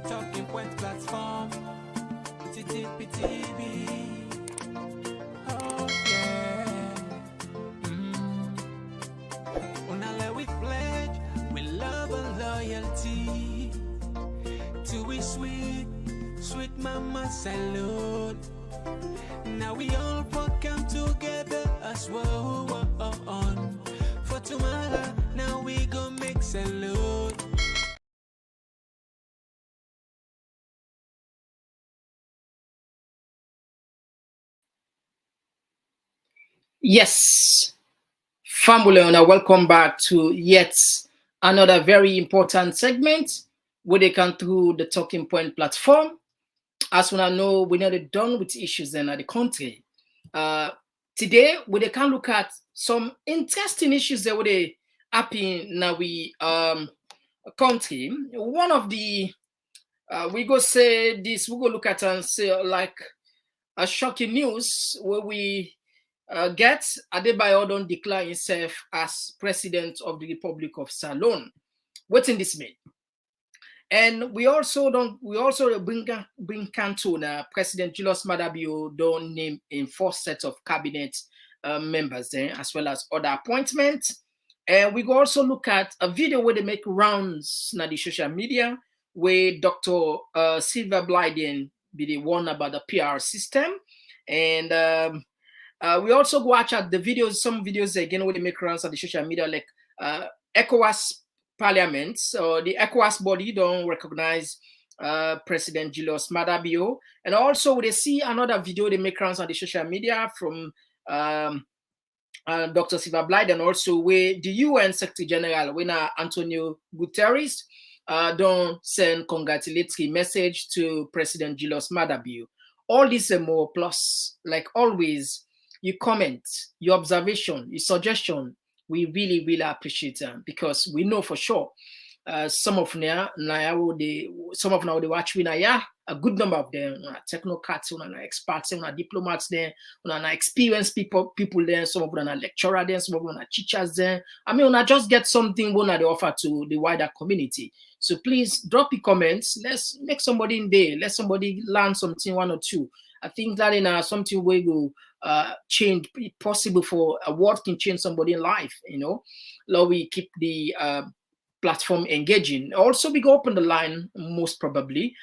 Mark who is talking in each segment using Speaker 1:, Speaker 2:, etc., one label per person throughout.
Speaker 1: Talking Point platform. TTPTV. Oh yeah. Unale we pledge with love and loyalty to we sweet, sweet mama salute. Now we all come together as one. For tomorrow, now we go make salute.
Speaker 2: Yes, family owner, welcome back to yet another very important segment where they come through the Talking Point platform. As we know, we're not done with issues in the country. Uh, Today, we can look at some interesting issues that would happen in our country. One of the we go say this, we go look at and say like a shocking news where we get Adebayor don't declare himself as president of the Republic of Salon. What in this mean? And we also bring Cantona, President Julius Madabio don't name in 4 sets of cabinet members there, as well as other appointments. And we go also look at a video where they make rounds on the social media where Dr. Silver Blyden be the one about the PR system. And we also go watch at the videos, some videos again where they make rounds on the social media, like ECOWAS Parliament. So the ECOWAS body don't recognize President Julius Madabio. And also they see another video they make rounds on the social media from Dr. Silver Blyden, also where the UN Secretary General, when Antonio Guterres, don't send congratulatory message to President Julius Madabio. All this and more, plus, like always, you comment, your observation, your suggestion, we really, really appreciate them because we know for sure some of now they watch we now a good number of them technocrats, experts, diplomats there, experienced people there, some of them are lecturer there, some of them are teachers there. I mean, just get something one they offer to the wider community. So please drop your comments. Let's make somebody in there. Let somebody learn something, one or two. I think that in something we go change possible for a word can change somebody's life. Now we keep the platform engaging. Also, we go open the line most probably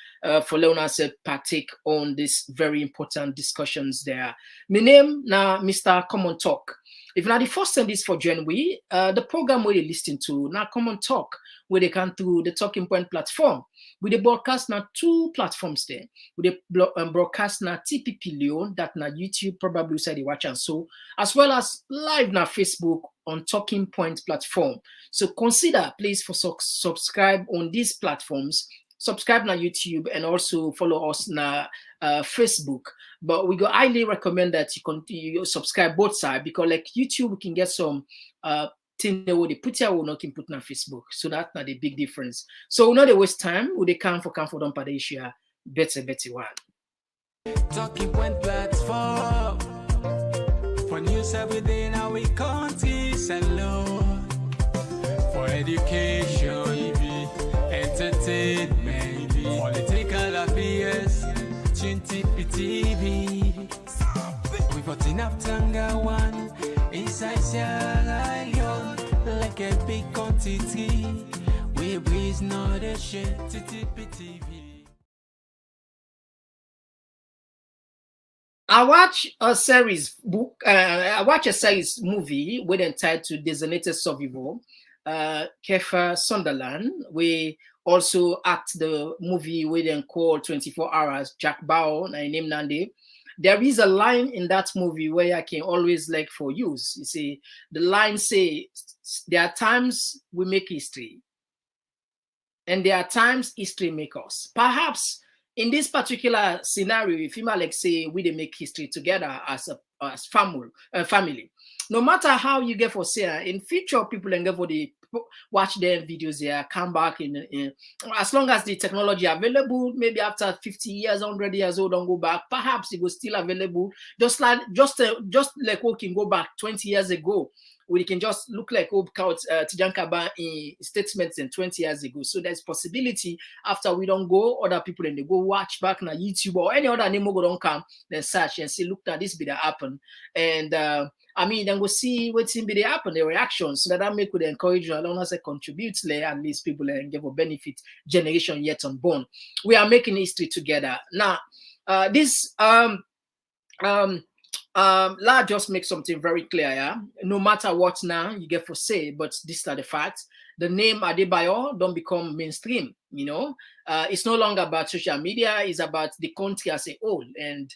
Speaker 2: for Leona to partake on this very important discussions there. My name now Mr. Komon-Tok. If not the first time this for January, the program where you listen to now Komon-Tok, where they come through the Talking Point platform. We the broadcast now 2 platforms there. We the broadcast now TPP LEONE, that na YouTube probably say they watch and so, as well as live na Facebook on Talking Point platform. So consider please for subscribe on these platforms. Subscribe na YouTube and also follow us na Facebook. But we go highly recommend that you subscribe both sides because like YouTube we can get some thing they put here will not can put on Facebook. So that's not a big difference. So we not they waste time. We they come for don't Padeshia better one.
Speaker 1: Talking Point platform for news every day in our country. Salon for education, entertainment, political affairs. TTPTV. We got enough Tanga one inside Sierra Leone, like a big quantity. We breeze not a shit. TTPTV.
Speaker 2: I watch a series movie with entitled Designated Survivor. Kiefer Sunderland, we also act the movie with them called 24 Hours, Jack Bauer, and name Nande. There is a line in that movie where I can always like for use. You see, the line say, there are times we make history, and there are times history make us. Perhaps in this particular scenario, if you might like say we they make history together as family. No matter how you get for say in future, people and get for the watch their videos there, come back in as long as the technology available, maybe after 50 years, 100 years old, don't go back. Perhaps it was still available, just like we can go back 20 years ago. we can just look like Tijan Kaba in statements in 20 years ago. So there's possibility after we don't go, other people then they go watch back on YouTube or any other name go don't come, then search and see, look at this be that happen. And I mean, then we'll see what's in be the happen, the reactions, so that make would encourage you along as contribute there, at least people and give a benefit generation yet unborn. We are making history together. Now, this let's just make something very clear, yeah. No matter what now you get for say, but these are the facts. The name Adebayor don't become mainstream, you know. It's no longer about social media, it's about the country as a whole. And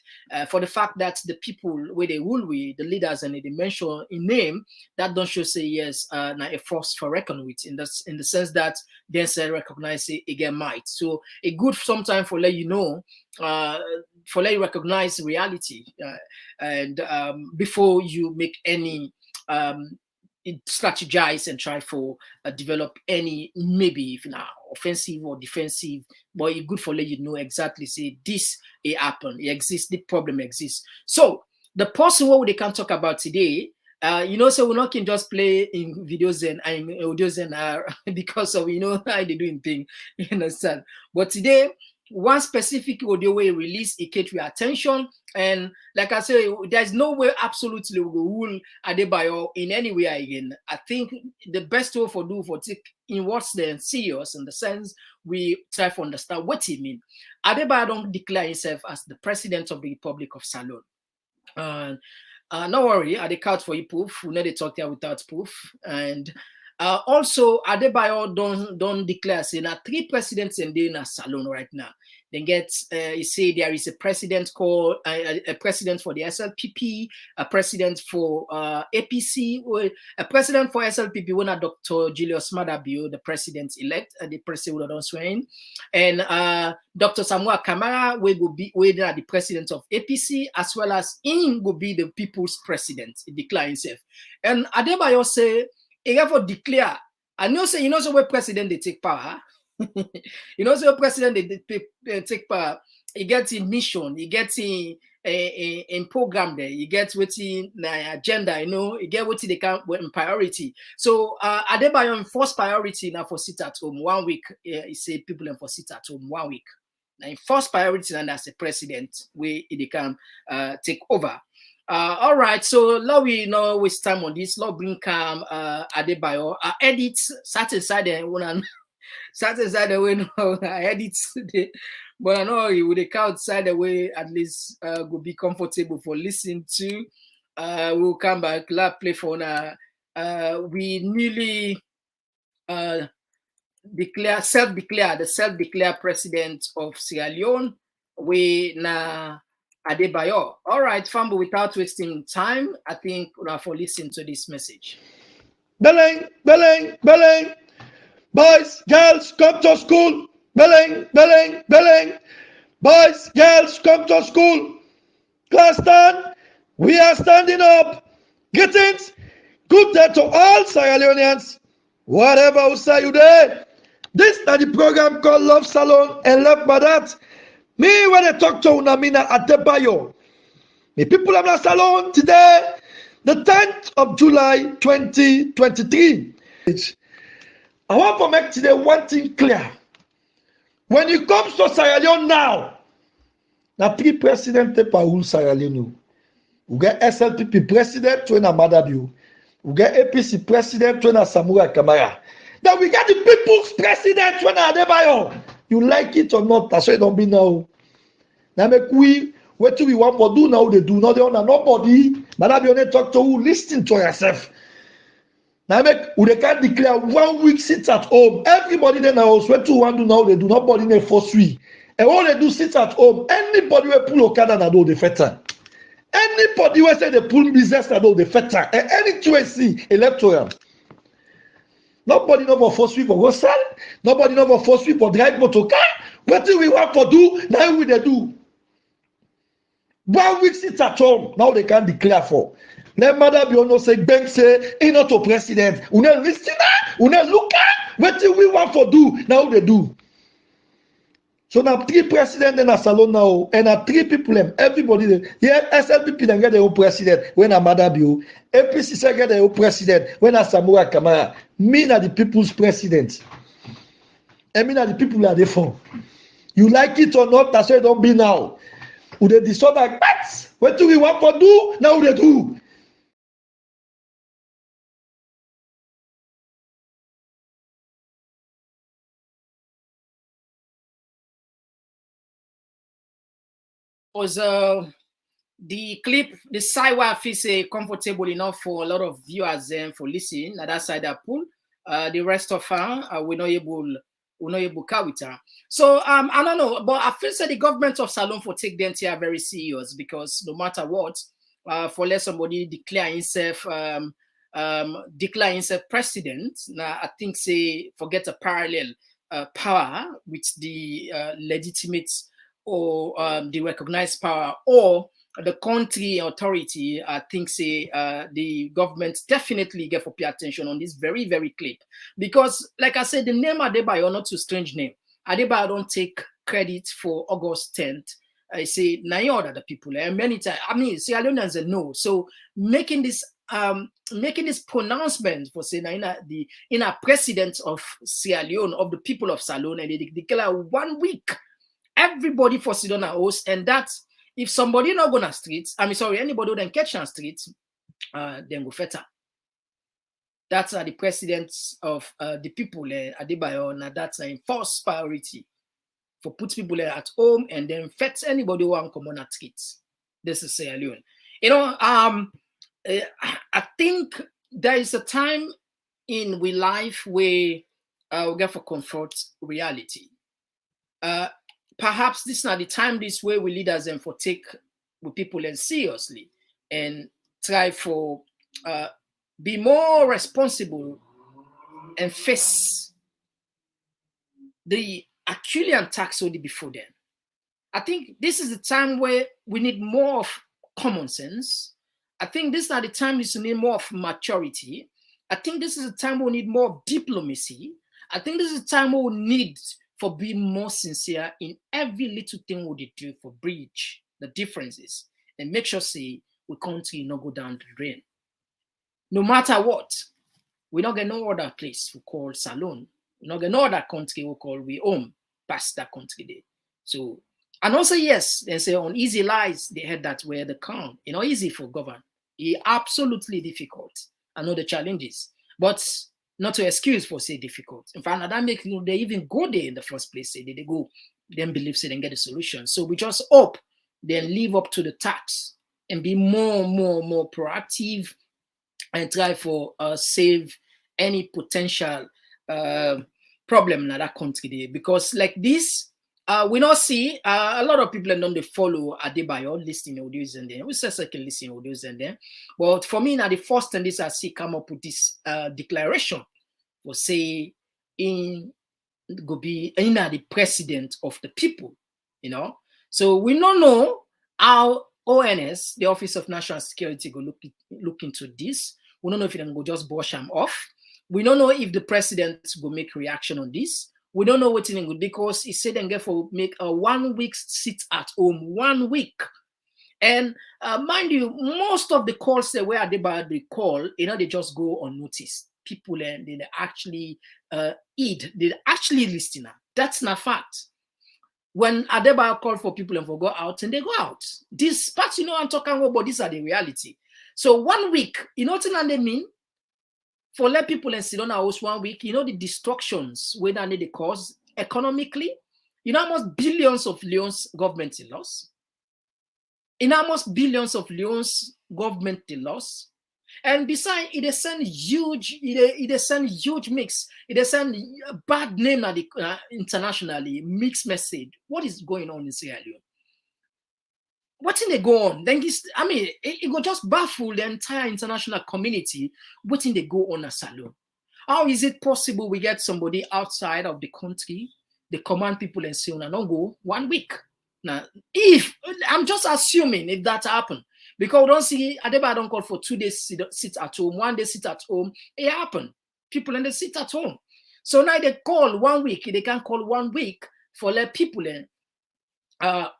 Speaker 2: for the fact that the people where they rule with, the leaders and the dimension in name, that don't show say yes, now a force for reckon with in the sense that they say recognize it again might. So a good sometime for let you know, for let you recognize reality and before you make any strategize and try for develop any maybe if now offensive or defensive, but it's good for let you know exactly say this it happened, it exists, the problem exists. So the person what they can talk about today, you know, so we're not can just play in videos and audios and because of you know how they doing thing, you understand. But today one specific audio way release it catch your attention, and like I say, there's no way absolutely we will rule Adebayor in any way again. I think the best way for do for take in what's then serious in the sense we try to understand what he mean. Adebayor don't declare himself as the president of the Republic of Salon. No worry, I count for you proof. We know they talk there without proof. And also, Adebayor don't declare saying that 3 presidents in the Salon right now. Then get you say there is a president called a president for the SLPP, a president for APC, a president for SLPP. When Dr. Julius Madabio, the president elect, the president don't swearing, and Dr. Samuel Kamara will be the president of APC, as well as him will be the people's president. He declares himself, and Adebayor say he ever declare. I know say you know so where president they take power. You know, so president they take power. He gets in mission, he gets in program there, he gets what's in agenda, you know, he get what they can in priority. So Adebayor first priority now for sit at home 1 week. He say people for sit at home 1 week. Now in first priority and as a president, where they can take over. All right, so let we know waste time on this. Let bring Adebayor. Edit sat inside there one. Sat inside the way now, I edit today, but I know you would come outside the way at least go be comfortable for listening to. We'll come back, play for now. We newly self-declared president of Sierra Leone. We na Adebayor. All right, Fambo, without wasting time, I think for listening to this message.
Speaker 3: Beleng, beleng, beleng. Boys, girls, come to school. Beleng, beleng, beleng. Boys, girls, come to school. Class stand. We are standing up. Get it? Good day to all Sierra Leoneans. Whatever we say you there. This is the program called Love Salon and Love by that. Me when I talk to Unamina Adebayor. Me people of the salon today, the 10th of July 2023. I want to make today one thing clear. When it comes to Sierra Leone now, the 3 presidents per rule Sierra Leone. We get SLPP president to Madabio. We get APC president to Samuel Kamara. Then we get the people's president to Adebayor. You like it or not, that's why it don't be now. Now make what do we want to do now? They do not. They don't nobody. Madabio only talk to who listen to yourself. Now make they can't declare 1 week sit at home. Everybody then house what you want to now they do nobody in a force week. And all they do sit at home. Anybody will pull Okada na do the feta. Anybody will say they pull business na do the feta. And any see electoral. Nobody know for force week for go sell. Nobody know for force week for drive motor car. What do we want to do? Now we they do. 1 week sit at home. Now they can't declare for. Let Madabio no say bank say he not a president. We not listen, we not look at what do we want to do. Now they do. So now 3 presidents in a salon now, and 3 people them, everybody there. Yeah, SLPP then get their own president when a Madabio, APC get their own president when a Samura Kamara. Me na the people's president. I mean the people are the phone. You like it or not, that's why it don't be now. Who they decide like that? What do we want to do? Now they do.
Speaker 2: Was the clip, the side where I feel say comfortable enough for a lot of viewers and for listening. Now that side I pull. The rest of we're not able carry it. So I don't know, but I feel say the government of Salon for take the NTR very serious, because no matter what, for let somebody declare himself president. Now I think say forget a parallel power with the legitimate or the recognized power or the country authority. I think say the government definitely get for pay attention on this very, very clip, because like I said, the name Adebayor not too strange name. Adebayor don't take credit for August 10th. I say nine other people, and many times I mean Sierra Leoneans know. So making this pronouncement for saying in a president of Sierra Leone, of the people of Salone, and they declare 1 week everybody for sit on a host, and that if somebody not gonna streets, I mean sorry, anybody who then catch on streets, then go feta. That's the president of the people, Adebayor, and that's an first priority for put people at home and then fetch anybody who want come on at streets. This is Sierra Leone. You know, I think there is a time in we life where we get for comfort reality. Perhaps this is not the time this way we leaders and for take with people and seriously and try for be more responsible and face the Achillean tax already before then. I think this is the time where we need more of common sense. I think this is not the time we need more of maturity. I think this is the time we need more of diplomacy. I think this is the time we need for being more sincere in every little thing we do for bridge the differences and make sure say we country not go down the drain. No matter what, we not get no other place we call Salone. We not get no other country we call we home past that country there. So, and also yes, they say on easy lies they had that where they come. You know, easy for govern. It absolutely difficult. I know the challenges, but not to excuse for say difficult. In fact, that makes they even go there in the first place. Say they go, then believe say they get a solution. So we just hope then live up to the task and be more proactive and try for save any potential problem in that country there. Because like this, we not see a lot of people don't they follow Adebayor listening audios and then we say second listening audios and then. But for me now the first thing this I see come up with this declaration for say in go be in the president of the people, you know. So we don't know how ONS, the Office of National Security, go look into this. We don't know if it go just brush them off. We don't know if the president will make reaction on this. We don't know what it will, because he said and get for make a 1 week sit at home, 1 week. And mind you, most of the calls that where they call, you know, they just go unnoticed. People and they actually they actually listen. That's not fact. When Adebayor call for people and for go out, and they go out. This part, you know, I'm talking about, these are the reality. So 1 week, you know what they mean? For let people and sit on our house 1 week, you know the destructions where they cause economically. You know how much billions of Leone's government they lost. You know how much billions of Leone's government they lost. And besides, it send huge mix. It send a bad name internationally, mixed message. What is going on in Sierra Leone? What in they go on? Then this, I mean, it will just baffle the entire international community. What in they go on a Salone? How is it possible we get somebody outside of the country, they command people and say, "No, don't go 1 week." Now, if I'm just assuming if that happened, because we don't see Adebayor don't call for 2 days sit at home, 1 day sit at home. It happened. People and they sit at home. So now they call 1 week. They can call 1 week for let people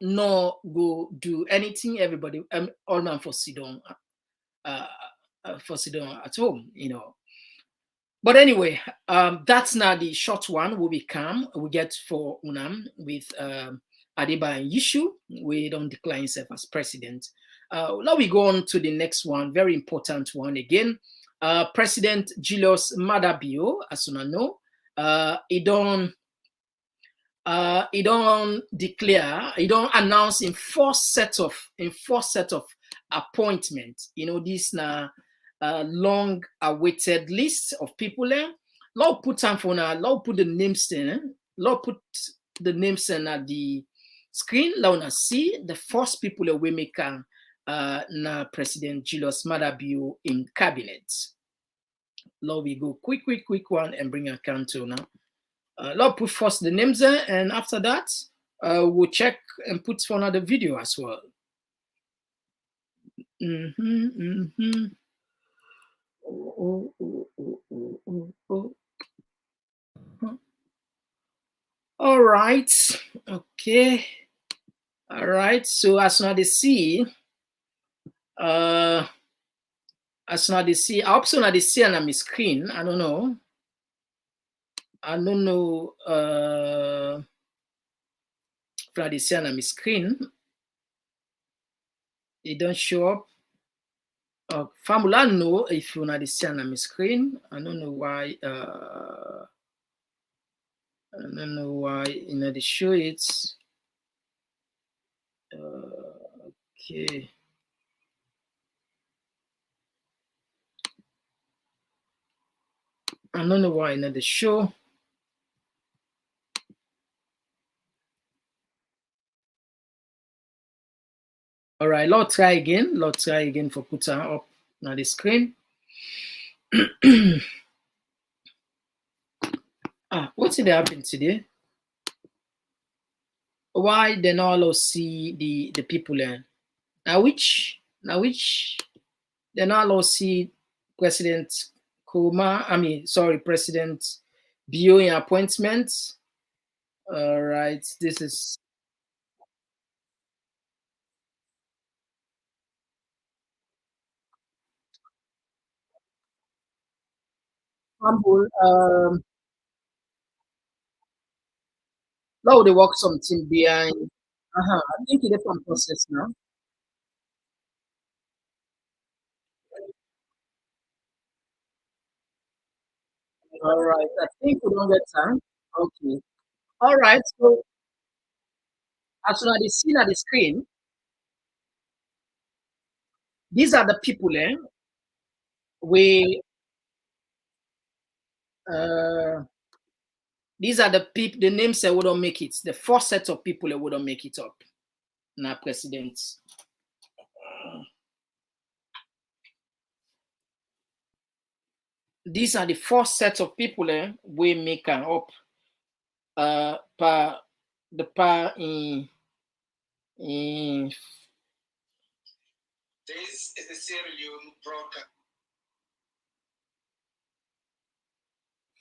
Speaker 2: no go do anything. Everybody, all man for sit down, at home, But anyway, that's not the short one. We get for Unam with Adebayor issue. We don't declare himself as president. Now we go on to the next one, very important one again. President Julius Madabio, as you know, he don't declare, he don't announce in four set of appointment. This now long awaited list of people. Law put time for now. Law put the names in. Law put the names in at the screen. Law na see the first people we make na President Julius Madabio in cabinet. Law we go quick one and bring a count now. Law put first the names in, and after that we'll check and put for another video as well. All right. Okay. All right. So as now they see, I hope so now they see on my screen. I don't know. If they see on my screen, it don't show up. Formula know if you not see on my screen. I don't know why. They show it. Okay. I don't know why they show. All right, let's try again. Let's try again for put her up on the screen. What's did happen today? Why they not allow see the people there? Now which they not allow see President President Bio in appointment. All right, this is humble. Now they work something behind. I think it's a process now. All right, I think we don't get time. Okay. All right. So as soon as they see at the screen, these are the people we these are the people, the names that wouldn't make it. The first set of people that wouldn't make it up. Now, president. These are the first set of people we make up. Per the par in.
Speaker 4: This is the Sierra Leone broadcast.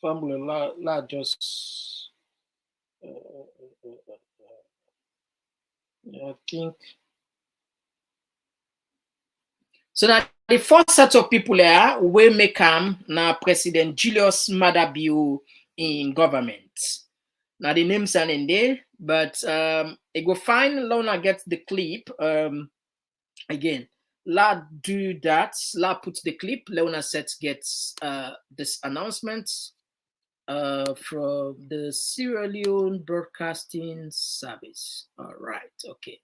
Speaker 2: Formula la just. I think. So now the first set of people we make now President Julius Madabio in government. Now the names are in there, but it go fine. Lona gets the clip. Again, La do that. La put the clip. Leona set gets this announcement from the Sierra Leone Broadcasting Service. All right. Okay.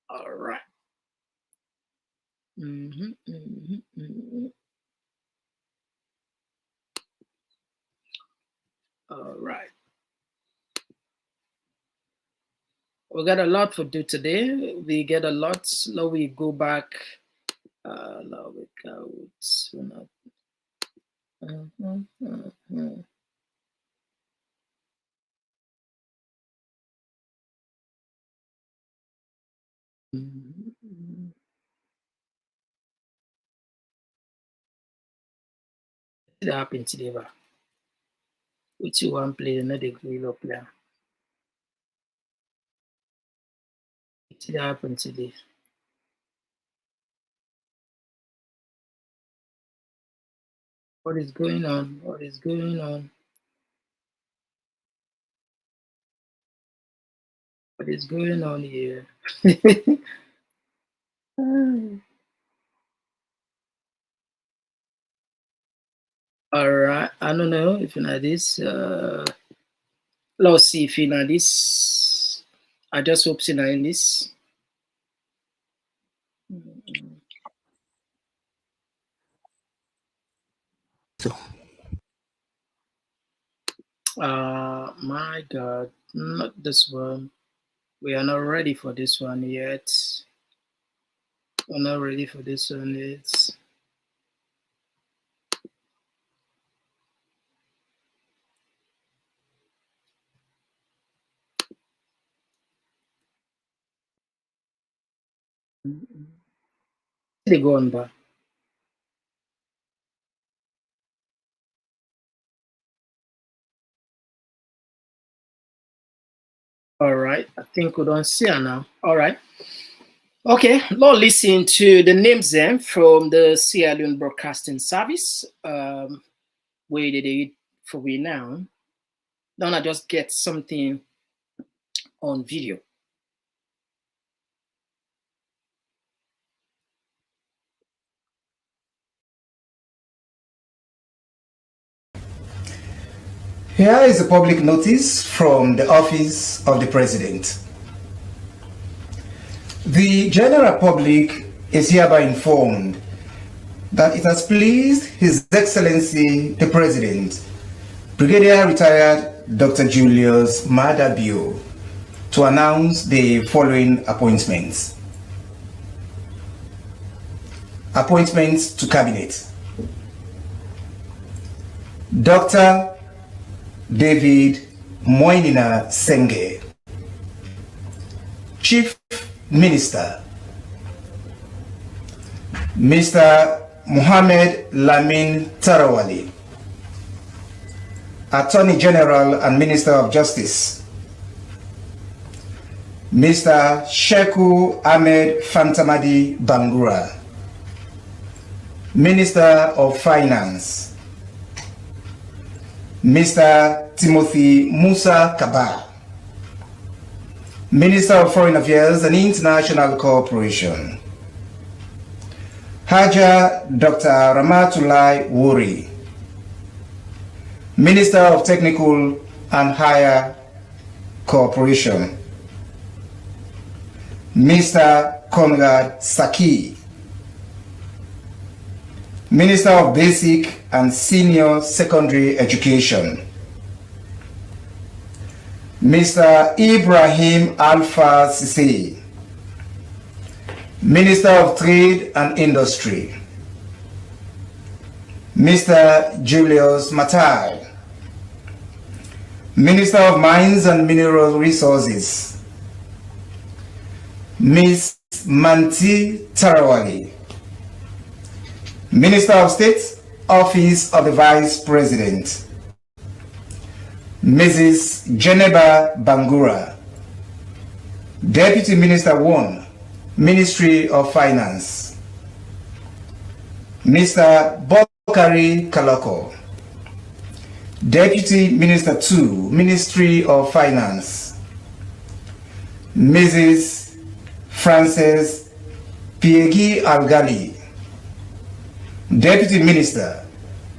Speaker 2: All right. All right. We got a lot to do today. We get a lot. Now we go back. Now we go. That happened today, but which you want play another grill player. What happened to this? What is going on? What is going on? What is going on here? All right. I don't know if you know this. Let's see if you know this. I just hope you know in this. My God, not this one. We are not ready for this one yet. We're not ready for this one yet. They go on back. All right. I think we don't see her now. All right. Okay. Let's listen to the names then from the Sierra Leone Broadcasting Service. Where did they for we now? Don't I just get something on video?
Speaker 5: Here is a public notice from the Office of the President. The general public is hereby informed that it has pleased His Excellency the President, Brigadier Retired Dr. Julius Maada Bio, to announce the following appointments. Appointments to Cabinet. Dr. David Moinina Senge, Chief Minister. Mr. Mohammed Lamin Tarawali, Attorney General and Minister of Justice. Mr. Sheku Ahmed Fantamadi Bangura, Minister of Finance. Mr. Timothy Musa Kaba, Minister of Foreign Affairs and International Cooperation. Haja Dr. Ramatulai Wuri, Minister of Technical and Higher Cooperation. Mr. Conrad Saki, Minister of Basic and Senior Secondary Education. Mr. Ibrahim Alpha Sisi, Minister of Trade and Industry. Mr. Julius Matai, Minister of Mines and Mineral Resources. Ms. Manti Tarawali, Minister of State, Office of the Vice President. Mrs. Geneba Bangura, Deputy Minister 1, Ministry of Finance. Mr. Bokari Kaloko, Deputy Minister 2, Ministry of Finance. Mrs. Frances Piegi Algali, Deputy Minister,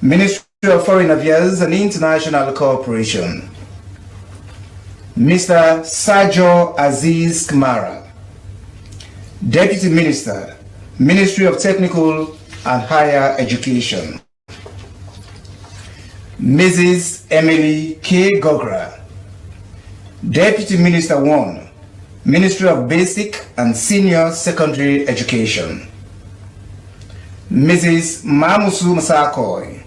Speaker 5: Ministry of Foreign Affairs and International Cooperation. Mr. Sajo Aziz Kamara, Deputy Minister, Ministry of Technical and Higher Education. Mrs. Emily K. Gogra, Deputy Minister 1, Ministry of Basic and Senior Secondary Education. Mrs. Mamusu Masakoi,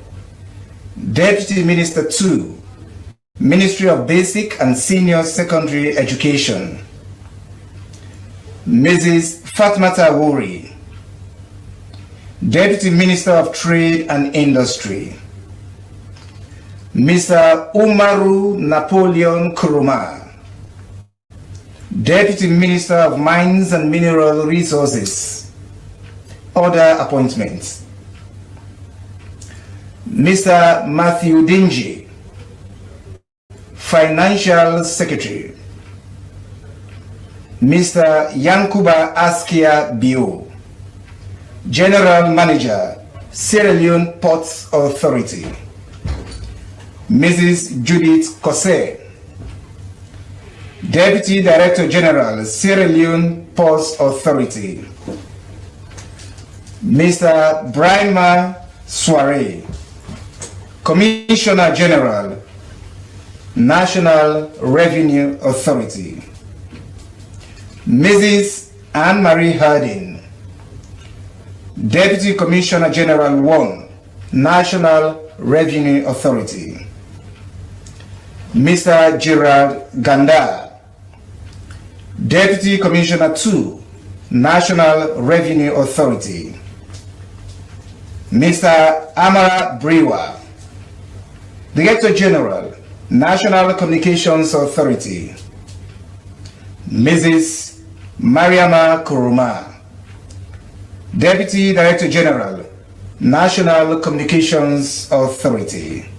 Speaker 5: Deputy Minister 2, Ministry of Basic and Senior Secondary Education. Mrs. Fatmata Wuri, Deputy Minister of Trade and Industry. Mr. Umaru Napoleon Kuruma, Deputy Minister of Mines and Mineral Resources. Other appointments. Mr. Matthew Dingy, Financial Secretary. Mr. Yankuba Askia Bio, General Manager, Sierra Leone Ports Authority. Mrs. Judith Kose, Deputy Director General, Sierra Leone Ports Authority. Mr. Brahma Soare, Commissioner General, National Revenue Authority. Mrs. Anne-Marie Harding, Deputy Commissioner General 1, National Revenue Authority. Mr. Gerard Ganda, Deputy Commissioner 2, National Revenue Authority. Mr. Amara Brewer, Director General, National Communications Authority. Mrs. Mariama Kuruma, Deputy Director General, National Communications Authority.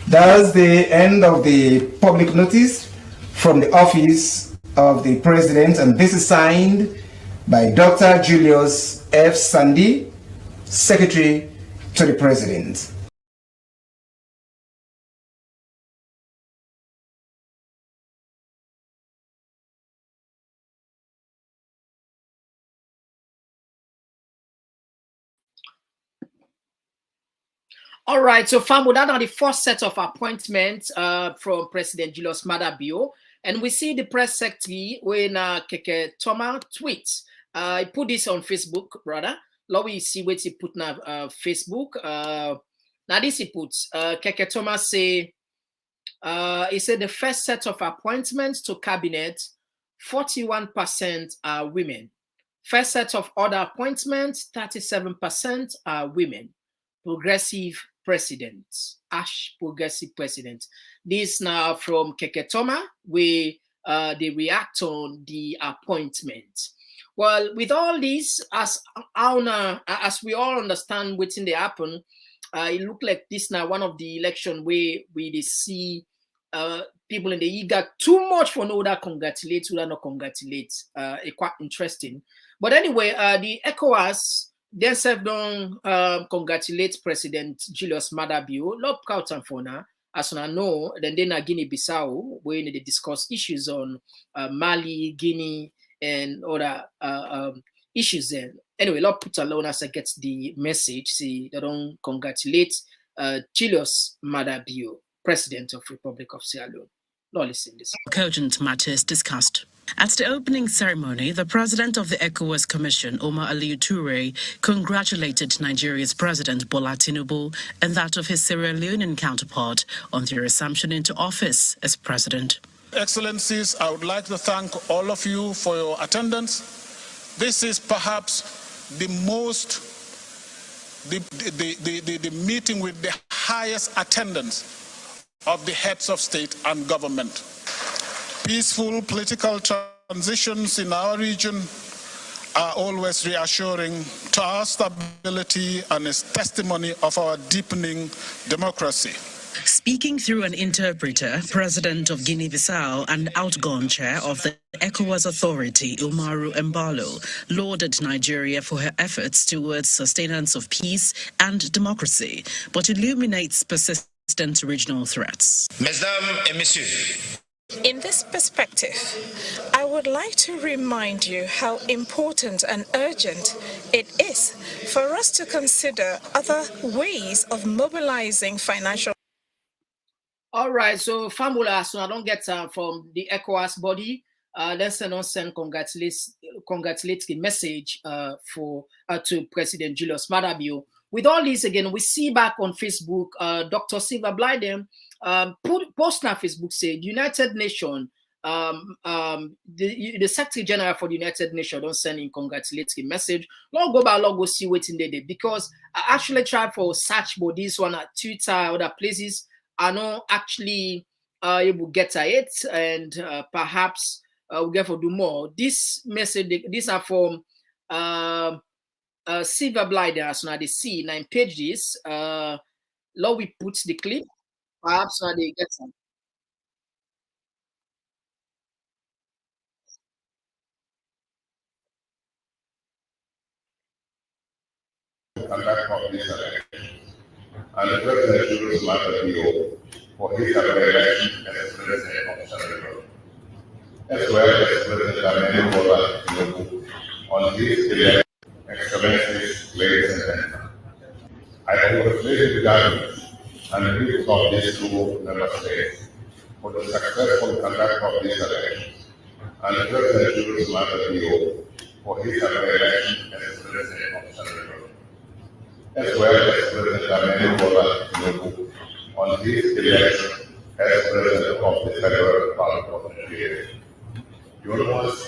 Speaker 5: That's the end of the public notice from the office of the President, and this is signed by Dr. Julius F. Sandy, Secretary to the President.
Speaker 2: All right, so Fambo, that are the first set of appointments from President Julius Maada Bio. And we see the press secretary when Keke Toma tweets. I put this on Facebook, brother. Let me see what he put now Facebook. Now this he puts, Keke Toma say, he said the first set of appointments to cabinet, 41% are women. First set of other appointments, 37% are women. Progressive president, Ash progressive president. This now from Keke Toma, where they react on the appointment. Well, with all this, as we all understand what's in the happen, it looked like this now one of the election where we see people in the eager too much for no that congratulate, who not congratulate. Quite interesting. But anyway, the ECOWAS themselves don't congratulate President Julius Maada Bio. Love proud and for now. As I know, then Guinea-Bissau, where they discuss issues on Mali, Guinea, and other issues there. Anyway, Lord put alone as I get the message. See, they don't congratulate Julius Maada Bio, President of Republic of Sierra Leone. Lord, listen this.
Speaker 6: Cogent matters discussed. At the opening ceremony, the president of the ECOWAS Commission, Omar Aliyu Toure, congratulated Nigeria's President Bola Tinubu and that of his Sierra Leonean counterpart on their assumption into office as president.
Speaker 7: Excellencies, I would like to thank all of you for your attendance. This is perhaps the meeting with the highest attendance of the heads of state and government. Peaceful political transitions in our region are always reassuring to our stability and is testimony of our deepening democracy.
Speaker 6: Speaking through an interpreter, President of Guinea-Bissau and outgone chair of the ECOWAS Authority, Umaru Embalo, lauded Nigeria for her efforts towards sustenance of peace and democracy, but illuminates persistent regional threats.
Speaker 8: Mesdames et messieurs,
Speaker 9: in this perspective, I would like to remind you how important and urgent it is for us to consider other ways of mobilizing financial.
Speaker 2: All right, so Famula, so I don't get from the ECOWAS body. Let's send congratulatory message to President Julius Maada Bio. With all this, again, we see back on Facebook, Dr. Silva Blyden post on Facebook said, United Nations, the Secretary General for the United Nations don't send in congratulatory message. Log go back, log go see what in they did, because I actually tried for search for this one at Twitter, other places. I not actually able to get at it, and perhaps we get to do more. This message, these are from Silver Blinders. Now they see 9 pages. Lord, we put the clip. Perhaps now they get some.
Speaker 10: Conduct of this election, and the President Julius Adebayor for his election as President of Senegal, as well as President Adebayor on his election. Excellencies, ladies and gentlemen, I congratulate the government and the people of these 2 member states for the successful conduct of this election, and the President Julius Adebayor for his election as President of Senegal, as well as President Adebayor on his election as President of the Federal Republic of Nigeria. Your words.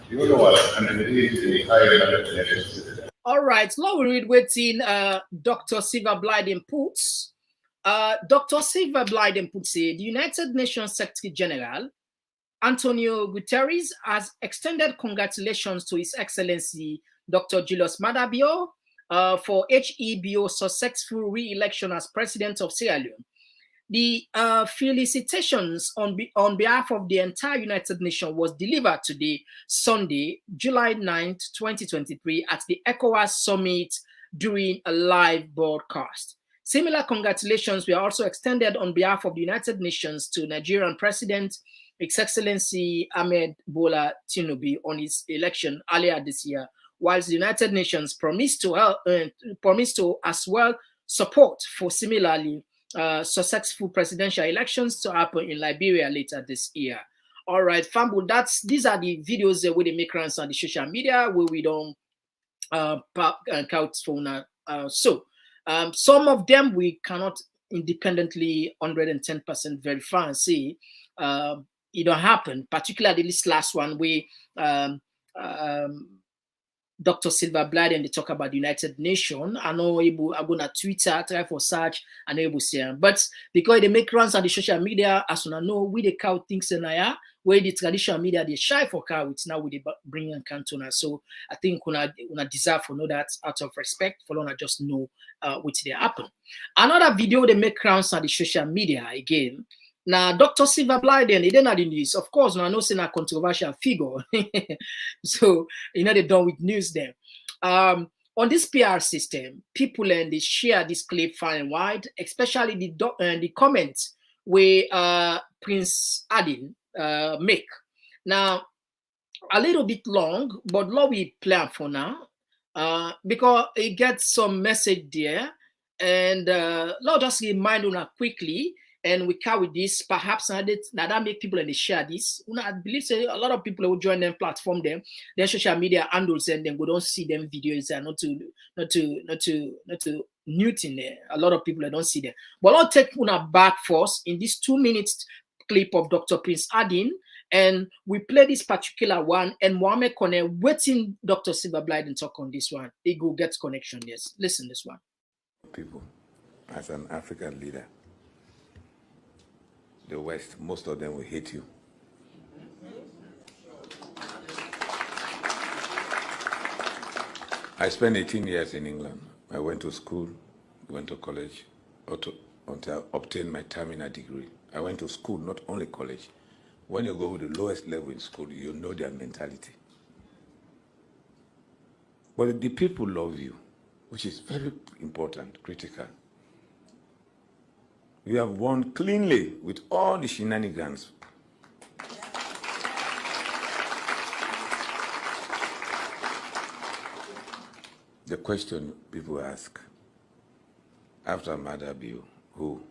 Speaker 10: You know what? And the entire system.
Speaker 2: All right, now we read waiting Dr. Silver Blyden puts. Dr. Silver Blyden puts the United Nations Secretary General Antonio Guterres has extended congratulations to His Excellency Dr. Julius Maada for HEBO's successful re-election as President of Sierra Leone. The felicitations on behalf of the entire United Nations was delivered today, Sunday, July 9th, 2023, at the ECOWAS Summit during a live broadcast. Similar congratulations were also extended on behalf of the United Nations to Nigerian President His Excellency Ahmed Bola Tinubu on his election earlier this year, whilst the United Nations promised to as well support for similarly successful presidential elections to happen in Liberia later this year. All right, Fambu, these are the videos where they make rounds on the social media where we don't count for now. Some of them we cannot independently 110% verify and say it don't happen, particularly this last one where Dr. Silver Blyden, they talk about the United Nations. I know I'm going to Twitter, try for search, and able to see them. But because they make runs on the social media, as soon as I know, we the cow things in there, where the traditional media, they shy for cow, it's now with the bring and cantona. So I think una deserve to know that out of respect, for not just know what they happen. Another video they make rounds on the social media again. Now, Dr. Silver Blyden, they didn't have the news. Of course, I know it's a controversial figure. So, they done with news there. On this PR system, people and they share this clip far and wide, especially the comments where Prince Adin make. Now, a little bit long, but let we play for now because it gets some message there. And let's just remind you quickly. And we carry this, perhaps that make people and they share this. I believe a lot of people will join them, platform them, their social media handles, and then we don't see them videos and not to Newton there. A lot of people don't see them. But I'll take una back first in this 2 minutes clip of Dr. Prince Adin, and we play this particular one. And Mohammed Kone waiting Dr. Silver Blyden talk on this one. They go get connection. Yes, listen this one.
Speaker 10: People, as an African leader. The West, most of them will hate you. I spent 18 years in England. I went to school, went to college, until I obtained my terminal degree. I went to school, not only college. When you go to the lowest level in school, you know their mentality. But the people love you, which is very important, critical. You have won cleanly with all the shenanigans. The question people ask, after Maada, who?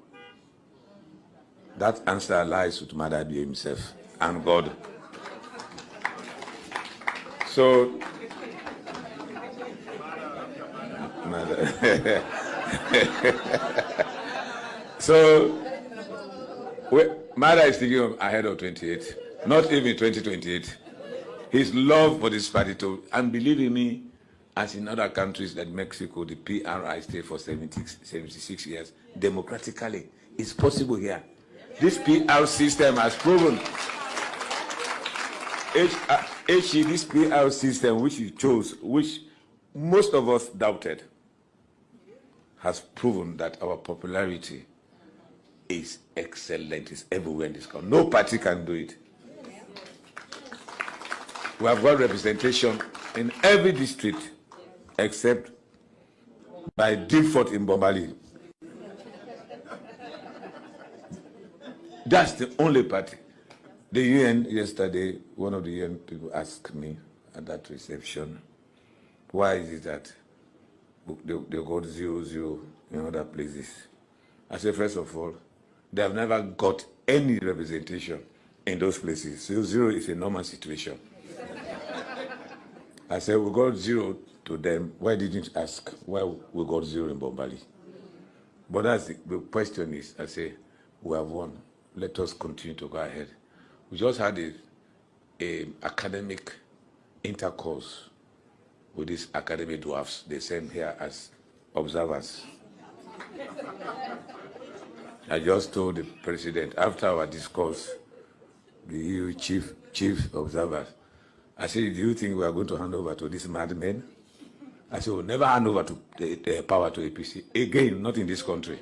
Speaker 10: That answer lies with Maada himself and God. So, so Maada is thinking of ahead of 28, not even 2028. His love for this party, and believe me, as in other countries like Mexico, the PRI stayed for 76 years democratically.
Speaker 11: It's possible here. This PR system has proven. This PR system which you chose, which most of us doubted, has proven that our popularity is excellent. It's everywhere in this country. No party can do it. We have got representation in every district except by default in Bombali. That's the only party. The UN yesterday, one of the UN people asked me at that reception, why is it that they got 0-0 in other places? I said, first of all, they have never got any representation in those places. 0-0 is a normal situation. I said, we got 0 to them. Why didn't you ask why we got 0 in Bombali? But that's the question is, I say, we have won. Let us continue to go ahead. We just had a academic intercourse with these academic dwarfs. They sent here as observers. I just told the president, after our discourse, the EU chief observer, I said, do you think we are going to hand over to these madmen? I said, we'll never hand over to the power to APC. Again, not in this country.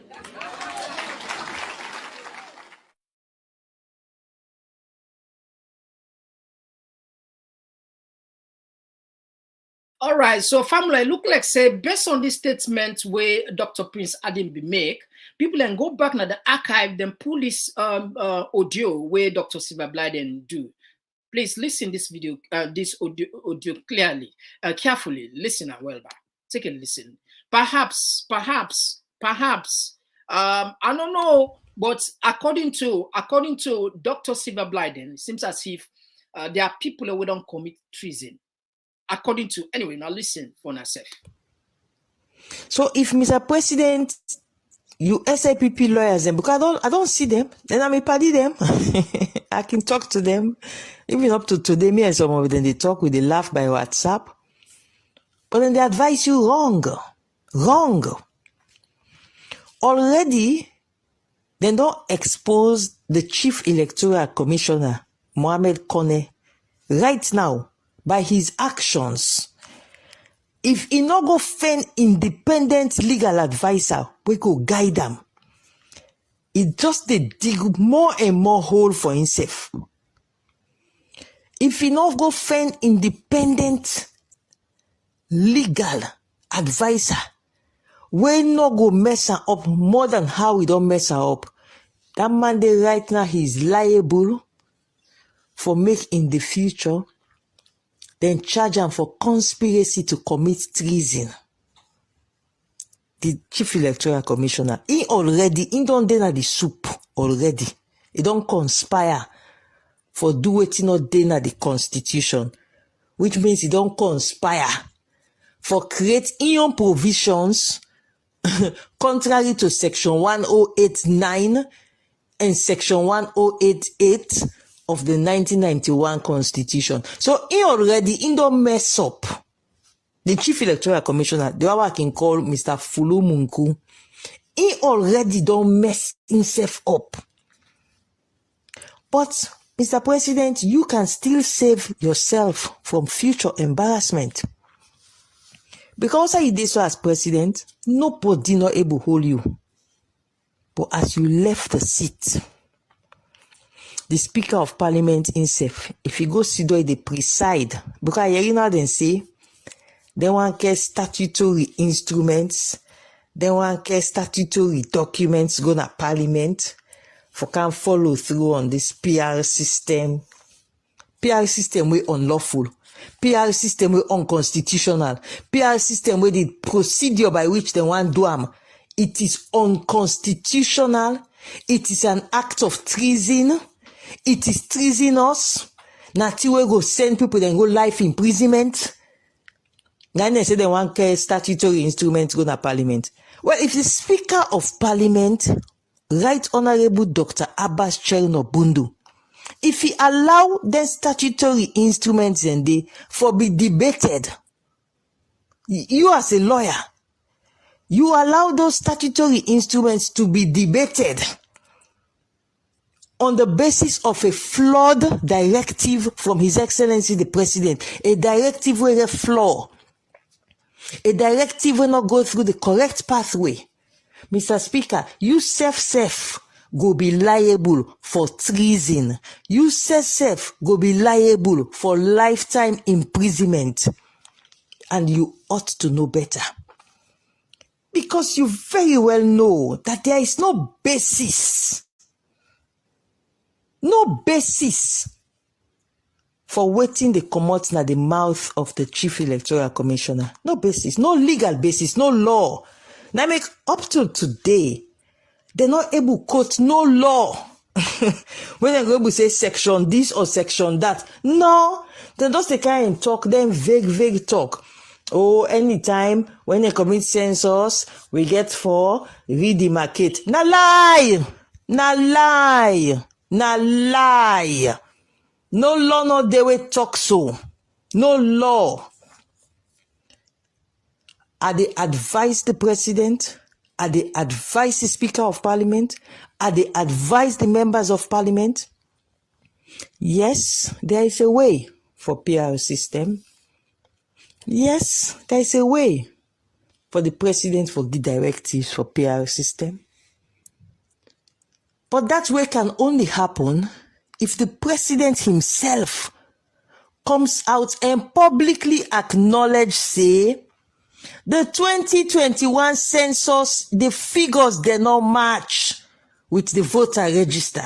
Speaker 2: All right, so family, look like say based on this statement where Dr. Prince Adimbi make, people then go back na the archive, then pull this audio where Dr. Silva Blyden do. Please listen this video, this audio clearly, carefully. Listen as well, take a listen. Perhaps, I don't know, but according to Dr. Silva Blyden, it seems as if there are people who don't commit treason. According to, anyway, now listen for yourself.
Speaker 12: So if Mr. President, you SAPP lawyers them, because I don't see them, then I may party them. I can talk to them. Even up to today, me and some of them, they talk with, they laugh by WhatsApp. But then they advise you wrong. Already, they don't expose the Chief Electoral Commissioner, Mohamed Kone, right now, by his actions. If he no go find independent legal advisor, we go guide them. He just they dig more and more hole for himself. If he no go find independent legal advisor, we no go mess her up more than how we don't mess her up. That man there right now, he's liable for make in the future, then charge him for conspiracy to commit treason. The Chief Electoral Commissioner, he don't dinner the soup already. He don't conspire for do what not dinner the Constitution, which means he don't conspire for create own provisions contrary to Section 1089 and Section 1088 of the 1991 Constitution. So he don't mess up. The Chief Electoral Commissioner, the one I can call Mr. Fulu Munku, he already don't mess himself up. But, Mr. President, you can still save yourself from future embarrassment. Because you did so as president, nobody not able to hold you. But as you left the seat, the Speaker of Parliament himself, if he goes to do the preside, because you know them say, they want to statutory instruments, they want to statutory documents go to Parliament, for can follow through on this PR system. PR system way unlawful. PR system way unconstitutional. PR system way the procedure by which they want to do them. It is unconstitutional. It is an act of treason. It is treasonous. Nati we go send people then go life imprisonment. Then they say they want statutory instruments go to Parliament. Well, if the Speaker of Parliament, Right Honorable Dr. Abbas Cherno Bundu, if he allow the statutory instruments and they for be debated, you as a lawyer, you allow those statutory instruments to be debated on the basis of a flawed directive from His Excellency the President, a directive with a flaw, a directive will not go through the correct pathway. Mr. Speaker, you self go be liable for treason. You self go be liable for lifetime imprisonment. And you ought to know better. Because you very well know that there is no basis for waiting the comot na the mouth of the Chief Electoral Commissioner. No basis, no legal basis, no law. Now make up to today, they're not able to quote no law. When they're able to say section this or section that. No, they just they can't talk, then vague talk. Oh, anytime when they commit census, we get for redemarcate. Na lie! No law, no they will talk so. No law. Are they advise the president? Are they advise the Speaker of Parliament? Are they advise the members of Parliament? Yes, there is a way for PR system. Yes, there is a way for the president for the directives for PR system. But that way can only happen if the president himself comes out and publicly acknowledge, say, the 2021 census, the figures did not match with the voter register.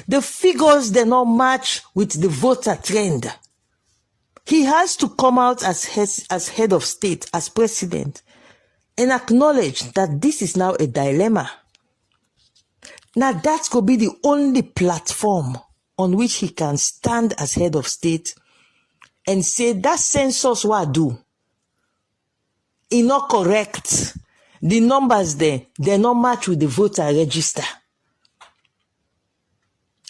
Speaker 12: The figures did not match with the voter trend. He has to come out as head of state, as president, and acknowledge that this is now a dilemma. Now that could be the only platform on which he can stand as head of state and say that census what I do is not correct. The numbers there, they're not match with the voter register.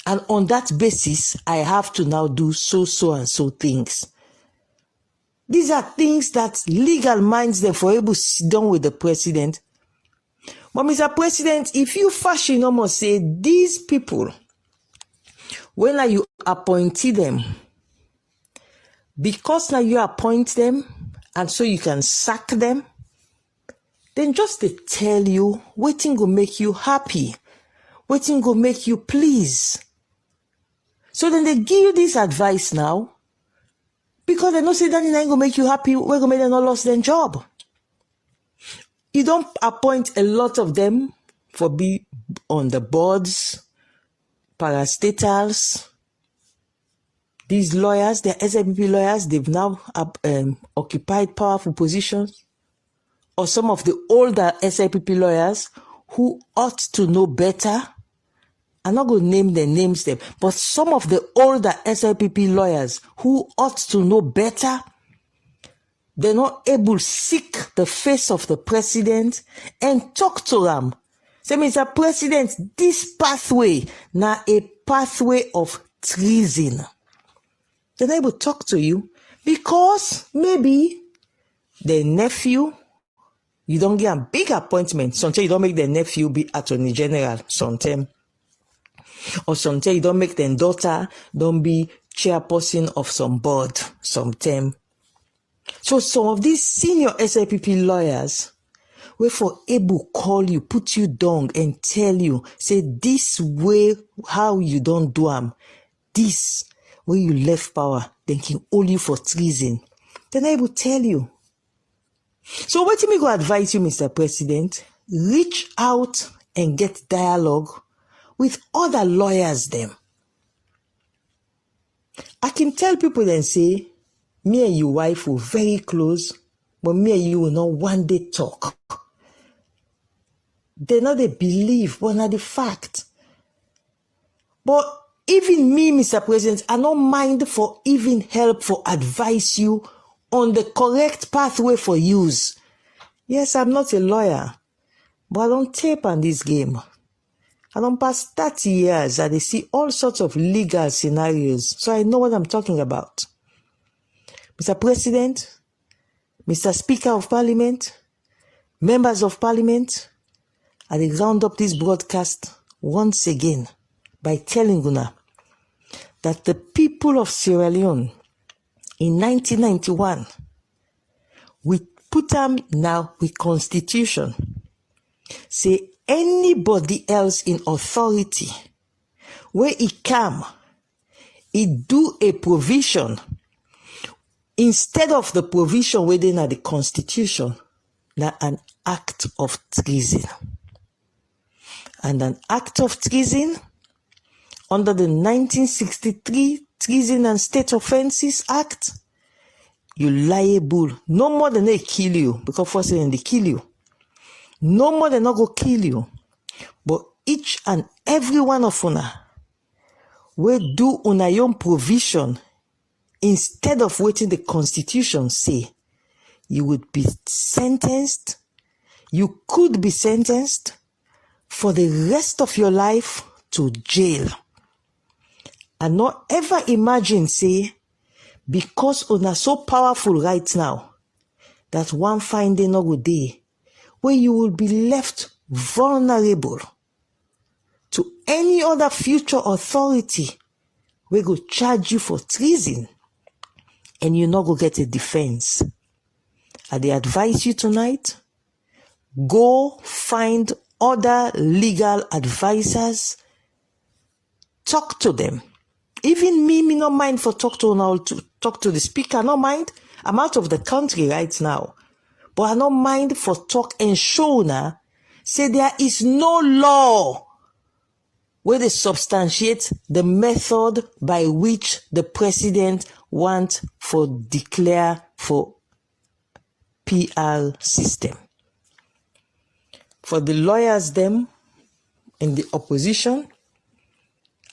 Speaker 12: And on that basis, I have to now do so and so things. These are things that legal minds them for able to sit down with the president. But Mr. President, if you fashion almost say these people, when are you appointed them? Because now you appoint them and so you can sack them, then just they tell you waiting will make you happy, waiting will make you please. So then they give you this advice now, because they know say that ain't gonna make you happy, we're gonna make them not lost their job. You don't appoint a lot of them for be on the boards, parastatals. These lawyers, they're SIPP lawyers, they've now occupied powerful positions. Or some of the older SIPP lawyers who ought to know better. I'm not going to name their names there, but some of the older SIPP lawyers who ought to know better, they're not able to seek the face of the president and talk to him. Say, Mr. President, this pathway, now a pathway of treason. They're not able to talk to you because maybe their nephew, you don't get a big appointment. Sometimes you don't make their nephew be Attorney General sometimes. Or sometimes you don't make their daughter don't be chairperson of some board sometimes. So some of these senior SIPP lawyers were for able call you, put you down and tell you, say this way how you don't do them, this way you left power, then can hold you for treason. Then I will tell you. So what me go advise you, Mr. President, reach out and get dialogue with other lawyers them. I can tell people then say, me and your wife were very close, but me and you will not one day talk. They not they believe, but not the fact. But even me, Mr. President, I don't mind for even help for advise you on the correct pathway for use. Yes, I'm not a lawyer, but I don't tape on this game. I don't pass 30 years and I see all sorts of legal scenarios, so I know what I'm talking about. Mr. President, Mr. Speaker of Parliament, members of Parliament, I round up this broadcast once again by telling una that the people of Sierra Leone in 1991, we put them now with constitution, say anybody else in authority, where it come, it do a provision, instead of the provision within the constitution, now an act of treason. And an act of treason under the 1963 Treason and State Offences Act, you liable, no more than they kill you, because first they kill you. No more than not go kill you. But each and every one of una will do una own provision instead of waiting the constitution say, you would be sentenced, you could be sentenced for the rest of your life to jail. And not ever imagine, say, because una so powerful right now, that one fine day no good day, where you will be left vulnerable to any other future authority we go charge you for treason, and you not go get a defense. I dey advise you tonight, go find other legal advisors, talk to them. Even me no mind for talk to the speaker, no mind. I'm out of the country right now. But I no mind for talk and show now, say there is no law where they substantiate the method by which the president want for declare for PR system. For the lawyers them in the opposition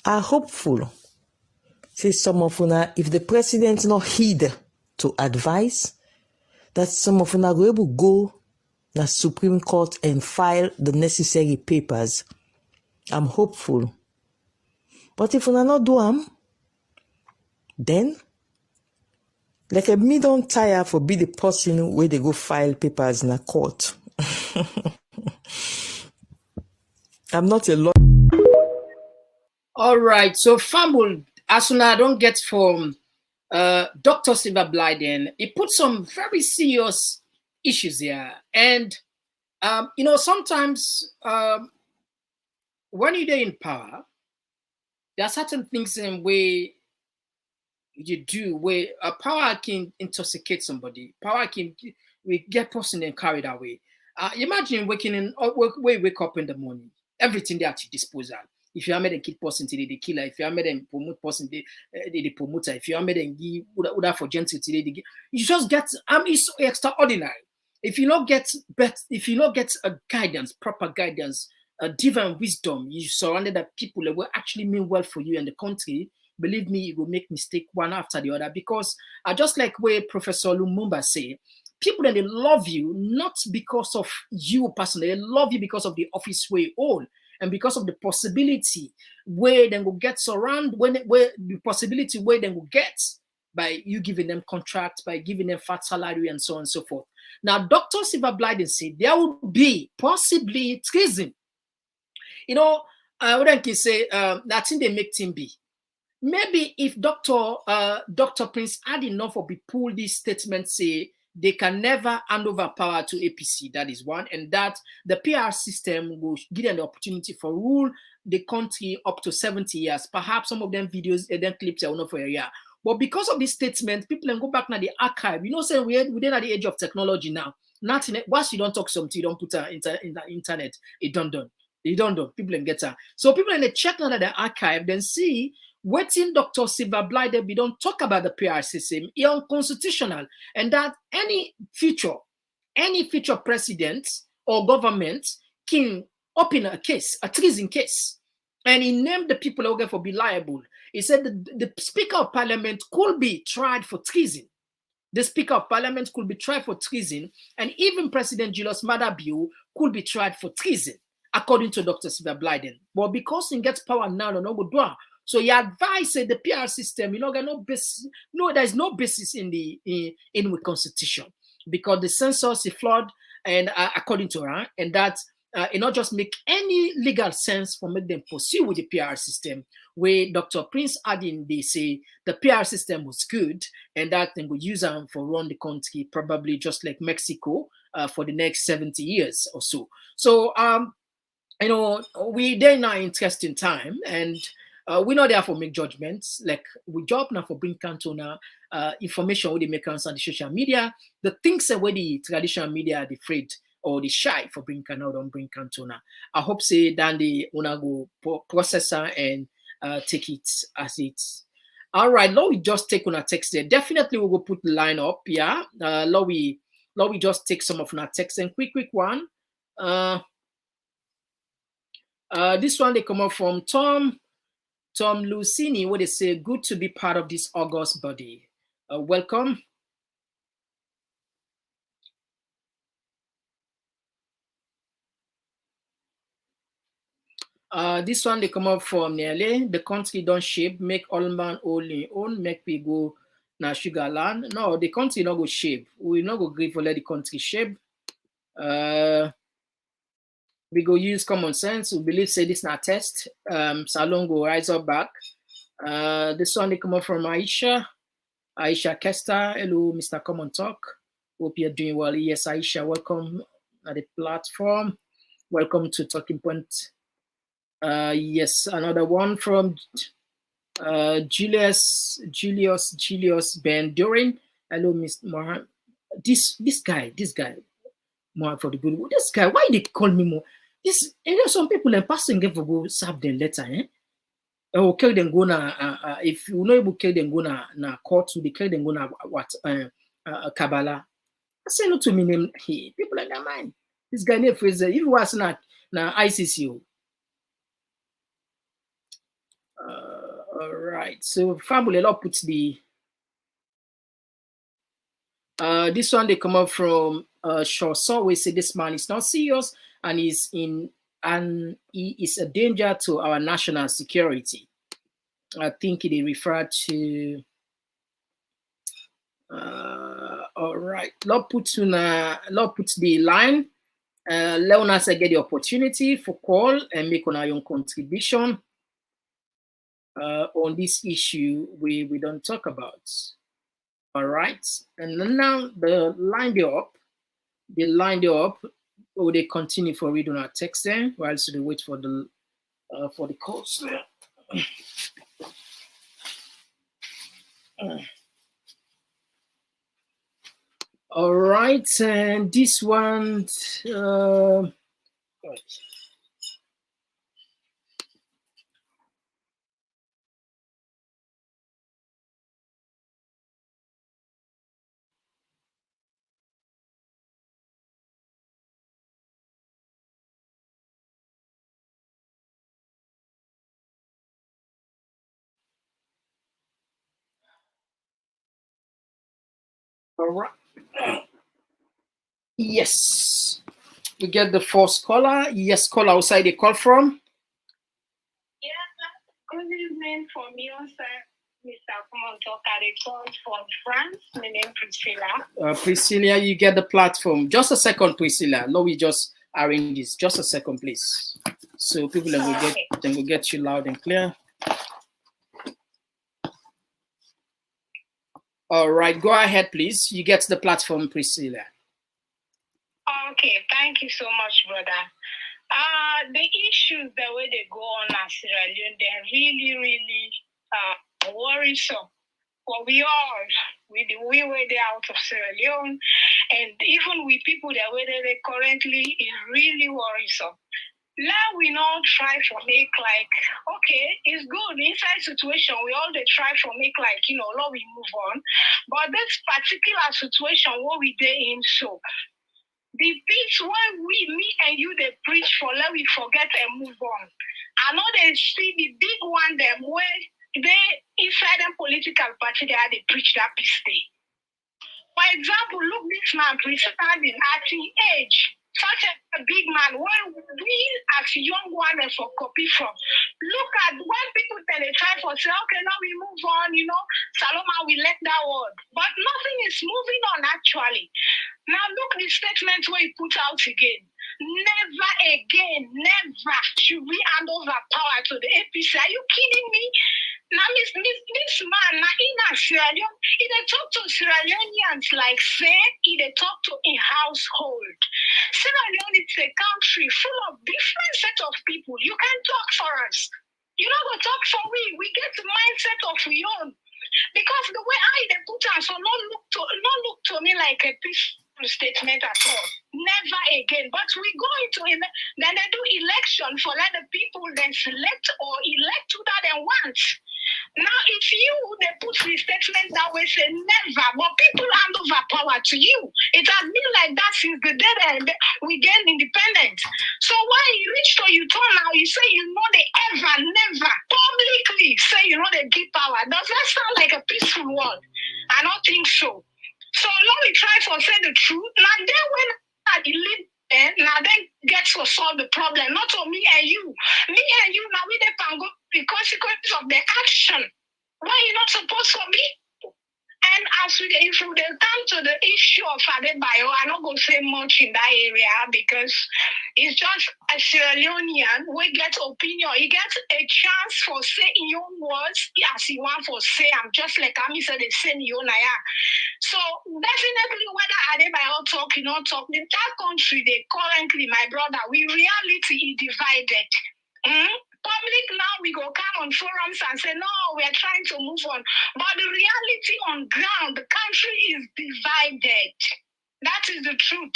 Speaker 12: are hopeful. Say some of una, if the president not heed to advise, that some of una go able go to Supreme Court and file the necessary papers. I'm hopeful. But if una not do them, then like a me don't tire for be the person where they go file papers in a court. I'm not a lawyer.
Speaker 2: All right, so Fambul, as soon as I don't get from Dr. Silver Blyden, he put some very serious issues here. And, sometimes when you're in power, there are certain things in way you do where power can intoxicate somebody. Power can get person and carried away. Imagine wake up in the morning, everything there at your disposal. If you are made a kid person today, the killer. If you are made a promote person, the promoter. If you are made a give for gentle today, the give. You just get. It's so extraordinary. If you not get a guidance, proper guidance, a divine wisdom, you surrounded by people that will actually mean well for you and the country. Believe me, you will make mistake one after the other, because just like where Professor Lumumba say, people that they love you not because of you personally, they love you because of the office where you hold. And because of the possibility where they will get surrounded, where the possibility where they will get by you giving them contracts, by giving them fat salary and so on and so forth. Now, Dr. Silver Blyden said there will be possibly treason. What I can say, that thing they make him be. Maybe if Dr. Prince had enough of the pull this statement say they can never hand over power to APC. That is one. And that the PR system will give them the opportunity for rule the country up to 70 years. Perhaps some of them videos and then clips are not for a year. But because of this statement, people can go back now the archive. Say we're at the age of technology now. Nothing. Once you don't talk something, you don't put it in the internet. It done. You don't do. People can get her. So people can check now the archive, then see waiting Dr. Silver Blyden, we don't talk about the PR system, it's unconstitutional, and that any future president or government can open a case, a treason case, and he named the people who for be liable. He said the Speaker of Parliament could be tried for treason. The Speaker of Parliament could be tried for treason, and even President Julius Maada Bio could be tried for treason, according to Dr. Silver Blyden. But because he gets power now, no go do. So he advised the PR system, there's no basis. No, there's no basis in the Constitution, because the census is flawed, and according to her, and that it not just make any legal sense for make them pursue with the PR system, where Dr. Prince Adin, they say the PR system was good and that they would use them for run the country, probably just like Mexico, for the next 70 years or so. So, you know, we there now interesting time, and we're not there for make judgments. Like we job now for bring Cantona information where they make on the social media, the things that where the traditional media are afraid or the shy for bring out on bring Cantona. I hope say then the una go processor and take it as it's. All right, now we just take on a text there. Definitely we will put the line up, yeah. Now we just take some of our text and quick one. This one they come up from Tom Lucini, where they say, good to be part of this August body. Welcome. This one they come up from nearly the country don't shape, make all man only own, make we go na sugar land. No, the country not go shape. We not go agree for let the country shape. We go use common sense. We believe say this not test. Salon go rise up back. This one they come up from Aisha Kester. Hello, Mr. Komon-Tok. Hope you're doing well. Yes, Aisha, welcome at the platform. Welcome to Talking Point. Yes, another one from Julius Ben Durin. Hello, Mr. Mohan. This guy, more for the good. This guy, why they call me more? This, you know, some people in passing get for go serve them letter, eh? Or kill them go na if you know able kill them go na court to the kill them go na what Kabbalah. I say no to me name hey, people like that mind. This guy name Fraser, if you was na ICC. All right, so family law puts the this one they come up from Shaw we say this man is not serious and he is a danger to our national security. I think they refer to all right. Law puts the line. LEONE say get the opportunity for call and make on our own contribution on this issue we don't talk about. All right, and then now the line they up. Or they continue for reading our text then, whilst they wait for the calls. All right, and this one. All right. Yes. We get the first caller. Yes, caller outside the call from.
Speaker 13: Yeah, good evening from you, sir. Mr. Komon-Tok, I call from France. My name is Priscilla.
Speaker 2: Priscilla, you get the platform. Just a second, Priscilla. No, we just arrange this. Just a second, please. So people will get you loud and clear. All right, go ahead, please. You get the platform, Priscilla.
Speaker 13: Okay, thank you so much, brother. The issues, the way they go on in Sierra Leone, they're really, really worrisome. For we all, we were there out of Sierra Leone, and even with people that were there currently is really worrisome. Now we now try to make like, okay, it's good. Inside situation, we all they try to make like, you know, now we move on. But this particular situation, what we did in so, the piece where me and you, they preach for, let we forget and move on. I know they see the big one, them where they, inside the political party, they preach that piece day. For example, look, this man, standing at his age, such a big man, where we as a young one for copy from. Look at when people they try for say, okay, now we move on, you know, Saloma, we let that word. But nothing is moving on actually. Now look the statement where he put out again. Never again, never should we hand over power to the APC. Are you kidding me? Now, this man, now in Sierra Leone, he dey talk to Sierra Leoneans like say he dey talk to a household. Sierra Leone is a country full of different set of people. You can talk for us. You don't go talk for we. We get the mindset of we own. Because the way I dey put us, so not look to me like a peaceful statement at all. Never again. But we go into then they do election for let the people then select or elect who that they want. Now, if you they put the statement that way say never, but people hand over power to you. It has been like that since the day that we gained independence. So why you reach to you turn now, you say you know they ever, never publicly say you know they give power. Does that sound like a peaceful world? I don't think so. So let me try to say the truth. Now then when I leave now then get to solve the problem, not to me and you. Me and you now we can go the consequences of the action. Why you not supposed to be? And as we if we come to the issue of Adebayor, I'm not going to say much in that area because it's just a Sierra Leonean. We get opinion. He gets a chance for say in your words as he want for say. I'm just like Ami said the same you naya. So definitely whether Adebayor talk, you know, talk, in that country they currently, my brother, we reality is divided. Public now we go come on forums and say no, we are trying to move on. But the reality on ground, the country is divided. That is the truth.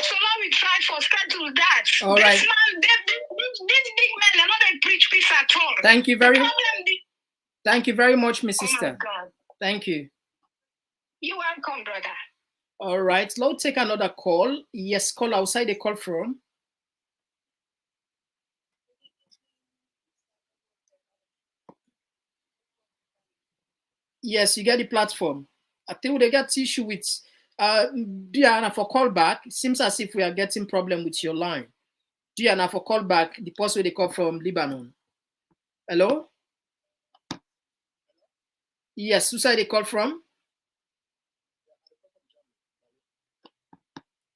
Speaker 13: So now we try for schedule that.
Speaker 2: All right.
Speaker 13: This man, this big man, they're not a preach peace at all.
Speaker 2: Thank you very much. Thank you very much, Miss Sister.
Speaker 13: God.
Speaker 2: Thank you.
Speaker 13: You're welcome, brother.
Speaker 2: All right, let's take another call. Yes, call outside the call from. Yes, you get the platform. I think they got issue with Diana for callback. It seems as if we are getting problem with your line. Diana for callback, the person they call from Lebanon. Hello? Yes, who side they call from?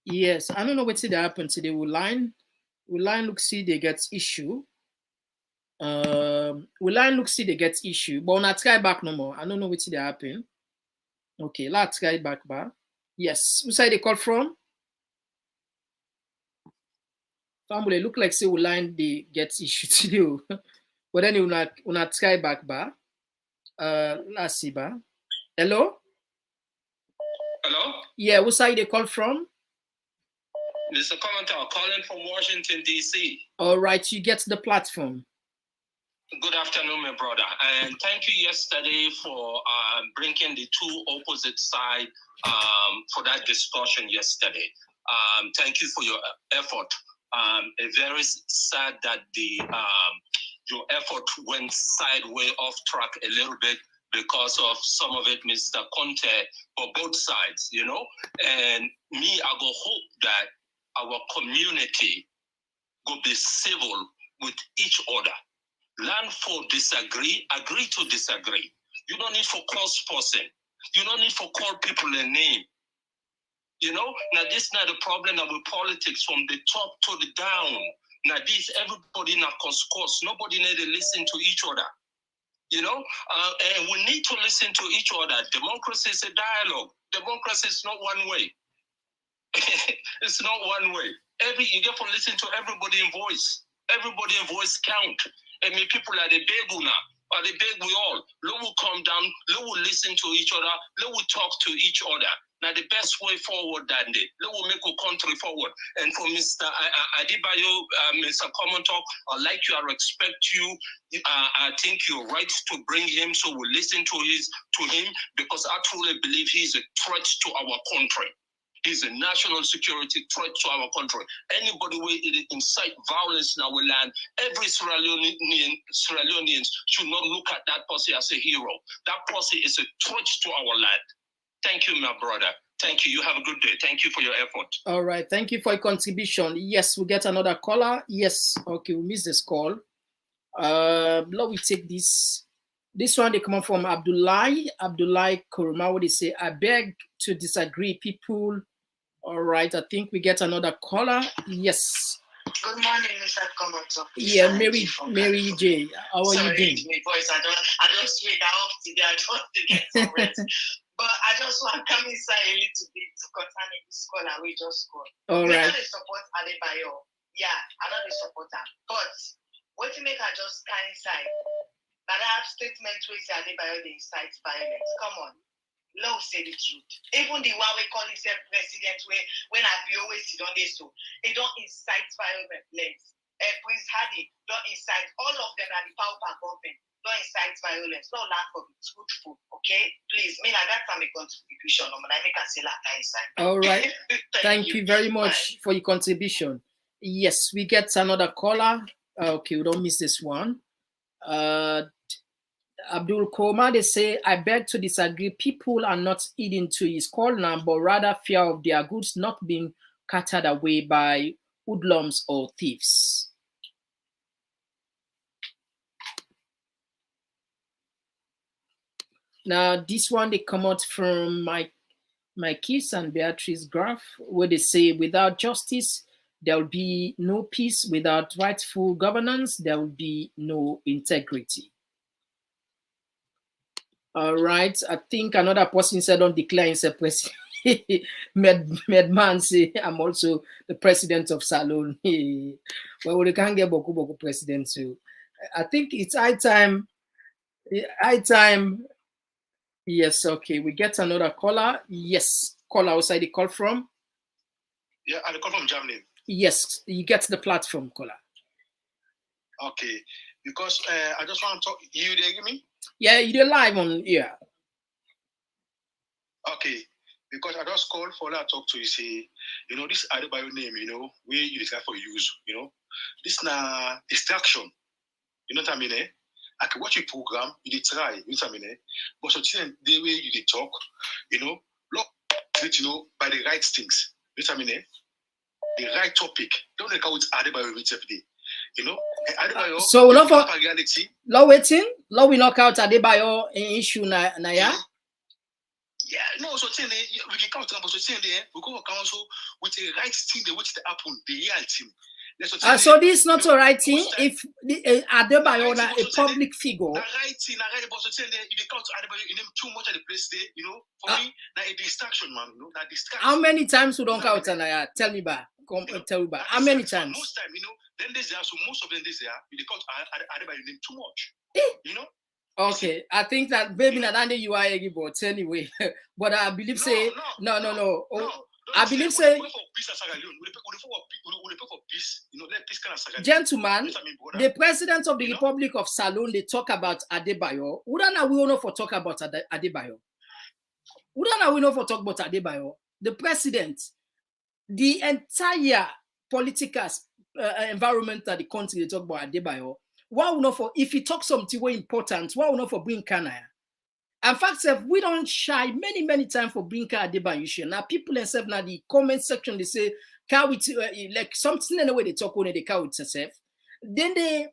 Speaker 2: Yes, I don't know what they happen today. We line look see they get issue. We line look see they get issue, but not try back no more. I don't know what they happen. Okay, let's try back. Yes, who side they call from? Family look like say we line they get issue today, but then we not try back. Let's see. Hello.
Speaker 8: Hello.
Speaker 2: Yeah, who side they call from?
Speaker 8: Mr. Komon-Tok, calling from Washington, D.C.
Speaker 2: All right, you get the platform.
Speaker 8: Good afternoon, my brother. And thank you yesterday for bringing the two opposite sides for that discussion yesterday. Thank you for your effort. Very sad that your effort went sideways off track a little bit because of some of it, Mr. Conte, for both sides, you know. And me, I go hope that our community will be civil with each other. Learn for disagree, agree to disagree. You don't need for cross person. You don't need for call people a name. You know, now this not the problem now with politics from the top to the down. Now this everybody now course. Nobody need to listen to each other. You know, and we need to listen to each other. Democracy is a dialogue. Democracy is not one way. It's not one way. You get to listen to everybody in voice. Everybody in voice count. I mean, people are the beg now. Are they beg we all? Let will come down. Let will listen to each other. Let will talk to each other. Now the best way forward that day. Let will make a country forward. And for Mr. Adebayor, Mr. Komon-Tok, I like you. I respect you. I think you're right to bring him. So we'll listen to him because I truly believe he's a threat to our country. He's a national security threat to our country. Anybody who incite violence in our land, every Sierra Leoneans should not look at that person as a hero. That person is a threat to our land. Thank you, my brother. Thank you. You have a good day. Thank you for your effort.
Speaker 2: All right. Thank you for your contribution. Yes, we get another caller. Yes. Okay, we missed this call. Let we take this. This one, they come from Abdullahi Kuruma, where they say, I beg to disagree. People All right, I think we get another caller. Yes.
Speaker 4: Good morning, Mr. Komon-Tok.
Speaker 2: Yeah, Mary J. How are you doing?
Speaker 4: My voice. I just wait off today. I just to get some rest. But I just want to come inside a little bit concerning this call and we just call.
Speaker 2: All right.
Speaker 4: We don't support Adebayor. Yeah, I know they support her. But what to make her just come inside? But I have statement where say Adebayor they incite violence. Come on. Love say the truth. Even the one we call himself president, when I be always sit on this, so they don't incite violence. Prince Hadi don't incite. All of them are the power government. Don't incite violence. No lack of it. Good food. Okay, please. Me like that's a contribution. I make a say like inside.
Speaker 2: All right. Thank you very much for your contribution. Yes, we get another caller. Okay, we don't miss this one. Abdul Koma, they say, I beg to disagree. People are not eating to his call now, but rather fear of their goods not being carted away by hoodlums or thieves. Now, this one, they come out from my kids and Beatrice Graf, where they say, without justice, there will be no peace. Without rightful governance, there will be no integrity. All right, I think another person said don't declare himself president. Medman say I'm also the president of Salone. Well, we can't get Boku president too. I think it's high time. Yes, okay. We get another caller. Yes, caller outside the call from.
Speaker 14: Yeah, I call from Germany.
Speaker 2: Yes, you get the platform, caller.
Speaker 14: Okay, because I just want to talk. You there, give me?
Speaker 2: Yeah, you're live on here.
Speaker 14: Okay, because I just called for that talk to you. Say, this Adebayor name, where you decide for use, this na distraction. You know what I mean? I can watch your program, you did try, you know what I mean? But so the way you did talk, look, by the right things, you know what I mean? The right topic. Don't look out Adebayor every day. Adebayor,
Speaker 2: so not for
Speaker 14: reality.
Speaker 2: Law waiting, law we knock out Adebayor issue na ya.
Speaker 14: Yeah, no, so we can count but so we go council with the right thing the which the happen, the real thing.
Speaker 2: So this is not a right thing if Adebayor a public figure.
Speaker 14: Right thing, but so if you count Adebayor, you name too much of the place there, for me, that a distraction, man, that distraction.
Speaker 2: How many times we don't count Anaya? Tell me back. Tell me back. How many times?
Speaker 14: Most time, then there's there, so most of them there's there, you count Adebayor name too much.
Speaker 2: Okay, I think that maybe not under you are but anyway. But I believe say no. I believe say gentlemen, the president of the Republic of Salone, they talk about Adebayor. Wouldn't we know for talk about Adebayor? Wouldn't we know for talk about Adebayor? The president, the entire political environment that the country they talk about Adebayor. Why we not for if he talks something very important? Why we not for bring Kanaya? In fact, we don't shy many times for bring Adebayor. Now people themselves now the comment section they say can we like something in the way they talk when they can with themselves. Then they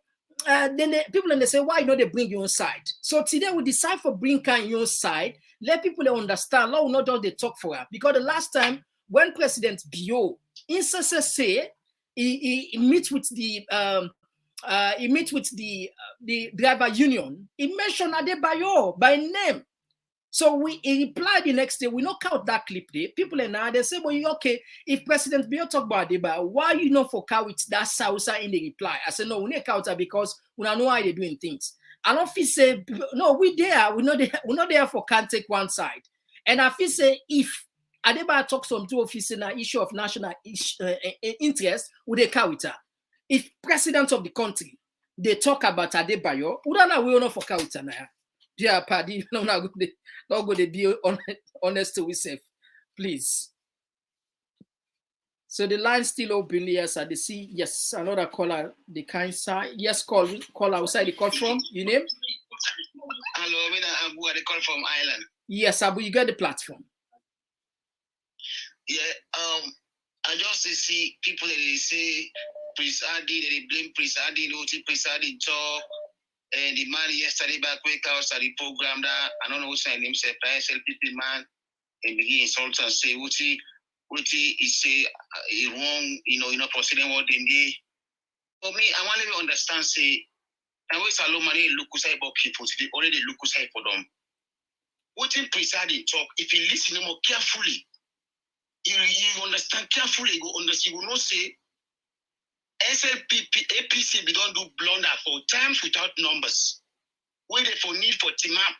Speaker 2: people and they say why not they bring your own side. So today we decide for bring your own side. Let people understand. Law will not just they talk for her because the last time when President Bio instances say he meet with the driver union. He mentioned Adebayor by name. So he replied the next day. We knock out that clip there. People are now they say, well, okay, if President Bio talk about Adebayor, why you not for cow with that Sausa in the reply? I said, no, we need counter because we don't know how they're doing things. And if he say, no, we're not there for can't take one side. And if he say, if Adebayor talks on two officers an issue of national interest, we they cow with her. If president of the country, they talk about Adebayor, we don't for Kautanaya. Dear party, not going to be honest to yourself, please. So the line still open, yes, I see. Yes, another caller, the kind side. Yes, call outside the call from. Your name?
Speaker 4: Hello, I'm Abu. I call from Ireland.
Speaker 2: Yes, Abu, you get the platform.
Speaker 4: Yeah, I just see people that they say Prince Adi, they blame Prince Adi, Prince Adi talk, and the man yesterday back wake out at the program that I don't know what's his name, say LPP man, and begin insult and say Uti What he say wrong, you know, considering what they need. For me, I want to understand, say, and we say, money look about people, they already look for them. What in presiding talk, if you listen more carefully, you understand carefully, you understand, you will not say, SLPP, APC, we don't do blunder for times without numbers. Where they for need for team up,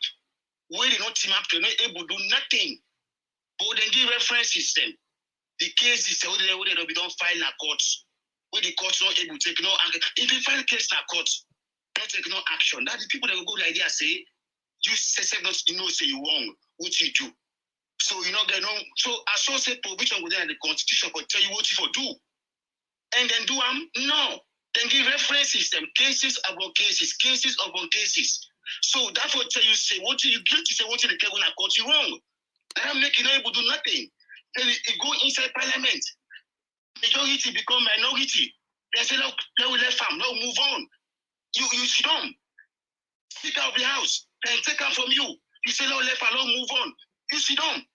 Speaker 4: where they not team up, they're not able to do nothing. But then the reference system, the case is where they don't file a court, where the court's not able to take no action. If they file a case in a court, not take no action. That's the people that will go the idea say, you say not say you wrong, what you do. So you know they know. So I saw say provision within the constitution for tell you what you for do, and then do no. Then the reference system, cases upon cases, cases upon cases. So that's what tell you say what you guilty say what you the when I caught you wrong. That I'm making able to do nothing. Then it go inside parliament. Majority become minority. They say look, now we let farm, now move on. You sit down, speak out of the house, then take her from you. You say no, let farm, now move on. You sit down.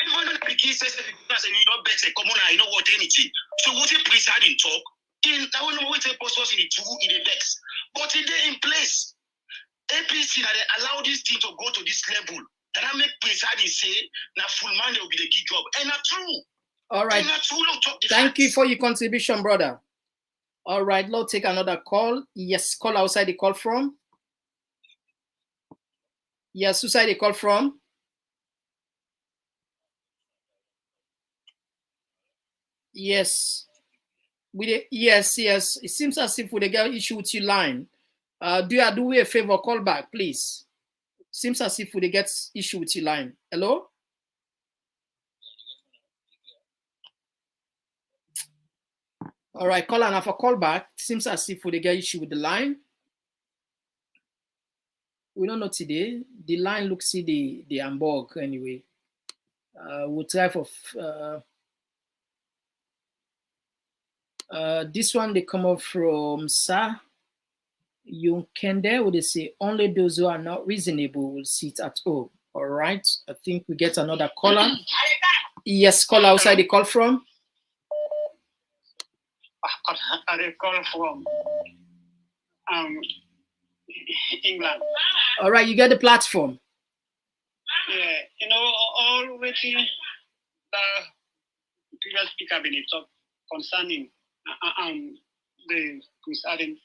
Speaker 4: Even when the begin says you don't bet say come on, I know what anything. So what if presiding talk? I don't know what they post us in the vex. But it they in place. APC that they allow this thing to go to this level. That I make presiding say now full man will be the gig job. And not true.
Speaker 2: All right. Thank you for your contribution, brother. All right, let's take another call. Yes, call outside the call from. Yes, outside the call from. Yes. Yes. It seems as if we get issue with your line. Do me a favor, call back, please. Seems as if we get issue with your line. Hello? All right, call and have a call back. Seems as if we get issue with the line. We don't know today. The line looks see the Hamburg anyway. We'll try for this one. They come up from Sa Yunkende. Would they say only those who are not reasonable will sit at home? All right. I think we get another caller. Yes, call outside the call from.
Speaker 15: I call from England.
Speaker 2: All right, you get the platform.
Speaker 15: Yeah, you know, all waiting the previous speaker been talk concerning the presiding.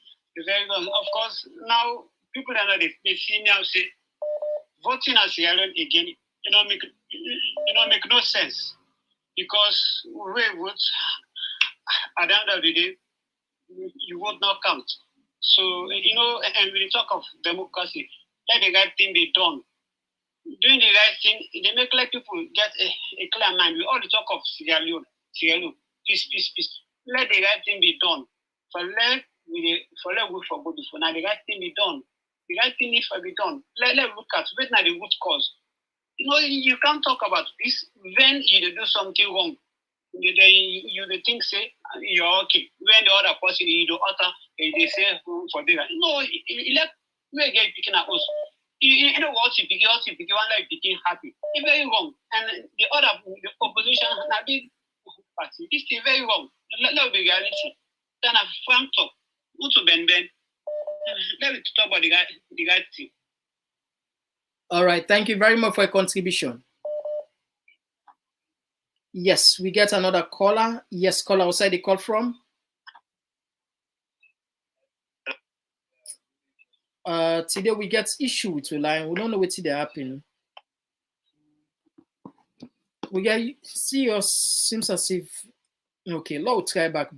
Speaker 15: Very well. Of course, now people are not the senior say voting as LEONE again. Make no sense because we vote at the end of the day, you would not count. So, and when you talk of democracy, let the right thing be done. Doing the right thing, they make like people get a clear mind. We all talk of Sierra Leone, peace. Let the right thing be done. For let work for good before. Now the right thing be done. The right thing needs to be done. Let look at wait now the root cause. You can't talk about peace when you do something wrong. You think say you're okay. When the other person you do utter, they say for bigger. No, let we get picking at us. You know what you pick one like picking happy. It's very wrong. And the opposition a big party. This is very wrong. Let be reality. Then a frank talk. Go to Ben. Let me talk about the right thing.
Speaker 2: All right, thank you very much for your contribution. Yes, we get another caller. Yes, caller outside the call from. Today we get issue with the line. We don't know what today happen. We get see us seems as if okay. Let's try back.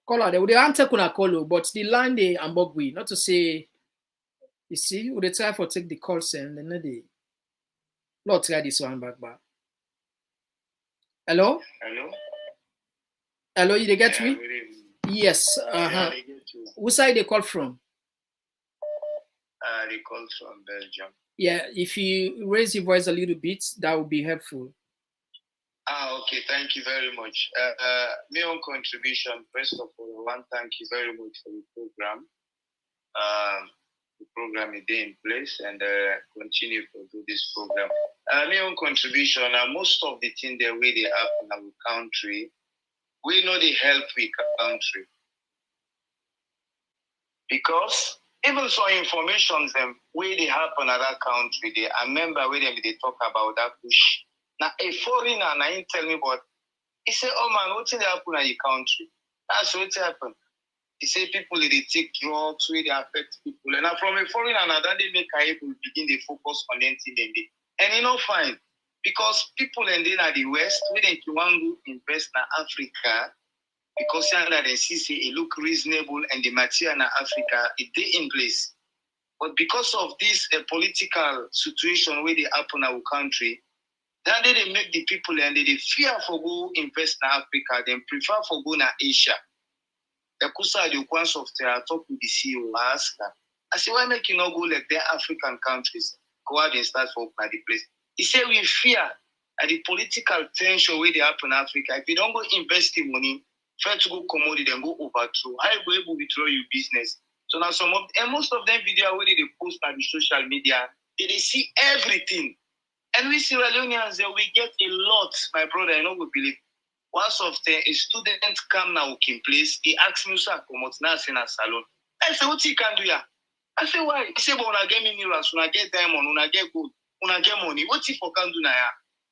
Speaker 2: Caller, they would answer kuna call, but the line they Hamburg we not to say. You see, we try for take the calls and then they. Let's try this one back. Hello? Hello, you get me? Yes. Who side they call from?
Speaker 16: They call from Belgium.
Speaker 2: Yeah, if you raise your voice a little bit, that would be helpful.
Speaker 16: Okay, thank you very much. My own contribution, first of all, thank you very much for the program. The program is in place and continue to do this program. My own contribution, most of the things the way they happen in our country, we know they help we country. Because even some information them where they happen in that country, they I remember when they talk about that push. Now a foreigner now he tell me what he say, oh man, what did happen in your country? That's what happened. He say people they take drugs, where they affect people. And now from a foreigner now that they make able begin they focus on anything they do. And you know fine. Because people and then at the West, we don't want to invest in Africa because they see say it look reasonable and the material in Africa it they in place. But because of this political situation where they happen in our country, then they make the people and they fear for go invest in Africa, then prefer for go to Asia. The Kusa the ones of the talk with the CEO ask her. I say, why make you not go like the African countries? Go out and start for the place. He said we fear at the political tension where they happen in Africa. If you don't go invest in money, try to go commodity and go overthrow. How you go able to withdraw your business? So now most of them video where they post on the social media, they see everything. And we Sierra Leoneans we get a lot, my brother, I know we believe. Once of a student come now in place, he asked me, sir, come out now in a salon. I said, what he can do here? I said, why? He said, but when I get minerals, when I get diamond, when I get gold, when I get money, what if I can do now?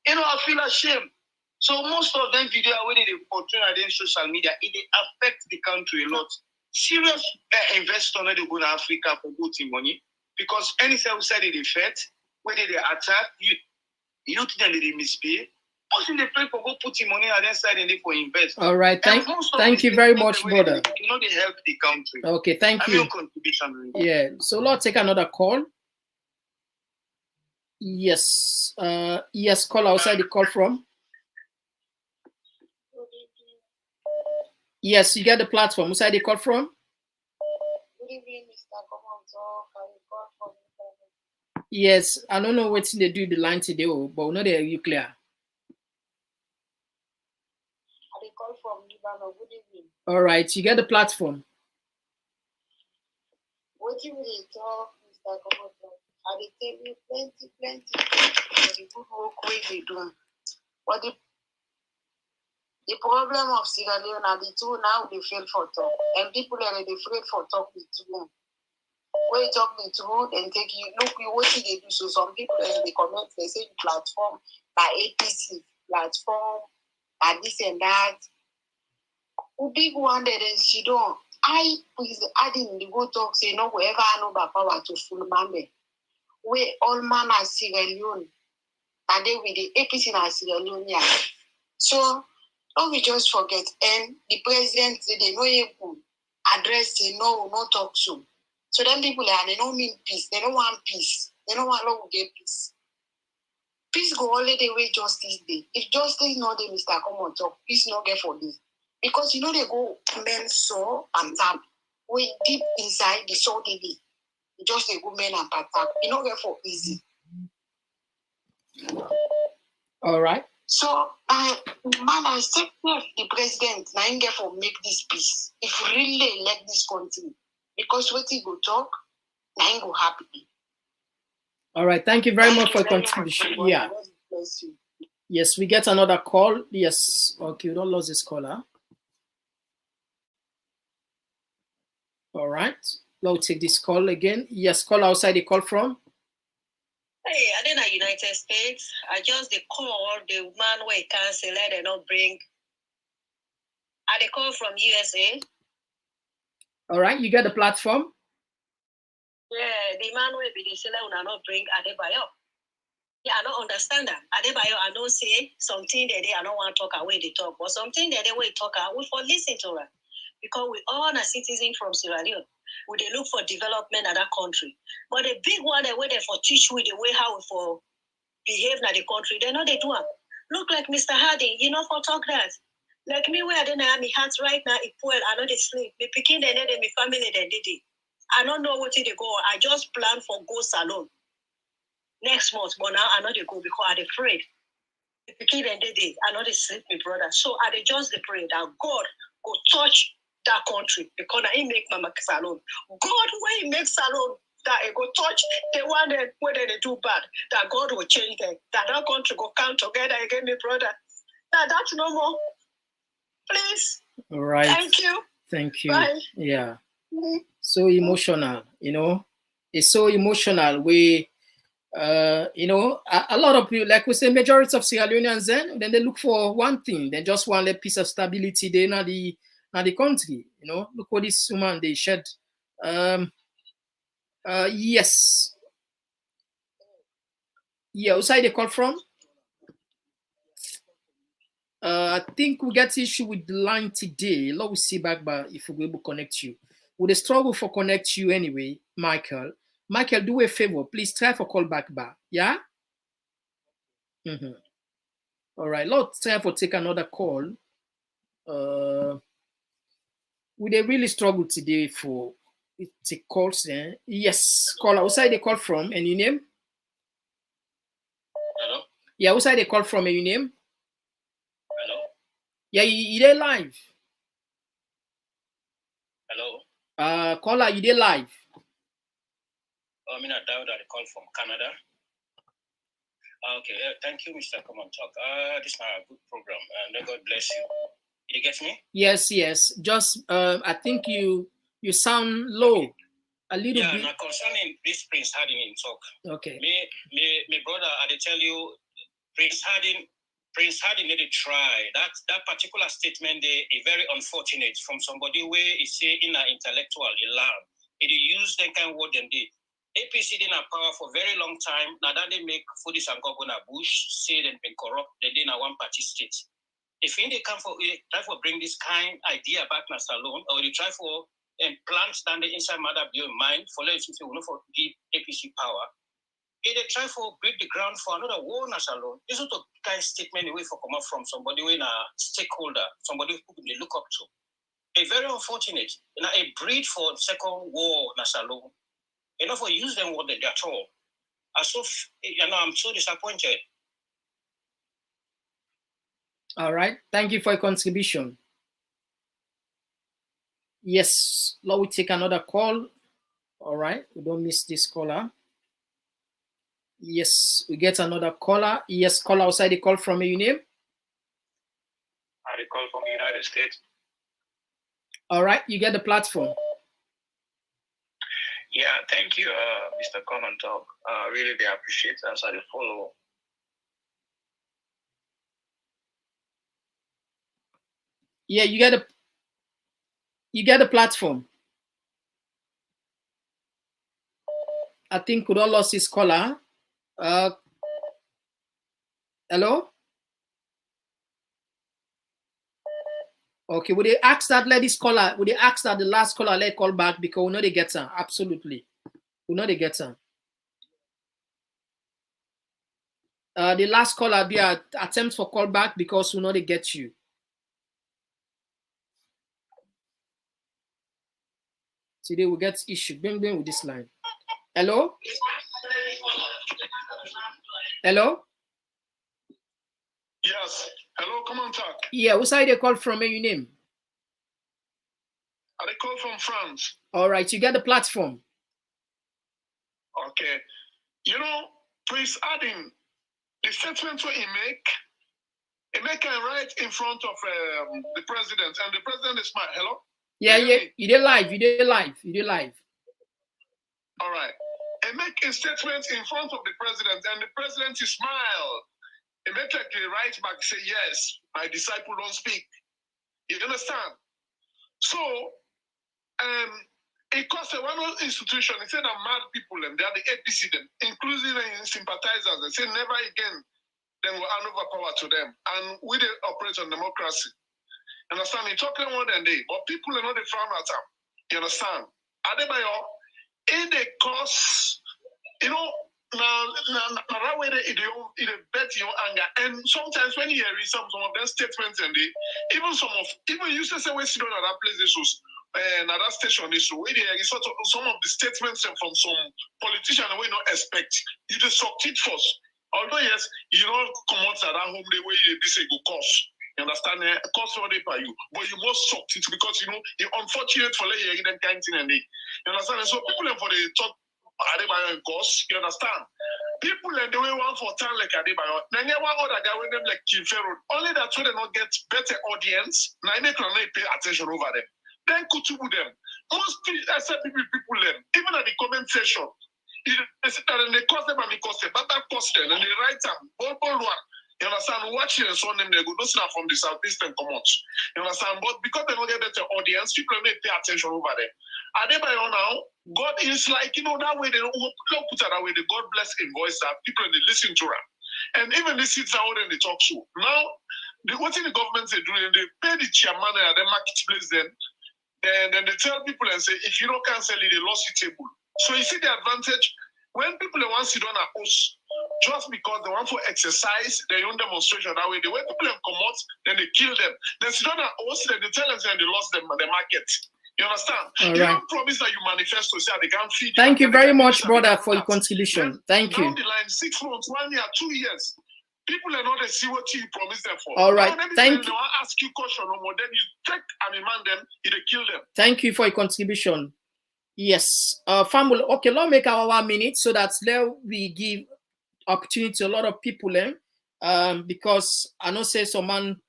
Speaker 16: You know, I feel ashamed. So most of them video where they portray on social media, it affects the country a lot. Serious investors they go to Africa for good money because anything we say they fed, whether they attack, you think that they mispay. Most in the play for go put money on their side and they for invest.
Speaker 2: All right, thank you very much, brother.
Speaker 16: You know they help the country.
Speaker 2: Okay, thank you. Yeah, so let's take another call. Yes, yes, call outside the call from. Yes, you get the platform. Who's the call from?
Speaker 17: Good evening, Mr. Komon-Tok. I call from
Speaker 2: Yes, I don't know what they do the line today, but we know they are you clear.
Speaker 17: I call from Liverpool. Good evening.
Speaker 2: All right, you get the platform.
Speaker 17: What you will talk, Mr. Komon-Tok? I will tell you plenty for the good work way they do. But the problem of Sierra Leone are the two now they fail for talk. And people are afraid for talk with two. When you talk the truth and take you look what they do. So some people in the comments they say platform by APC, platform by this and that. Who big one that is she don't I is adding the go talk say no whoever I know about power to full man. We all man are Sierra Leone. And then with the APC and Sierra Leone. So don't we just forget, and the president, they know able address, they know not talk to. So then people are, they don't mean peace. They don't want peace. They don't want to get peace. Peace go only the way justice day. If justice not the Mr. Komon-Tok, peace not get for this. Because you know they go men saw and tap. We deep inside the soul they did. Just they go men and tap. You know get for easy.
Speaker 2: All right.
Speaker 17: So, man, I said the president now get for make this peace. If really let this continue, because what he go talk, now he go happy.
Speaker 2: All right, thank you very much for your contribution. Yeah. Yes, we get another call. Yes. Okay, we don't lose this caller. All right. We'll take this call again. Yes, call outside the call from.
Speaker 18: Hey, I did in the United States. I just call the man where he cancel it and not bring. I call from USA.
Speaker 2: All right, you get the platform.
Speaker 18: Yeah, the man where be the seller will not bring Adebayor. Yeah, I don't understand that. Adebayor, I don't say something that they I don't want to talk away they talk, but something that they will talk we for listen to her. Because we all are citizens from Sierra Leone. We they look for development in that country. But the big one they wait for teach we the way how we for behave in the country, they know they do it. Look like Mr. Harding, you know for talk that. Like me where I don't have my hands right now, it well, I know they sleep. Me picking they need my family they did it. I don't know what they go. I just plan for go salon next month, but now I know they go because I'm afraid. The picking they did it, I know they sleep, my brother. So I just pray that God go touch that country because I make mama salon. God where he makes salon that it go touch the one that where they do bad, that God will change them. That our country go come together again, my brother. Now that's no more. Please.
Speaker 2: All right.
Speaker 18: Thank you.
Speaker 2: Thank you.
Speaker 18: Bye.
Speaker 2: Yeah. So emotional, It's so emotional. We, a lot of people, like we say, majority of Sierra Leoneans, then they look for one thing. They just want a piece of stability. They not the country. Look what this woman they shed. Yes. Yeah, who side they call from? I think we get issue with the line today. Let me see back, but if we're able to connect you. Would they struggle for connect you anyway, Michael? Michael, do a favor. Please try for call back bar. Yeah? All right. Let's try for take another call. Would they really struggle today for take calls then? Yes. Caller, outside they call from and your name?
Speaker 19: Hello?
Speaker 2: Yeah, outside they call from and your name?
Speaker 19: Hello?
Speaker 2: Yeah, you there live.
Speaker 19: Hello?
Speaker 2: Caller, you there live.
Speaker 19: I'm in a doubt that I call from Canada. Okay, thank you, Mr. Komon-Tok. This is a good program, and God bless you. You get me?
Speaker 2: Yes. Just, I think you sound low. A little bit.
Speaker 19: Now concerning this Prince Harding in talk.
Speaker 2: Okay.
Speaker 19: Me brother, I tell you, Prince Harding need to try. That particular statement there is very unfortunate from somebody where he say in an intellectual, he learn. He use that kind of word them day. APC didn't have power for a very long time. Now that they make Fudis and Governor Bush say they've been corrupt, they did a one-party state. If they come for try for bring this kind idea back na Salone, or they try for plant down the inside Mother Bio mind for let's say for give APC power. If they try for break the ground for another war na Salone, this is a kind of statement away for come up from somebody who a stakeholder, somebody who they look up to. A very unfortunate, a breed for second war na Salone. Enough for use them what they at all. I'm so disappointed.
Speaker 2: All right. Thank you for your contribution. Yes. Lord, we take another call. All right. We don't miss this caller. Yes. We get another caller. Yes. Caller outside the call from your name.
Speaker 20: I call from the United States.
Speaker 2: All right. You get the platform.
Speaker 20: Yeah, thank you, Mr. Komon-Tok. Really, they appreciate us as a follow.
Speaker 2: Yeah, you get the platform. I think we all lost his caller. Hello? Okay, would they ask that ladies caller? Would they ask that the last caller let call back because we know they get her? Absolutely. We know they get her. The last caller be an attempt for call back because we know they get you. Today we get issue. Bing with this line. Hello? Hello?
Speaker 21: Yes. Hello, Komon-Tok.
Speaker 2: Yeah, which side they call from? Your name?
Speaker 21: They call from France.
Speaker 2: All right, you get the platform.
Speaker 21: Okay. Prince Harding, the statement what he make it right in front of the president, and the president is smart. Hello?
Speaker 2: Yeah, you did live.
Speaker 21: All right. He make a statement in front of the president, and the president is smile. He make like a right back, say, yes, my disciple don't speak. You understand? So, it cost one institution. He said that mad people, and they are the APC, them, including the sympathizers. They say never again, then we'll hand over power to them. And we they operate on democracy. You understand? He talking one day, but people are not the frown at him. You understand? Adebayor, in the cost, now that way it bet your anger. And sometimes when you read some of their statements and even you say we sit on that place issues another station issue where there is sort of some of the statements from some politicians we don't expect. You just suck it first. Although yes, you don't come out at home the way you say go cost. You understand? Cost for you, but you must suck it because it's unfortunate for letting that kind of thing and you understand. And so people for the talk Adebayor in course, you understand? People and the way one for town like Adebayor, then you one other guy with them like Kim Ferro. Only that way they not get better audience, now they can pay attention over them. Then kutubu them. Most SFPP people them, even at the comment section, they sit there and they cost them and they cost them, but that cost them and they write them, one. You understand? Watching and so on them, they go, those are from the southeastern commons. You understand? But because they don't get better audience, people may pay attention over them. Adebayor now, God is like, you know, that way they don't put it that way, the God bless in voice that people they listen to her. And even the seats are when they talk to. Now, what the government are doing, they pay the chairman at the marketplace then they tell people and say, if you don't cancel it, they lost your table. So you see the advantage when people want to sit on a host, just because they want to exercise their own demonstration that way, the way people come out, then they kill them. They sit on a host, then they tell them and they lost them the market. You understand?
Speaker 2: All
Speaker 21: you
Speaker 2: right.
Speaker 21: don't promise that you manifesto, say they can't feed.
Speaker 2: Thank you very much, brother, for your contribution. Thank you.
Speaker 21: Down the line, 6 months, 1 year, 2 years. People are not they see what you promise them for.
Speaker 2: All right. Thank you.
Speaker 21: Ask you question no more. Then you take and remand them, you kill them.
Speaker 2: Thank you for your contribution. Yes. Family. Okay, let's make our 1 minute so that we give opportunity to a lot of people because I know say some man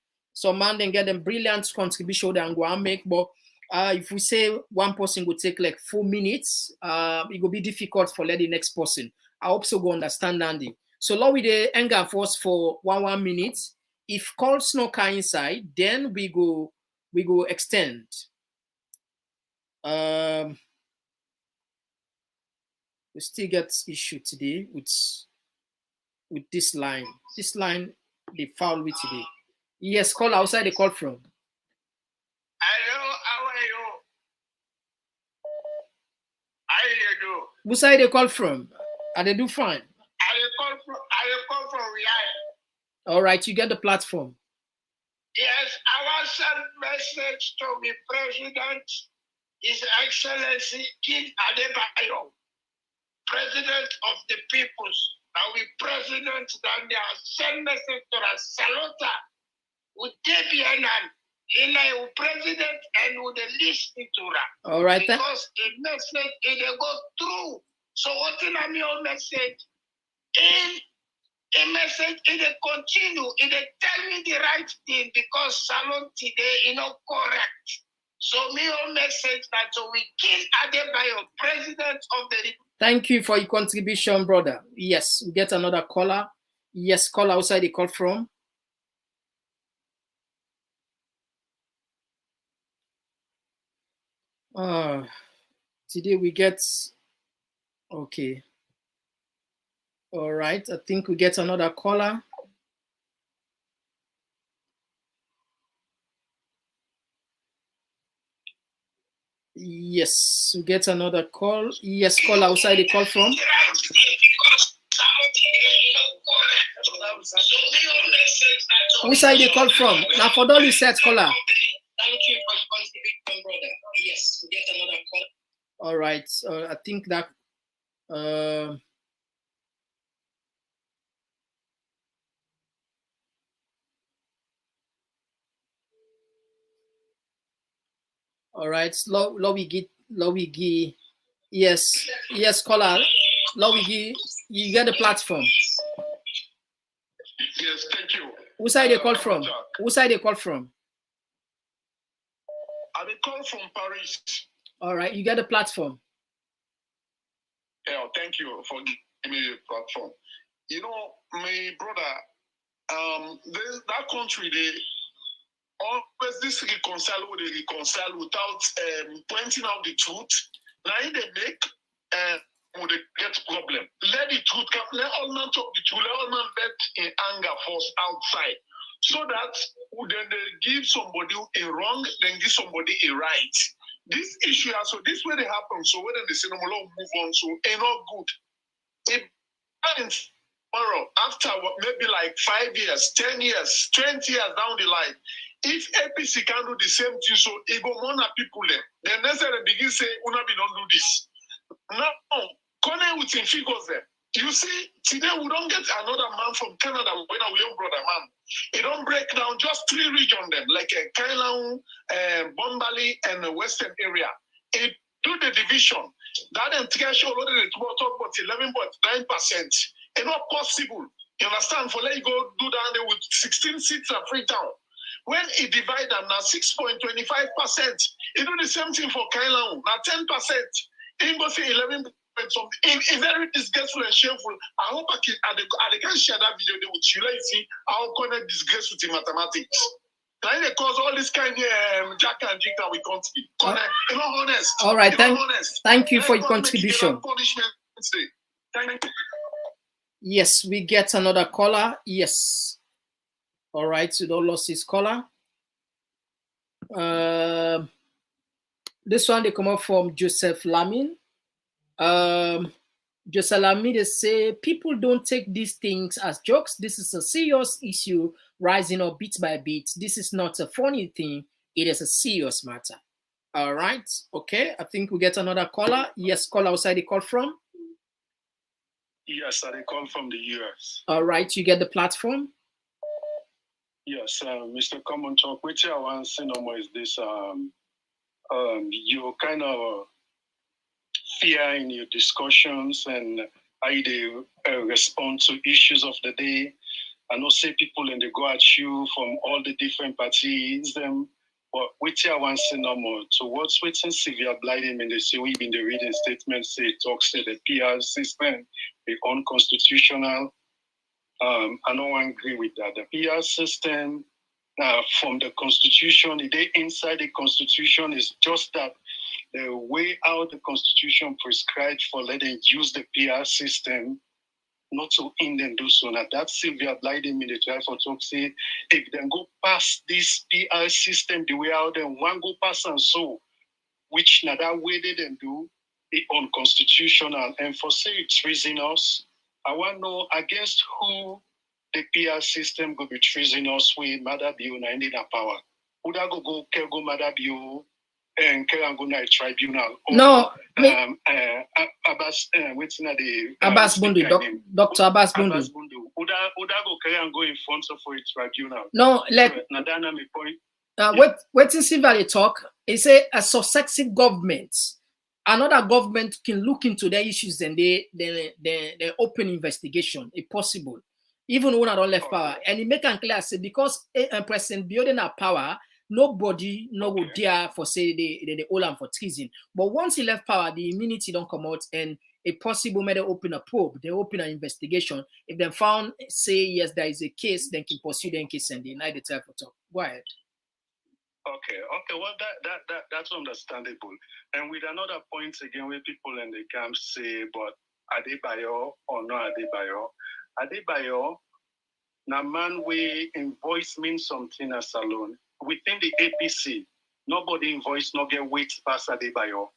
Speaker 2: then get them brilliant contribution and go and make, but if we say one person would take like 4 minutes, it will be difficult for the next person. I hope so go understand Andy. So now we the anger force for 1 minute. If calls no inside, then we go extend. We still get issue today with this line. This line they foul with today. Yes, call outside the call from.
Speaker 1: Hello, how are you? How you do?
Speaker 2: Who side they call from? Are they do fine?
Speaker 1: I call from Riyadh.
Speaker 2: All right, you get the platform.
Speaker 1: Yes, I want to send message to the President, His Excellency King Adebayor, President of the Peoples. Now we President then they are send message to the Salota with DPNN. In a president and with the listen to her.
Speaker 2: All right.
Speaker 1: Because the message it go through. So what in a your message? In a message it continue. It tell me the right thing because Salon today is not correct. So me your message that we kill Adebayor, President of the Republic.
Speaker 2: Thank you for your contribution, brother. Yes, we get another caller. Yes, call outside the call from. Today we get okay. All right, I think we get another caller. Yes, we get another call. Yes, call outside the call from. Which side they call from? Now for all you said, caller.
Speaker 1: Thank you for your contribution, brother. Yes, we get another call.
Speaker 2: All right. I think that all right. Lowigi. Yes, caller. Lowigi, you get the platform.
Speaker 21: Yes, thank you.
Speaker 2: Who side they call from? Who side they call from?
Speaker 21: I call from Paris.
Speaker 2: All right, you get the platform.
Speaker 21: Yeah, thank you for giving me the platform. You know, my brother, that country, they always this reconcile without pointing out the truth. Now they make would get problem. Let the truth come. Let all man talk the truth. Let all man let in anger force outside. So that then they give somebody a wrong, then give somebody a right. This issue, so this way they happen. So when they say no more move on, so ain't not good. It happens tomorrow after maybe like 5 years, 10 years, 20 years down the line. If APC can do the same thing, so it go more people there. Then necessarily begin say, "Una be don't do this." Now, connect with him figures there. You see, today we don't get another man from Canada when our young brother man. It don't break down just 3 regions them, like Kailan, Bombali, and the Western area. It do the division. That threshold already talk about 11.9%. It's not possible. You understand? For let you go do that with 16 seats at Freetown. When it divide them now 6.25%, it do the same thing for Kailan. Now 10%. It go say 11. It's very disgraceful and shameful. I hope I can share that video with you. Let's see how connect disgrace with the mathematics. Then they cause all this kind of jack and jick that we can't be. You're not honest.
Speaker 2: All right, thank you for your
Speaker 21: God
Speaker 2: contribution.
Speaker 21: Thank you.
Speaker 2: Yes, we get another caller. Yes. All right, so don't lose his caller. This one they come up from Joseph Lamin. Joseph Lamin, they say people don't take these things as jokes. This is a serious issue, rising up bit by bit. This is not a funny thing. It is a serious matter. All right. Okay. I think we get another caller. Yes, caller outside the call from.
Speaker 3: Yes, I call from the US.
Speaker 2: All right. You get the platform.
Speaker 3: Yes, Mr. Komon-Tok, which I want to say no more is this. You kind of fear in your discussions and how they respond to issues of the day. I know say people and they go at you from all the different parties. But which I want to say no more. So what's waiting severe blighting and they say we've been the reading statement say talks say the PR system is unconstitutional. I don't agree with that. The PR system from the Constitution, they inside the Constitution is just that the way out the Constitution prescribed for letting use the PR system, not to in them do so. Now that's Sylvia Blyden in the trial for talk say if they go past this PR system the way out, then one go past and so, which now that way they then do it unconstitutional and for say it's treasonous. I want to know against who the PR system go be treasonous with Madabio na in power. Would I go Kergo Madabio and Keranguna tribunal?
Speaker 2: No,
Speaker 3: Abbas, what's the
Speaker 2: Abbas Bundu, Dr. Abbas Bundu.
Speaker 3: Would I go Kerango in front of a tribunal?
Speaker 2: No, let
Speaker 3: Nadana me point.
Speaker 2: Wait and see that they talk. He say a successive government. Another government can look into their issues and they open investigation if possible, even when I don't left power. And he make it clear say because President building a power, nobody would dare for say they hold him for treason. But once he left power, the immunity don't come out and a possible may they open a probe, they open an investigation. If they found say yes there is a case, then can pursue the case and deny the type of talk. Go ahead.
Speaker 3: Okay. Well, that's understandable. And with another point again, where people in the camp say, but Adebayor or no Adebayor, now man, we invoice means something as alone. Within the APC, nobody invoice not get weight past Adebayor.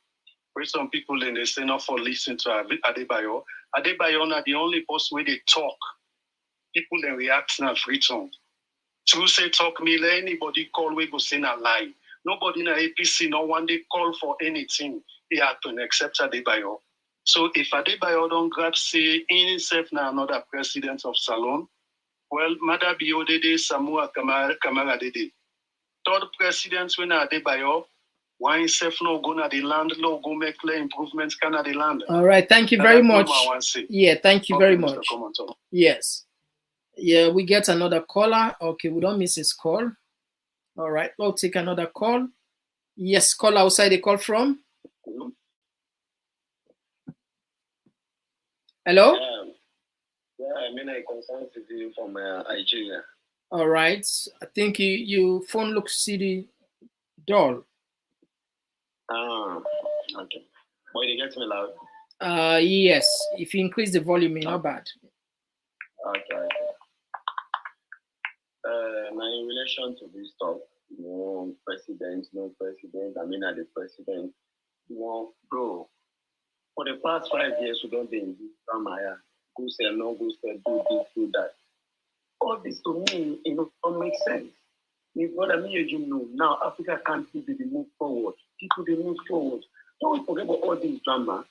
Speaker 3: Where some people in the Senate for listen to Adebayor. Adebayor not the only boss where they talk. People then react now free tongue. True say talk me, let anybody call, we go say a lie. Nobody in the APC, no one they call for anything. They happen except Adebayor. So if Adebayor don't grab say in himself now another president of Salon, well, Madabio Dede, Samua Kamara Dede. Third president when Adebayor, why himself no go na the land, no go make the improvements can the land.
Speaker 2: All right, thank you very much. Yeah, thank you very much. Yes. Yeah, we get another caller. Okay, we don't miss his call. All right, we'll take another call. Yes, caller outside the call from. Hello?
Speaker 22: I mean, I concern to you from Nigeria.
Speaker 2: All right. I think you phone looks city dull.
Speaker 22: Okay. Boy, you get me loud?
Speaker 2: Yes. If you increase the volume, not bad.
Speaker 22: Okay. Now in relation to this talk, no president, I mean, the president, bro, for the past 5 years, we don't be in this drama here. Go sell, no, go sell, do this, do that. All this to me, don't make sense. My brother, you know, now Africa can't be move forward. People, they move forward. Don't forget about all this drama.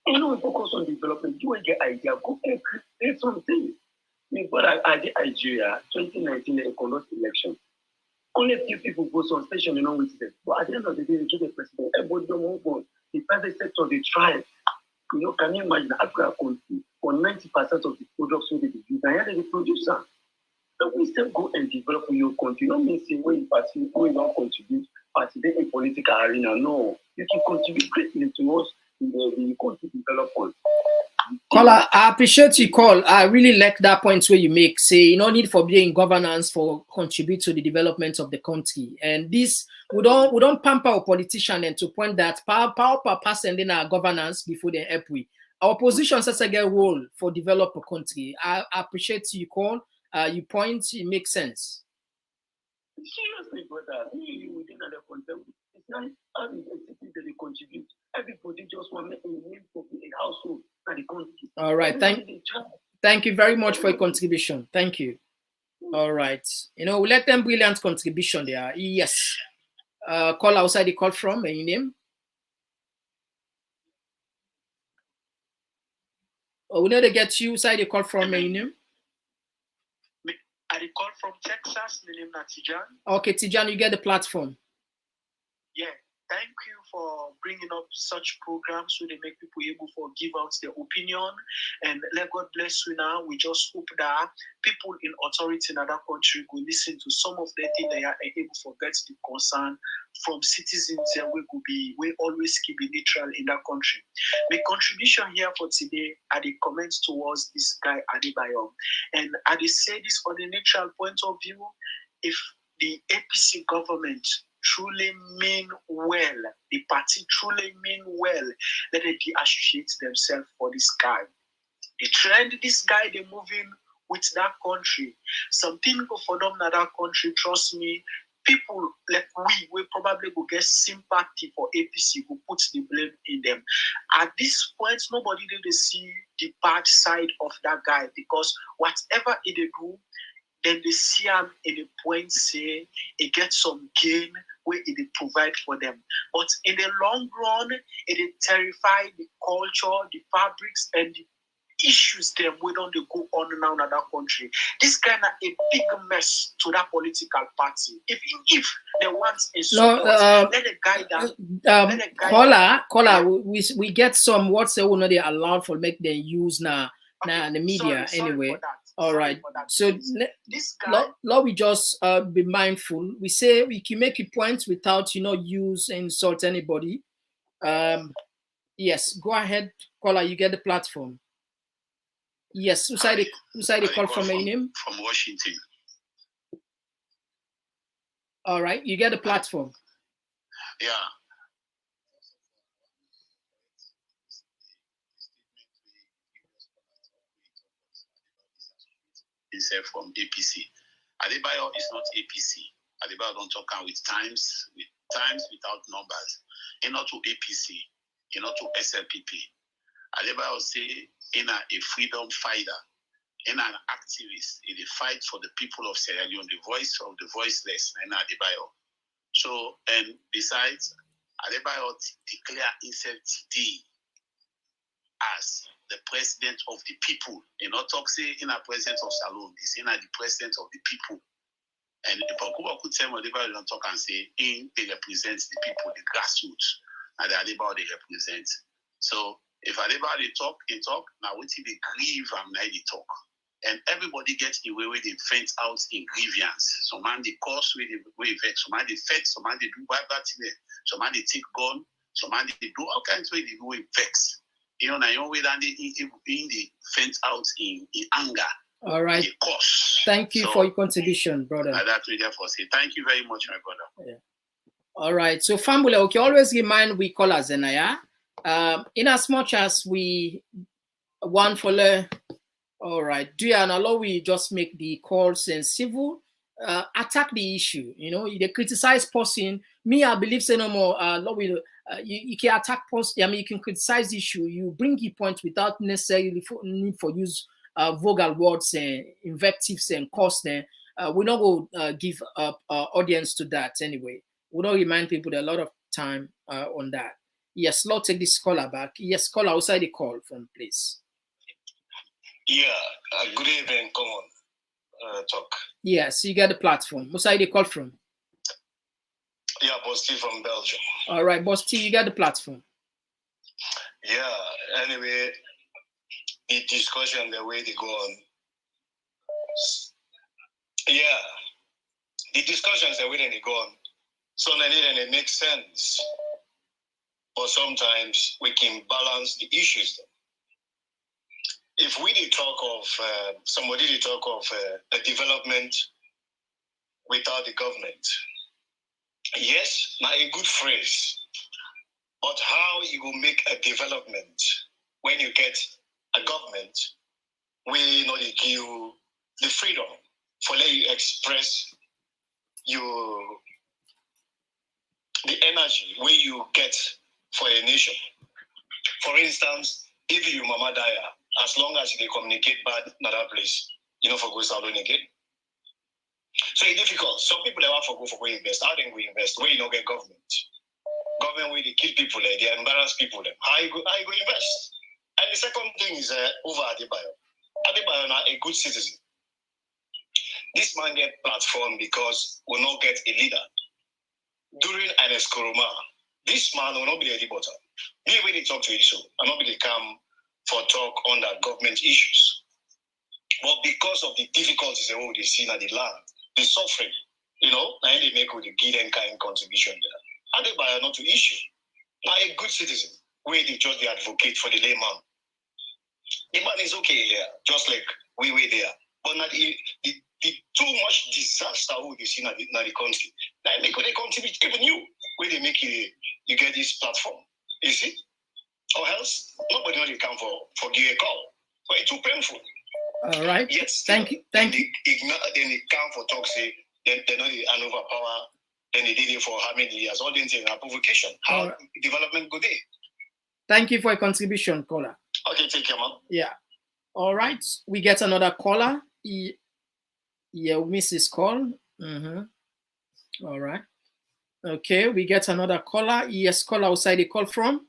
Speaker 22: We focus on development. You will get idea. Go and create something. My brother, I did Nigeria, 2019, they conduct election. Only a few people go on station, with them. But at the end of the day, they give the president, everybody don't move on. the private sector, they try. Can you imagine Africa country for 90% of the products we use, and they produce them. So we still go and develop in your country. Not mean say when you participate, when you don't contribute, participate in political arena. No, you can contribute greatly to us in the country development.
Speaker 2: Caller, I appreciate you call. I really like that point where you make. Say, no need for being governance for contribute to the development of the country. And this we don't pamper our politician and to point that power sending our governance before they help we. Our position such a get role for develop a country. I appreciate you call. You point, it makes sense.
Speaker 22: Seriously, brother, you didn't have contempt. It's not how the cities that they contribute. Everybody just want to make a name for a household and the country.
Speaker 2: All right, thank you very much for your contribution. Thank you. All right, we let them brilliant contribution there. Yes. Call outside the call from any name. We need to get you outside the call from any name.
Speaker 5: I call from Texas. My name is Tijan.
Speaker 2: Okay, Tijan, you get the platform.
Speaker 5: Yeah, thank you for bringing up such programs so they make people able to give out their opinion. And let God bless you now. We just hope that people in authority in other country will listen to some of the things they are able to get the concern from citizens and we always keep it neutral in that country. My contribution here for today are the comments towards this guy Adebayor. And I say this on the neutral point of view, if the APC government truly mean well, the party truly mean well, let it associate themselves for this guy. The trend this guy they moving with that country, something go for them in that country, trust me, people like we probably will get sympathy for APC, who puts the blame in them. At this point, nobody did see the bad side of that guy because whatever they do, then they see him in a point say it gets some gain where it provide for them. But in the long run, it terrify the culture, the fabrics, and the issues them we don't go on now in that country. This kind of a big mess to that political party. If they want a support, let the guy
Speaker 2: caller, we get some words that will not allowed for make them use now the media anyway. All right. So
Speaker 5: this guy,
Speaker 2: Lord, we just be mindful. We say we can make a point without use insult anybody. Yes, go ahead, caller. You get the platform. Yes, who side the call from my name?
Speaker 7: From Washington.
Speaker 2: All right, you get the platform.
Speaker 7: Yeah. Himself from APC. Adebayor is not APC. Adebayor don't talk with times without numbers. He not to APC, he not to SLPP. Adebayor say in a freedom fighter, in an activist, in the fight for the people of Sierra Leone, the voice of the voiceless, in Adebayor. So, and besides, Adebayor declare himself today as the president of the people. Not talk say in a president of Salon, he's in the president of the people. And the Pakuba could tell Adebayor don't talk and say they represent the people, the grassroots, and the Adebayor they represent. So if Adebayor they talk, now what they grieve and now they talk. And everybody gets the way where they vent out in grievance. Some man they cause where they vex, some man they vex, some man they do bad thing, some man they take gun, some man they do all kinds of way they do with vex. Now your way that they vent out in anger.
Speaker 2: All right. Thank you for your contribution, brother.
Speaker 7: That we therefore say thank you very much, my brother.
Speaker 2: Yeah. All right. So family, okay, always remind we call us Zenaya. In as much as we want for the all right, do you allow we just make the calls and civil attack the issue? They criticize person. Me, I believe say no more. You can attack person. I mean, you can criticize the issue. You bring your point without necessarily need for use vulgar words and invectives and cost. We're not going to give audience to that anyway. We don't remind people that a lot of time on that. Yes, Lord, take this caller back. Yes, caller outside the call from please.
Speaker 23: Yeah, good evening, Komon-Tok.
Speaker 2: Yes, you get the platform. What's the call from?
Speaker 23: Yeah, Bosti from Belgium.
Speaker 2: All right, Bosti, you get the platform.
Speaker 23: Yeah, anyway, the discussion, the way they go on. Yeah, the discussions, the way they go on. So then it makes sense. But sometimes we can balance the issues. If we did talk of, somebody did talk of a development without the government, yes, not a good phrase. But how you will make a development when you get a government, we not give you the freedom for let you express the energy where you get for a nation. For instance, if you mama die, as long as you communicate bad in that place, you know for go salon again. So it's difficult. Some people never for go invest. How then we invest? Where you don't get government. Government where they kill people, they embarrass people. How you go invest? And the second thing is over Adebayor. Adebayor now a good citizen. This man get platform because we not get a leader. During an Eskoroma, this man will not be the debater. Me when they talk to issue, and not be they come for talk on that government issues. But because of the difficulties they see in the land, the suffering, and they make with the give them kind of contribution there. And they buy not to issue. Now a good citizen, where they just the advocate for the layman. The man is okay here, just like we were there. But not the too much disaster who they see in the country. Now they could contribute even you, where they make you get this platform. You see? Or else nobody will come for give a call. So it's too painful.
Speaker 2: All right.
Speaker 23: Yes.
Speaker 2: Thank you. Thank you.
Speaker 23: Then they come for talk, say they know the handover power. Then they did it for how many years? All the things are provocation. How development go there?
Speaker 2: Thank you for your contribution, caller.
Speaker 23: Okay, take care, man.
Speaker 2: Yeah. All right. We get another caller. Yeah, we miss this call. All right. Okay, we get another caller. Yes, caller outside the call from.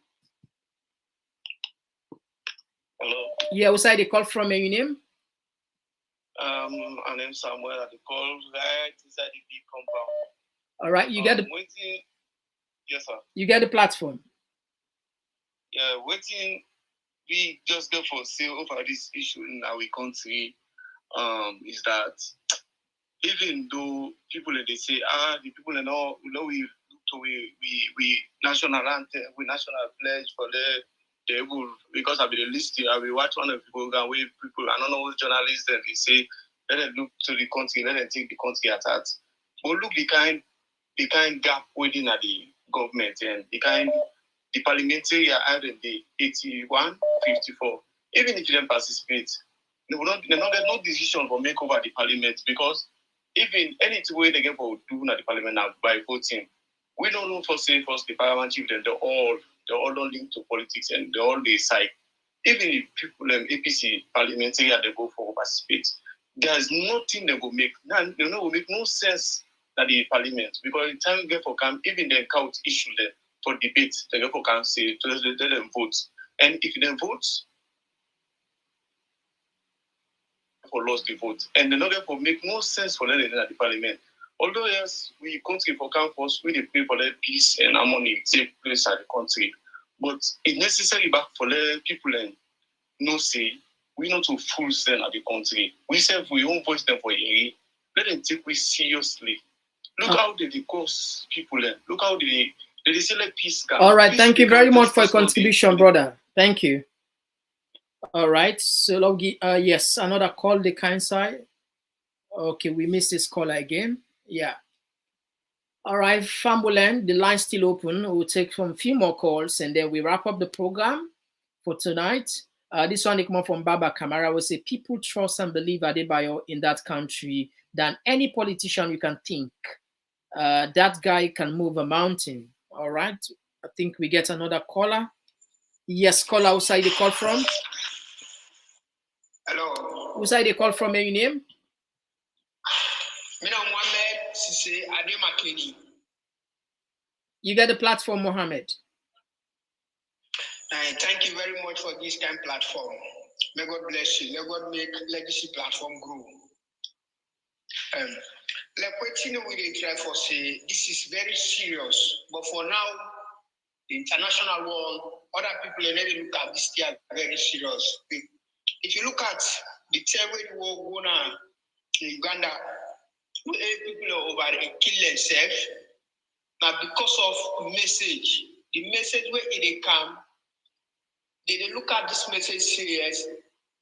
Speaker 6: Hello.
Speaker 2: Yeah, outside the call from, your name?
Speaker 6: My name Samuel at the call right inside the big compound.
Speaker 2: All right, you get the
Speaker 6: Yes, sir.
Speaker 2: You get the platform.
Speaker 6: Yeah, waiting. We just go for sale over this issue in our country. Is that even though people they say the people we national anthem, we national pledge for the able because I've been listening. I will watch one of the program where people I don't know what journalists then they say let them look to the country, let them take the country at heart. But look the kind gap within the government and the parliamentary are the 81, 54. Even if you don't participate, there's no decision for make over the parliament because even anything way they get for doing at the parliament now by voting, we don't know first the parliament chief then they all don't link to politics and they all decide. Even if people APC parliamentary they go for participate, there's nothing they will make. Will make no sense that the parliament because the time get for camp, even the count issue there for debate, they get for camp say to let them vote. And if they vote for lost the vote. And the other for make no sense for them at the parliament. Although yes, we country for campus, we pay for their peace and harmony take place at the country. But it's necessary back for the people and no say we not to fools them at the country. We say we won't voice them for a let them take we seriously. Look how they cause people and look how they select peace.
Speaker 2: All right, thank you very much for your contribution, brother. Thank you. All right, so yes, another call the kind side. Okay, we missed this caller again. Yeah. All right, Fambulen, the line's still open. We'll take some few more calls and then we wrap up the program for tonight. This one they come up from Baba Kamara will say people trust and believe Adebayor in that country than any politician you can think. That guy can move a mountain. All right, I think we get another caller. Yes, caller outside the call from.
Speaker 1: Hello.
Speaker 2: Outside the call from, your name?
Speaker 1: Mohammed Sise Ademakeni.
Speaker 2: You get the platform, Mohammed.
Speaker 1: Thank you very much for this kind of platform. May God bless you. May God make legacy platform grow. Like what we try for say, this is very serious. But for now, the international world other people and they look at this thing very serious. If you look at the terror war going on in Uganda, people are over kill themselves. Now because of message, the message where it come, they look at this message serious.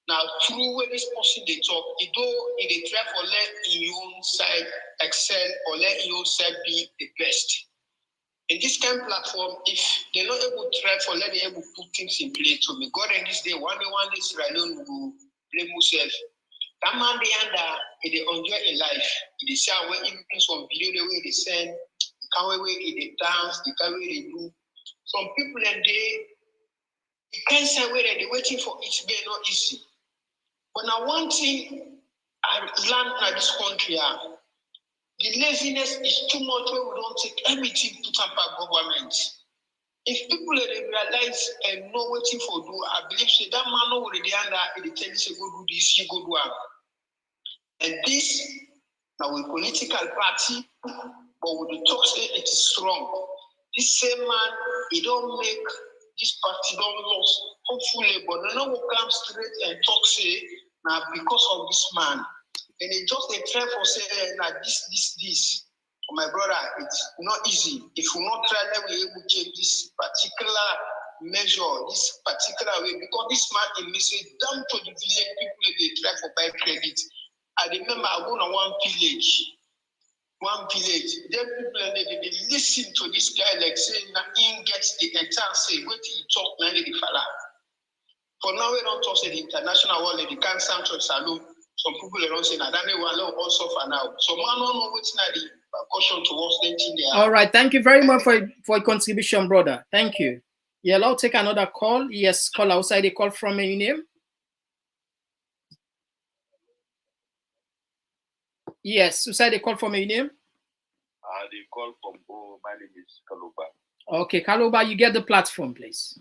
Speaker 1: Now through where this person they talk, they try for let your own side excel or let your own side be the best. In this kind of platform, if they're not able to try for let them able to put things in place to me, God in this day, one day Sierra Leone will blame himself. That man they under they enjoy a life. They say where even some video the way they send, the kind way they dance, the kind way they do. Some people and they can't say where they're waiting for it to be not easy. But now one thing I learned in this country, the laziness is too much where we don't take everything to tamper government. If people they realize and know what for do, I believe say that man already under they tell you say go do this, you go do that. And this now a political party, but with the talk say it is strong. This same man, he don't make this party don't lose hopefully, but no one will come straight and talk say now because of this man. And they just they try for say like this. My brother, it's not easy. If we not try, then we able to change this particular measure, this particular way, because this man in message down to the village people they try for buy credit. I remember I go to one village. Then people they listen to this guy like saying that he gets the entire say what he talk now the fella. For now we don't talk say the international world they can't stand to salute. Some people don't say that they will also for now. So man don't know what's not the caution towards them thing they are.
Speaker 2: All right, thank you very much for your contribution, brother. Thank you. Yeah, I'll take another call. Yes, call outside the call from your name. Yes, outside the call from your name.
Speaker 9: The call from my name is Kaluba.
Speaker 2: Okay, Kaluba, you get the platform, please.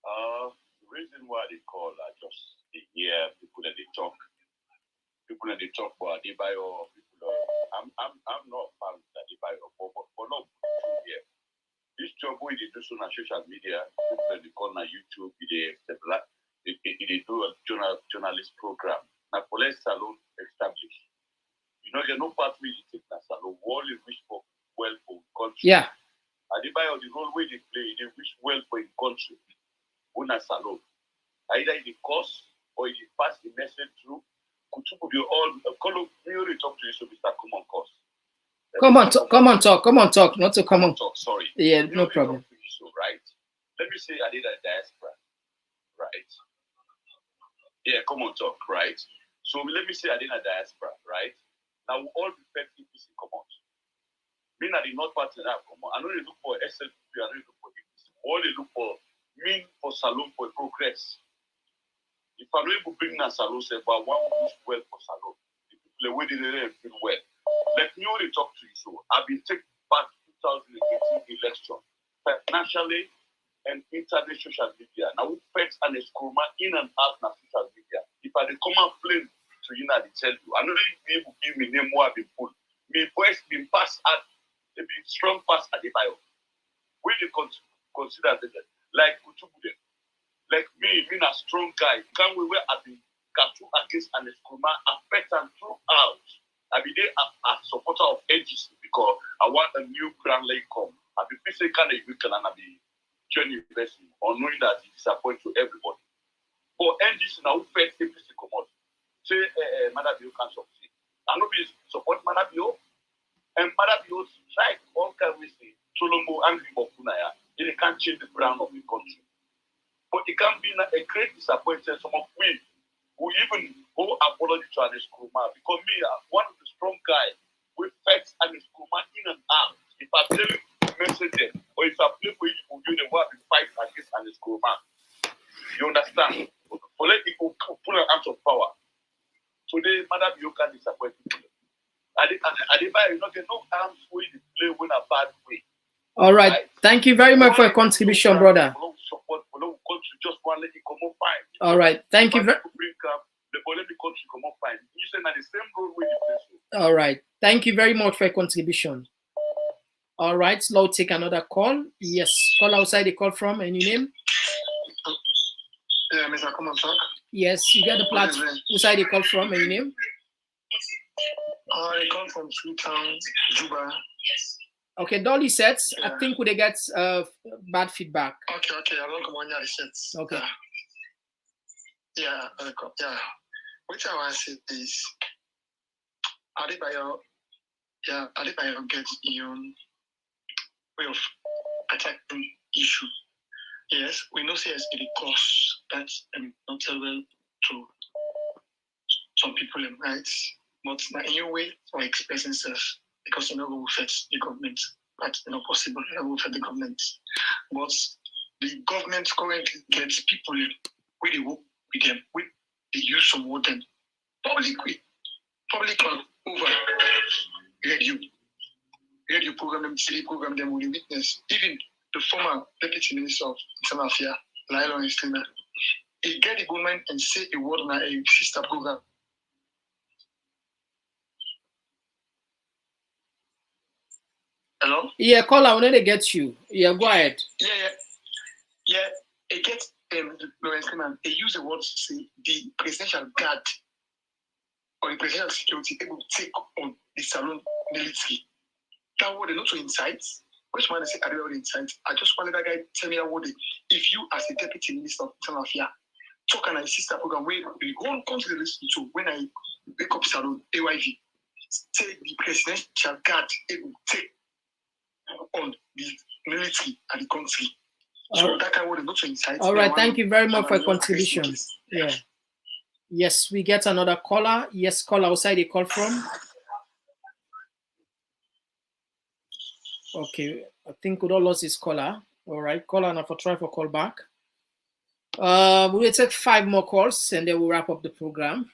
Speaker 9: The reason why they call are just to hear people that they talk. People that they talk about Adebayor. I'm not a fan of Adebayor, but not here. This job where they do so on social media, people that they call on YouTube, they do a journalist program. Now, police salon established. You know, there's no pathway to take that salon. All is wish for well for country.
Speaker 2: Yeah.
Speaker 9: Adebayor, the role where they play, they wish well for a country. Una salon. Either in the course or in the pass the message through. Kutubu, you all we already talk to you, so Mr. Komon-Tok.
Speaker 2: Come on, talk. Not to come on talk.
Speaker 9: Sorry.
Speaker 2: Yeah, no problem.
Speaker 9: So, right. Let me say I did a diaspora, right? Yeah, Komon-Tok, right? So let me say I did a diaspora, right? Now we all respect EPC Komon. Me na the North Party that Komon. I know they look for SLP, I know they look for EPC. All they look for me for salon for progress. If I don't even bring a salon, say, but one who's well for salon. The people the way they feel well. Let me only talk to you. So I've been taking part 2018 election nationally and international social media. Now we fetch and escroma in and out na social media. If I come and play to you now, they tell you. I know they will give me name more I've been pulled. My voice been passed at they been strong pass at the bio. We they consider that like Kutubu. Like me a strong guy. Can't we where I've been Katu against and escroma affect and throughout. I be there a supporter of NGC because I want a new Grand Lake come. I be facing kind of weekend and I be journey person or knowing that it disappoints to everybody. But NGC now fed APC come out. Say Madabio can't succeed. I know we support Madabio and Madabio strike all kind of say Solombo and Ribokunaya. They can't change the brand of the country. But it can be a great disappointment. Some of we who even go apology to Anish Kuruma because me, one of the strong guys, we fight Anish Kuruma in and out. If I tell you message them, or if I play for you, you the one who fight against Anish Kuruma. You understand? For let people put an out of power. Today, Madam, you can disappoint people. Adebayor, you not get no arms way to play when a bad way.
Speaker 2: All right. Thank you very much for your contribution, brother. All right. Thank you very All right. Thank you very much for your contribution. All right, slow. Take another call. Yes, call outside the call from. Any name?
Speaker 21: Yeah, Mr. Komon-Tok.
Speaker 2: Yes, you get the platform. Outside the call from. Any name?
Speaker 21: I come from Freetown, Juba.
Speaker 2: Okay, Dolly sets. I think we get bad feedback.
Speaker 21: Okay, I don't come on your sets.
Speaker 2: Okay.
Speaker 21: Yeah. What I want to say is, Adebayor gets his own way of attacking issue. Yes, we know CS the cause that's not so well to some people, right? But in your way for expressing self, because will affect the government. That's not possible. It will affect the government. But the government currently gets people where they work with them, where they use some of them public over radio program them, TV program them will witness. Even the former deputy minister of Internal Affairs, LEONE, he get the government and say a word on a sister program. Hello?
Speaker 2: Yeah, caller, when they get you. Yeah, go ahead.
Speaker 21: Yeah. It gets Lawrence Clement. They use the word to say the presidential guard or the presidential security able to take on the saloon military. That word not so insights. Which man say I don't know insights. I just wanted that guy tell me that word. If you as a deputy minister of Internal Affairs talk and I sister program where the whole country listen to when I wake up salon AYV say the presidential guard able to take on the military and the country. So that kind of word is not so insights.
Speaker 2: All right, thank you very much for your contribution. Yeah. Yes, we get another caller. Yes, caller outside the call from. Okay, I think we don't lost this caller. All right, caller, now for try for call back. We will take 5 more calls and then we'll wrap up the program.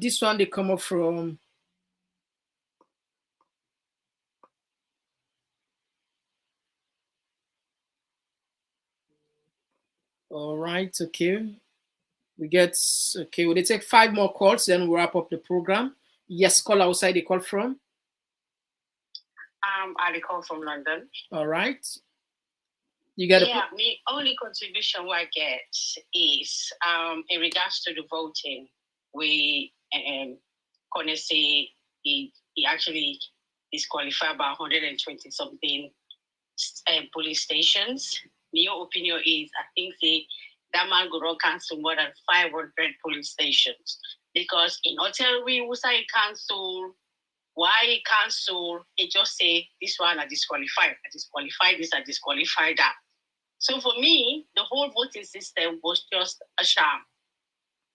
Speaker 2: This one they come up from all right, okay. We'll take 5 more calls, then we'll wrap up the program. Yes, call outside the call from.
Speaker 10: I call from London.
Speaker 2: All right. You got
Speaker 10: my only contribution I get is in regards to the voting. We gonna say he actually disqualified by 120 something police stations. My opinion is I think that man go cancel more than 500 police stations because in hotel we will say cancel. Why cancel? It just say this one I disqualified. I disqualified this. I disqualified that. So for me, the whole voting system was just a sham.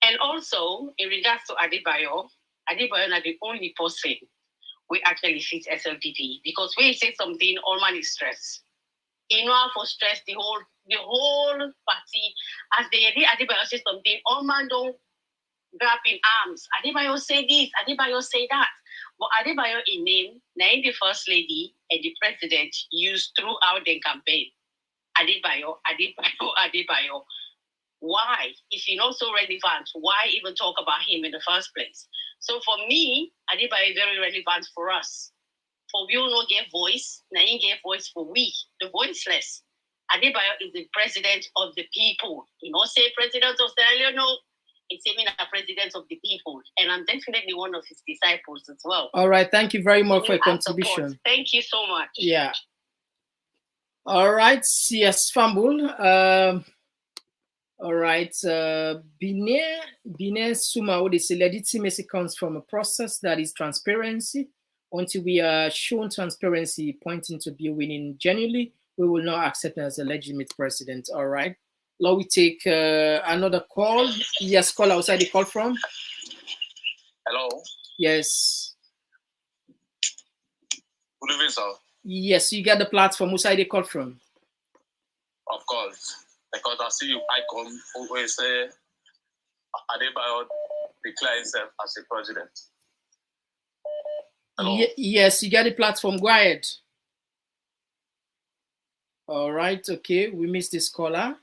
Speaker 10: And also, in regards to Adebayor is the only person we actually fit SLPP because when he say something, all man is stressed. You know how for stress the whole party as they read Adebayor say something, all man don't grab in arms. Adebayor say this, Adebayor say that. But Adebayor in name, now the first lady and the president used throughout the campaign. Adebayor. Why? If he's not so relevant, why even talk about him in the first place? So for me, Adebayor is very relevant for us. For we will not get voice, now he get voice for we, the voiceless. Adebayor is the president of the people. You know, say president of Sierra Leone, no, it's even a president of the people. And I'm definitely one of his disciples as well.
Speaker 2: All right, thank you very much for your contribution.
Speaker 10: Thank you so much.
Speaker 2: Yeah. All right, yes, Fambul. All right, Bine Suma, they say legitimacy comes from a process that is transparency. Until we are shown transparency pointing to be winning genuinely, we will not accept him as a legitimate president. All right. Now we take another call. Yes, call outside the call from.
Speaker 11: Hello.
Speaker 2: Yes.
Speaker 11: Good evening, sir.
Speaker 2: Yes, you get the platform. Outside the call from.
Speaker 11: Of course. Because I see you icon always say Adebayor declare himself as a president.
Speaker 2: Yes, you get the platform. Go ahead. All right, okay, we missed this caller.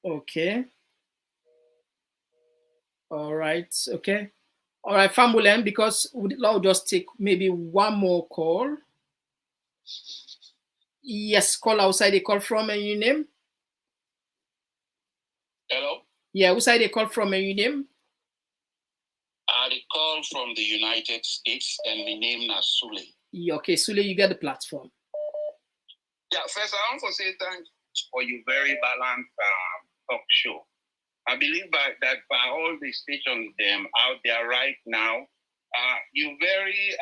Speaker 2: Okay. All right, okay. All right, Fambulen, because I'll just take maybe one more call. Yes, call outside they call from and your name?
Speaker 11: Hello?
Speaker 2: Yeah, outside they call from and your name?
Speaker 11: They call from the United States and my name is Sule.
Speaker 2: Yeah, okay, Sule, you get the platform.
Speaker 11: Yeah, first I want to say thanks for your very balanced talk show. I believe that by all the stations them out there right now, you're very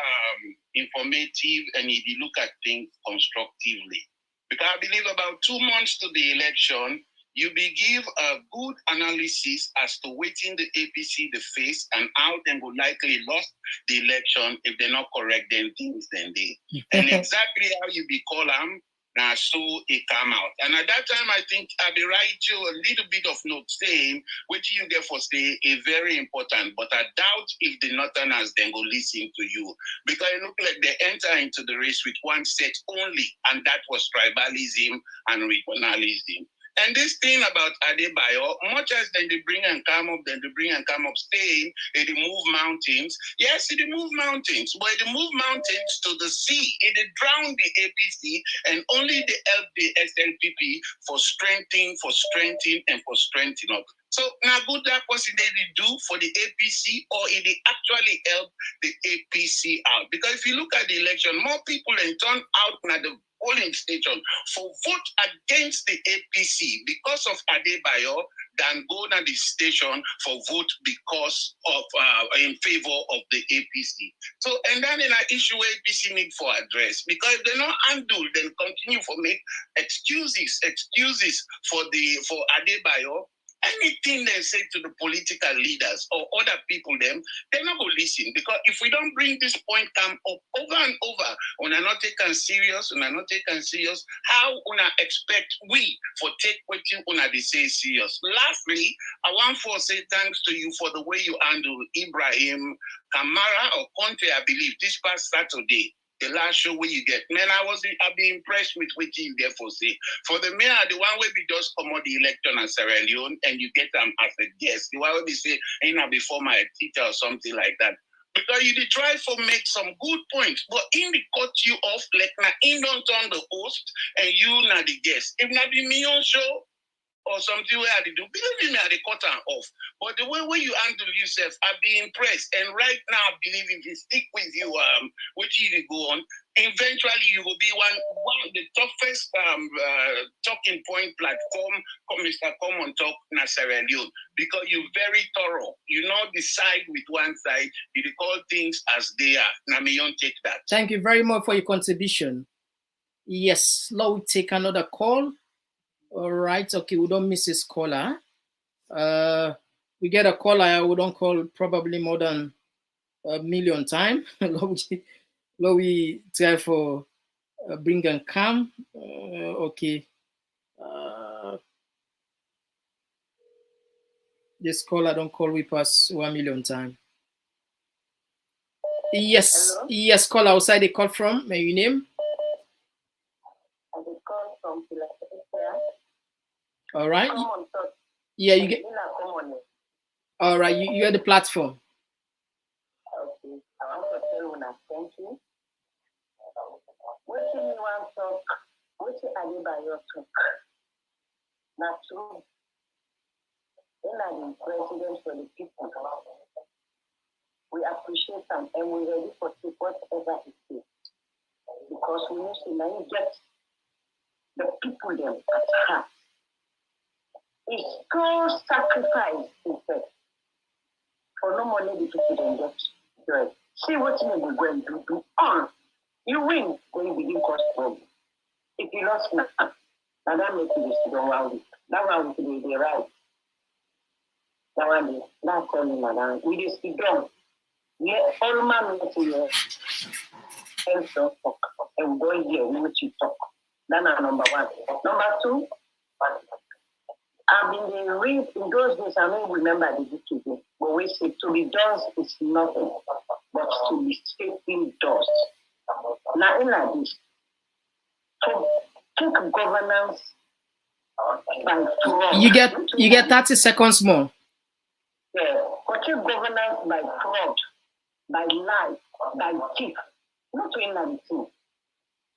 Speaker 11: informative and you look at things constructively. Because I believe about 2 months to the election, you be give a good analysis as to waiting the APC the face and how they will likely lost the election if they're not correct them things then they. And exactly how you be call them, now so it come out. And at that time, I think I be write you a little bit of note saying which you get for say a very important, but I doubt if the Northerners then go listen to you. Because it look like they enter into the race with one set only, and that was tribalism and regionalism. And this thing about Adebayor, much as they bring and come up, staying, they move mountains. Yes, they move mountains, but they move mountains to the sea. It drown the APC and only they help the SLPP for strengthening, up. So now good that person they do for the APC or it actually help the APC out. Because if you look at the election, more people then turn out now the polling station for vote against the APC because of Adebayor than go to the station for vote because of in favor of the APC. So and then in an issue APC need for address because if they not handle, then continue for make excuses for Adebayor. Anything they say to the political leaders or other people, they're not going to listen. Because if we don't bring this point come up over and over, when are not taken serious, how una expect we for take what you una they say serious? Lastly, I want to say thanks to you for the way you handle Ibrahim Kamara or Conte, I believe, this past Saturday. The last show where you get, man, I've been impressed with what you get for say. For the mayor, the one where we just come out the election in Sierra Leone and you get them as a guest. The one where we say, ain't I before my teacher or something like that. Because you did try for make some good points, but in the cut you off, like now in don't turn the host and you not the guest. If not be me on show, or something where I do. Believe me, I cut her off. But the way you handle yourself, I've been impressed. And right now, I believe if you stick with you, with you go on, eventually you will be one of the toughest talking point platform, Mr. Komon-Tok in Sierra Leone, because you're very thorough. You not decide with one side, you call things as they are. Now, me don't take that.
Speaker 2: Thank you very much for your contribution. Yes, now we take another call. All right, okay, we don't miss this caller. We get a caller, we don't call probably more than 1 million times. Now we try for bring and come. Okay. This caller don't call we pass 1 million times. Yes, hello? Yes, call outside the call from, may you name?
Speaker 8: I call from Philadelphia.
Speaker 2: All right.
Speaker 8: Komon-Tok.
Speaker 2: Yeah, you get. All right, you are the platform.
Speaker 8: Okay, I want to tell you now, thank you. What you want to talk? What you Adebayor talk? Not true. When I'm president for the people, we appreciate them and we're ready for support whatever it is. Because we need to now get the people them at heart. It's called sacrifice, in fact. For no money, the people don't get joy. See what you will go and do. You win when you begin cause trouble. If you lost now, that makes you sit on 1 week. That 1 week they right. That one is not calling madam. We just sit down. Yeah, all man to your and so talk. And go here, we will talk. That's number one. Number two, I've been read in those days, I don't remember the details, but we say to be done is nothing but to be speaking dust. Now, in this, to take governance by fraud.
Speaker 2: You get 30 seconds more.
Speaker 8: Yeah, to take governance by fraud, by lie, by cheat. Not to in the thing.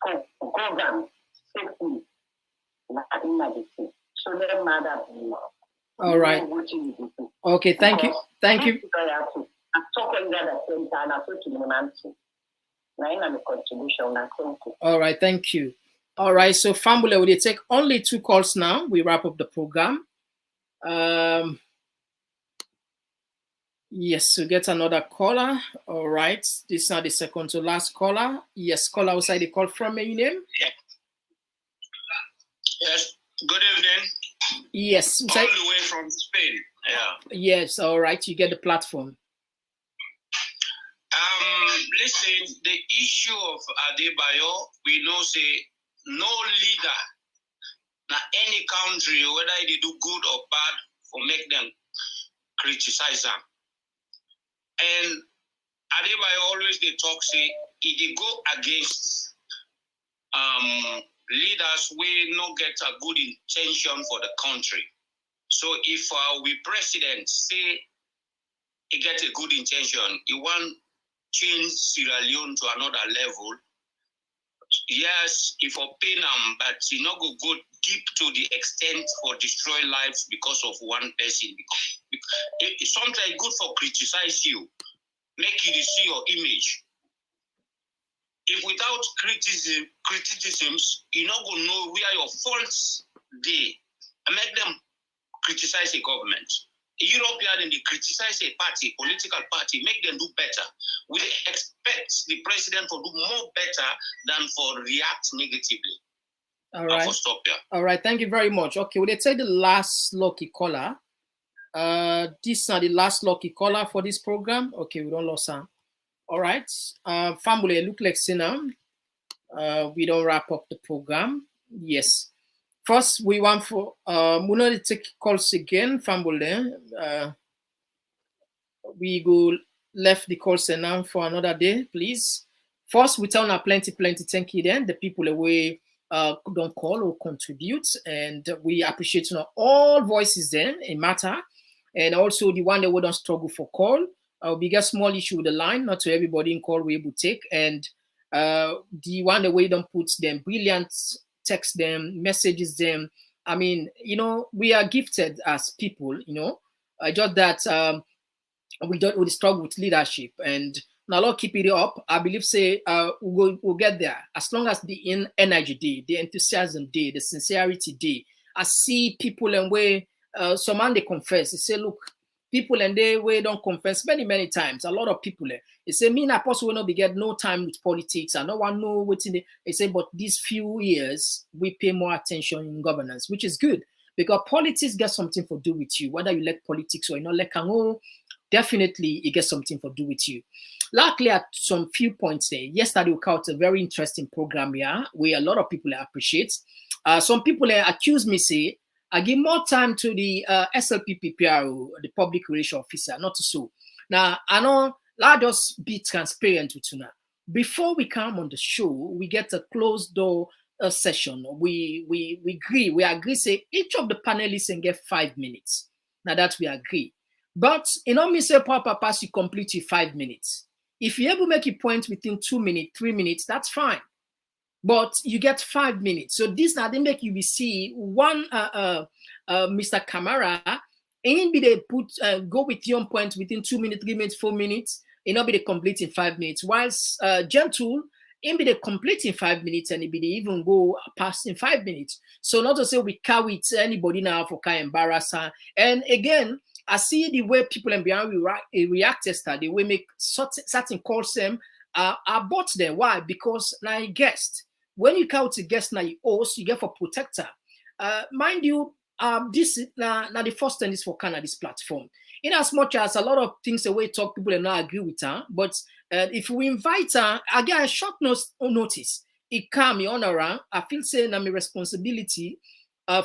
Speaker 8: To govern safely, not in the thing. So that matter.
Speaker 2: All right. Okay, thank you. Thank you. All right, thank you. All right, so family, will take only 2 calls now. We wrap up the program. Yes, we get another caller. All right, this is now the second to last caller. Yes, caller outside the call from your name.
Speaker 11: Yeah. Yes. Good evening.
Speaker 2: Yes.
Speaker 11: All the way from Spain. Yeah.
Speaker 2: Yes. All right. You get the platform.
Speaker 11: Listen, the issue of Adebayor, we know say no leader, na any country, whether they do good or bad, for make them criticize them. And Adebayor always they talk say they go against leaders we no get a good intention for the country. So if we president say he get a good intention, he want change Sierra Leone to another level, yes, if for pain him, but he not go deep to the extent for destroy lives because of one person. It's sometimes good for criticize you, make you see your image. If without criticisms, you not gonna know where your faults they and make them criticize a government. European they criticize a party, political party, make them do better. We expect the president to do more better than for react negatively.
Speaker 2: All right.
Speaker 11: For stop here.
Speaker 2: All right. Thank you very much. Okay, we'll take the last lucky caller. This is the last lucky caller for this program. Okay, we don't lose him. All right. Family, look like Sina. We don't wrap up the program. Yes. First, we want for we not take calls again, family. We go left the calls now for another day, please. First, we tell now plenty thank you then the people away don't call or contribute, and we appreciate all voices then in matter, and also the one that we don't struggle for call. We get small issue with the line, not to everybody in call we able to take, and the one that we don't put them brilliant text them, messages them. I mean, we are gifted as people, just that we struggle with leadership, and now Lord keep it up. I believe say we'll get there as long as the energy day, the enthusiasm day, the sincerity day. I see people and way some man they confess. They say, look, people and they way don't confess many times. A lot of people they say me na possible not be get no time with politics. I no one know what's in the. They say, but these few years we pay more attention in governance, which is good because politics get something to do with you, whether you like politics or you not like. Definitely it gets something to do with you. Luckily, at some few points there, yesterday we caught a very interesting program here where a lot of people appreciate. Some people accuse me, say, I give more time to the SLPP PRO, the public relations officer, not so. Now, I know, let us be transparent with you now. Before we come on the show, we get a closed door session. We agree, say each of the panelists can get 5 minutes. Now that we agree. But me say Papa pass you complete in 5 minutes. If you able to make a point within 2 minutes, 3 minutes, that's fine. But you get 5 minutes. So this now they make you be see one Mr. Camara ain't be they put go with your point within 2 minutes, 3 minutes, 4 minutes, not be they complete in 5 minutes. Whilst Gentle ain't be they complete in 5 minutes and it be they even go past in 5 minutes. So not to say we carry it anybody now for kind embarrassing. And again, I see the way people in beyond react yesterday, the way make certain calls them about them. Why? Because now a guest. When you count a guest now you host, you get for protector. Mind you, this now the first thing is for Canada's platform. In as much as a lot of things the way talk people and not agree with her, but if we invite her, I get a short notice. It come me on around. I feel saying I'm a responsibility.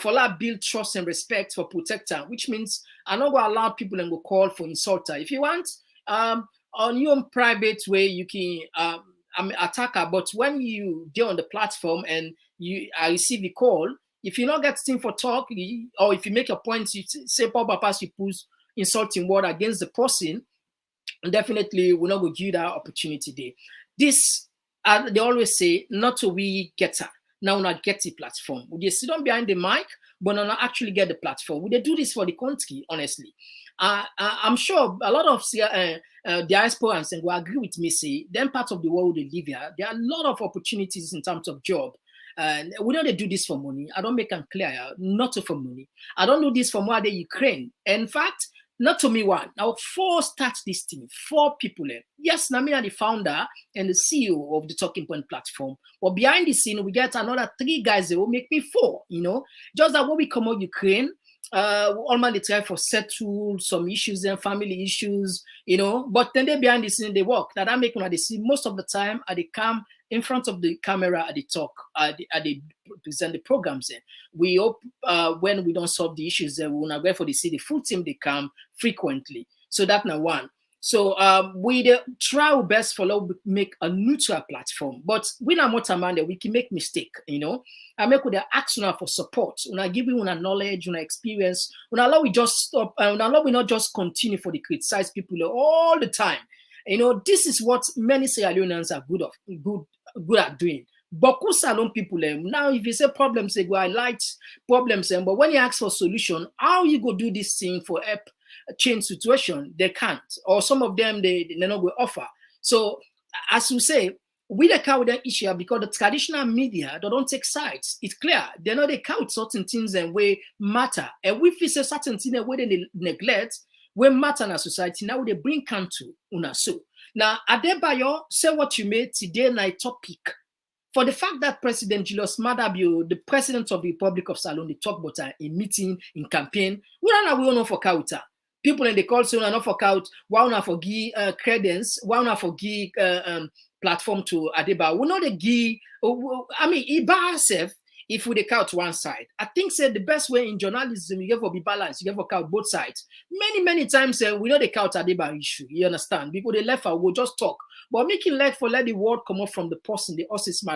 Speaker 2: For that build trust and respect for protector, which means I'm not going to allow people and go call for insulter. If you want, on your own private way, you can attacker. But when you get on the platform and I receive a call, if you not get thing for talk, or if you make a point, you say Papa pass, you push insulting word against the person, definitely we're not going to give you that opportunity there. This, they always say, not to we getter. Now not get the platform. We sit down behind the mic, but not actually get the platform. Would they do this for the country, honestly? I'm sure a lot of diasporans will agree with me, say, them part of the world they live here, there are a lot of opportunities in terms of job. And we don't do this for money. I don't make them clear, not for money. I don't do this for more than Ukraine. In fact, not to me one. Now, 4 start this thing. 4 people. Yes, Nami are the founder and the CEO of the Talking Point platform. But behind the scene, we get another 3 guys that will make me 4. Just that when we come out Ukraine, all they try for settle some issues and family issues, But then they behind the scene they work. That make when they see most of the time they come in front of the camera at the talk, they present the programs. We hope when we don't solve the issues, we will not go for the see the full team they come frequently. So that's now one. So we try our best for make a neutral platform, but we not much amount that we can make mistake. I make with the ask for support. When I give you knowledge, experience, when allow we just stop, when allow we not just continue for the criticize people all the time. This is what many Sierra Leoneans are good at doing. Boku Salon people now, if you say problems, they go highlight problems, but when you ask for solution, how you go do this thing for help change situation, they can't, or some of them they not will offer. So as you say, we the count that issue because the traditional media they don't take sides. It's clear they know they count certain things and way matter, and we feel certain things and way they neglect. We matter in our society now. They bring to una so now. Adebayor, say what you made today night topic for the fact that President Julius Madabio, the president of the Republic of Salon, they talk about in meeting, in campaign. We don't know for counter. People in the call say not for count. Why not for give credence? Why not for give platform to Adebayor? We know the give. I mean, he by herself. If we count one side, I think the best way in journalism, you have to be balanced, you have to count both sides. Many times we know they count Adebayor issue, you understand? Because they left, we'll just talk. But making let the word come up from the person, the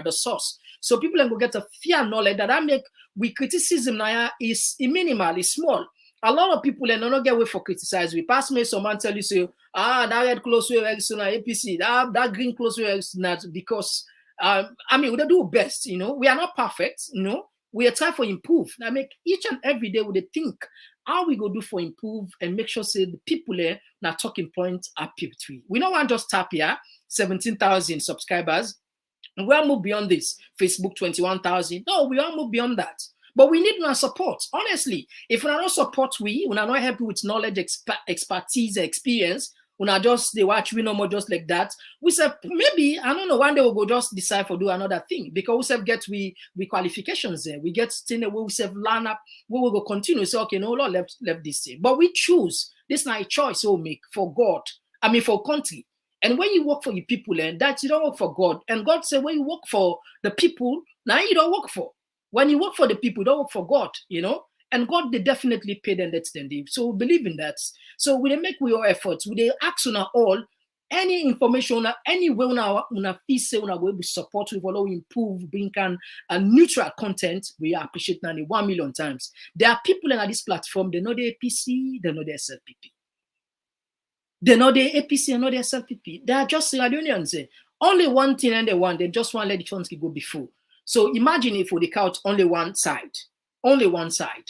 Speaker 2: the source. So people will get a fair knowledge that we criticism now is minimal, is small. A lot of people not get away for criticize. We pass me someone tell you say, that red close way APC, that green close way not because I mean, we do best, we are not perfect, we are trying for improve. I make each and every day we think how we go do for improve and make sure say the people there now talking points are people. We don't want just tap here 17,000 subscribers. We will move beyond this. Facebook 21,000. No, we all move beyond that. But we need our support. Honestly, if we are not support, we are not happy with knowledge, expertise, experience. When I just they watch we no more just like that. We said maybe I don't know one day we'll go just decide for do another thing because we get we qualifications there. We get thing that we have learn up. We will go continue. Say okay, no Lord left this thing, but we choose this not a choice we'll make for God. I mean for country. And when you work for your people, and that you don't work for God. And God said when you work for the people, now you don't work for. When you work for the people, you don't work for God. And God, they definitely pay them, that's them. So we believe in that. So we make our efforts. We ask on all any information, any way on feel say on will be support, we follow, improve, bring a neutral content. We appreciate 1 million times. There are people on this platform, they know the APC, they know the SLPP. They know the APC and know the SLPP. They are just Iranians. Only one thing and they want, they just want to let the funds go before. So imagine if we count only one side. Only one side,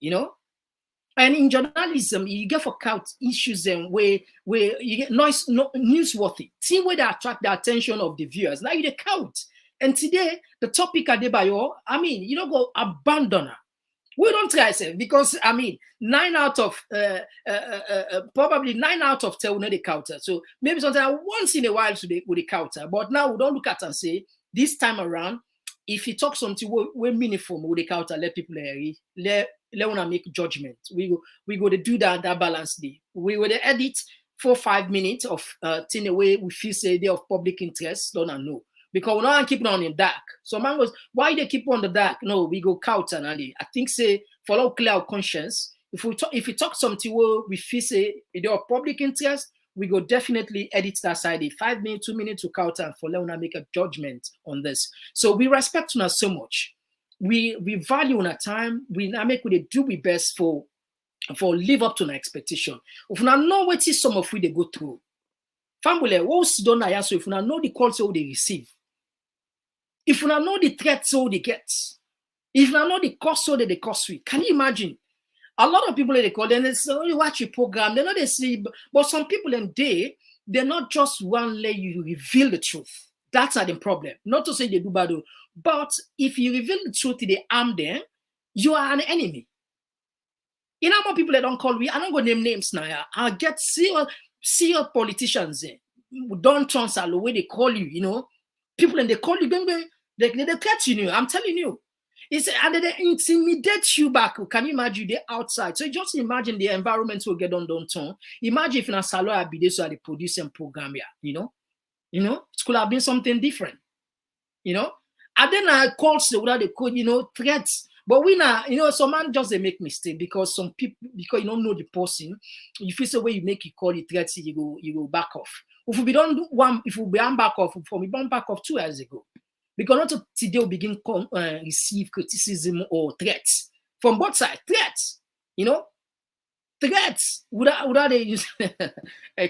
Speaker 2: And in journalism, you get for count issues and where you get newsworthy. See where they attract the attention of the viewers. Now you count. And today, the topic Adebayor, I mean, you don't go abandon her. We don't try it because 9 out of probably 9 out of 10 will know the counter. So maybe sometimes once in a while with the counter. But now we don't look at and say this time around. If you talk something we're meaningful with the counter, let people let wanna make judgment. We go to do that balance day. We will edit 4-5 minutes of thing away we feel say they of public interest, don't know. Because we're not keeping on in dark. So man goes, why they keep on the dark? No, we go counter and I think say follow clear conscience. If you talk something we feel say they of public interest, we go definitely edit that side, 5 minutes, 2 minutes to counter, and for Leona make a judgment on this. So we respect Una so much. We value Una time. We make we do we best for live up to our expectation. If Una know what is some of we they go through, family, what's done I so if Una know the calls they receive, if Una know the threats they get, if Una know the cost they cost we, can you imagine? A lot of people they call them, they say, oh, you watch your program, they know they see, but some people in they're not just one let you reveal the truth. That's the problem. Not to say they do bad, but if you reveal the truth to the arm them, you are an enemy. You know more people that don't call me, I don't go name names now. I'll get see your politicians don't transfer the way they call you, you know. People and they call you, they catch you, I'm telling you. And they intimidate you back. Can you imagine the outside? So just imagine the environment will get on downtown. Imagine if in a salon be this so they produce and program here, you know, it could have been something different, you know. And then I called without they could, you know, threats. But we now, you know, some man just they make mistake because some people because you don't know the person, you feel the way you make you call it threats, you go back off. If we don't do one, if we back off, we back off 2 years ago. Because not today we begin receive criticism or threats from both sides. Threats, you know, threats without they use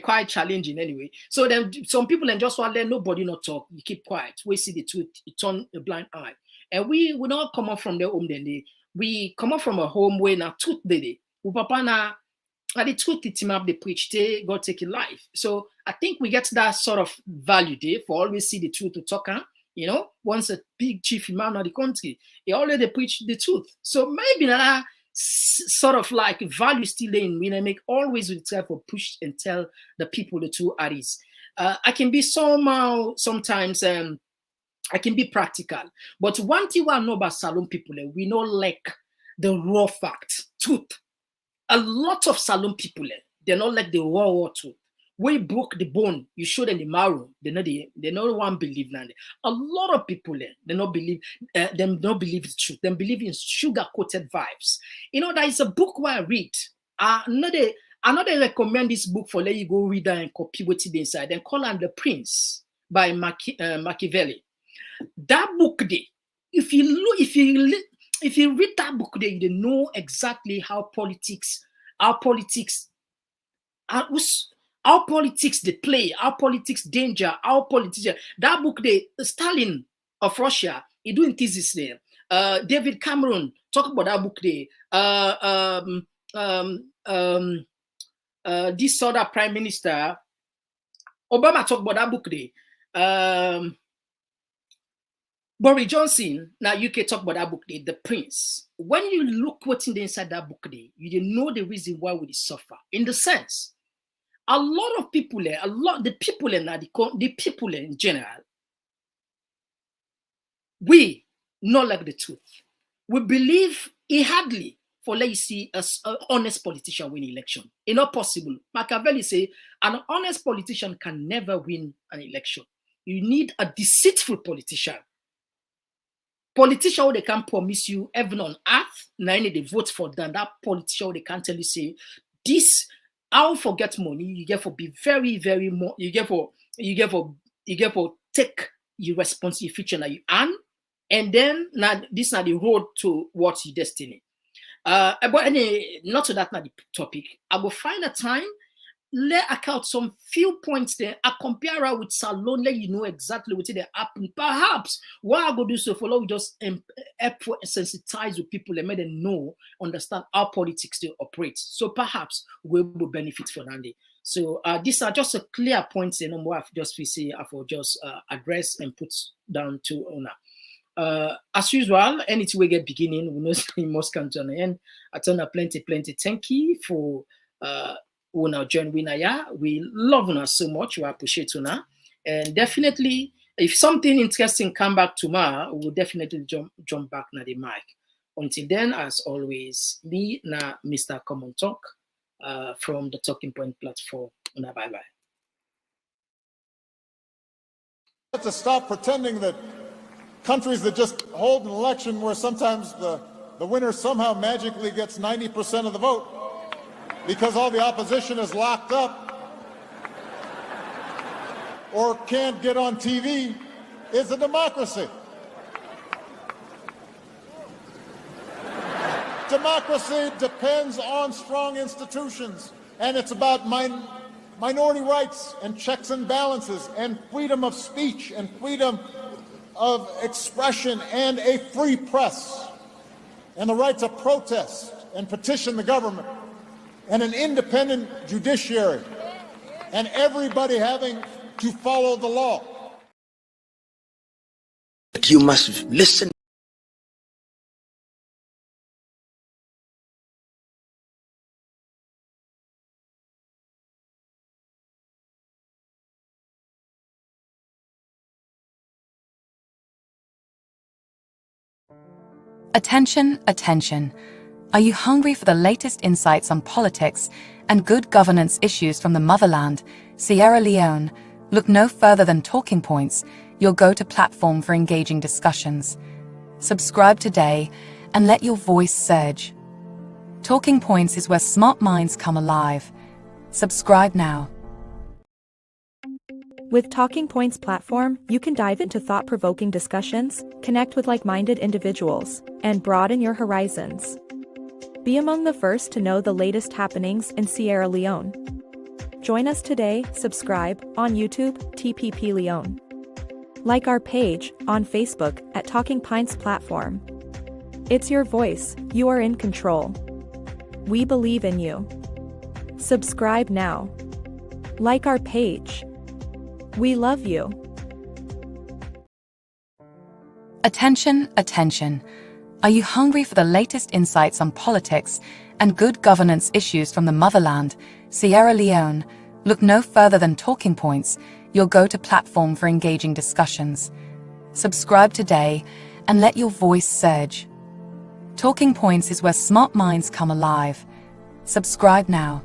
Speaker 2: quite challenging anyway. So then some people and just want let nobody not talk. You keep quiet. We see the truth. You turn a blind eye. And we will not come up from their home. Then we come up from a home where now truth they. Papa na the truth the team up they preach. They God take your life. So I think we get that sort of value there for always see the truth to talk. You know, once a big chief imam of the country, he already preached the truth. So maybe that sort of like value still in when I make always with try for push and tell the people the truth at is. I can be sometimes I can be practical. But one thing I know about Salon people, we know like the raw fact, truth. A lot of Salon people, they're not like the raw truth. We broke the bone, you show them the marrow. They know one believe now. A lot of people they don't believe them don't believe the truth. They believe in sugar-coated vibes. You know, there is a book where I read. I know they recommend this book for let you go read and copy what's inside. Then call on The Prince by Machiavelli. That book there, if you read that book there, you know exactly how politics they play, our politics danger, our politician. That book, Stalin of Russia, he doing thesis there. David Cameron talk about that book there. This other prime minister, Obama talk about that book there. Boris Johnson, now UK talk about that book there, The Prince. When you look what's inside that book there, you know the reason why we suffer. In the sense, a lot of people there, the people in general, we not like the truth. We believe it hardly for let you see an honest politician win election. It's not possible. Machiavelli say an honest politician can never win an election. You need a deceitful politician. Politician they can promise you heaven on earth. Now they vote for them. That politician they can tell you say this. I'll forget money. You get for be very, very more. You get for take your responsibility future that you earn, and then now this is not the road to what's your destiny. But not to that not the topic. I will find a time. Let account some few points there. I compare her with Salon. Let you know exactly what they happen. Perhaps what I go do so follow we just sensitize with people and make them know, understand how politics they operate. So perhaps we will benefit from that. So these are just a clear points. The number I've just say I will just address and put down to owner. As usual, anything we get beginning, we know we must come to an end. I turn up plenty. Thank you for Una join Winaya. We love Una so much. We appreciate Una. And definitely, if something interesting come back tomorrow, we'll definitely jump back na the mic. Until then, as always, me na Mr. Komon-Tok from the Talking Point platform. Una bye-bye.
Speaker 12: To stop pretending that countries that just hold an election where sometimes the winner somehow magically gets 90% of the vote, because all the opposition is locked up or can't get on TV is a democracy. Democracy depends on strong institutions, and it's about minority rights and checks and balances and freedom of speech and freedom of expression and a free press and the right to protest and petition the government and an independent judiciary and everybody having to follow the law.
Speaker 4: But you must listen.
Speaker 13: Attention, attention. Are you hungry for the latest insights on politics and good governance issues from the motherland, Sierra Leone? Look no further than Talking Points, your go-to platform for engaging discussions. Subscribe today and let your voice surge. Talking Points is where smart minds come alive. Subscribe now.
Speaker 14: With Talking Points platform, you can dive into thought-provoking discussions, connect with like-minded individuals, and broaden your horizons. Be among the first to know the latest happenings in Sierra Leone. Join us today, subscribe on YouTube, TPP Leone. Like our page on Facebook at Talking Points platform. It's your voice, you are in control. We believe in you. Subscribe now. Like our page. We love you.
Speaker 13: Attention, attention. Are you hungry for the latest insights on politics and good governance issues from the motherland, Sierra Leone? Look no further than Talking Points, your go-to platform for engaging discussions. Subscribe today and let your voice surge. Talking Points is where smart minds come alive. Subscribe now.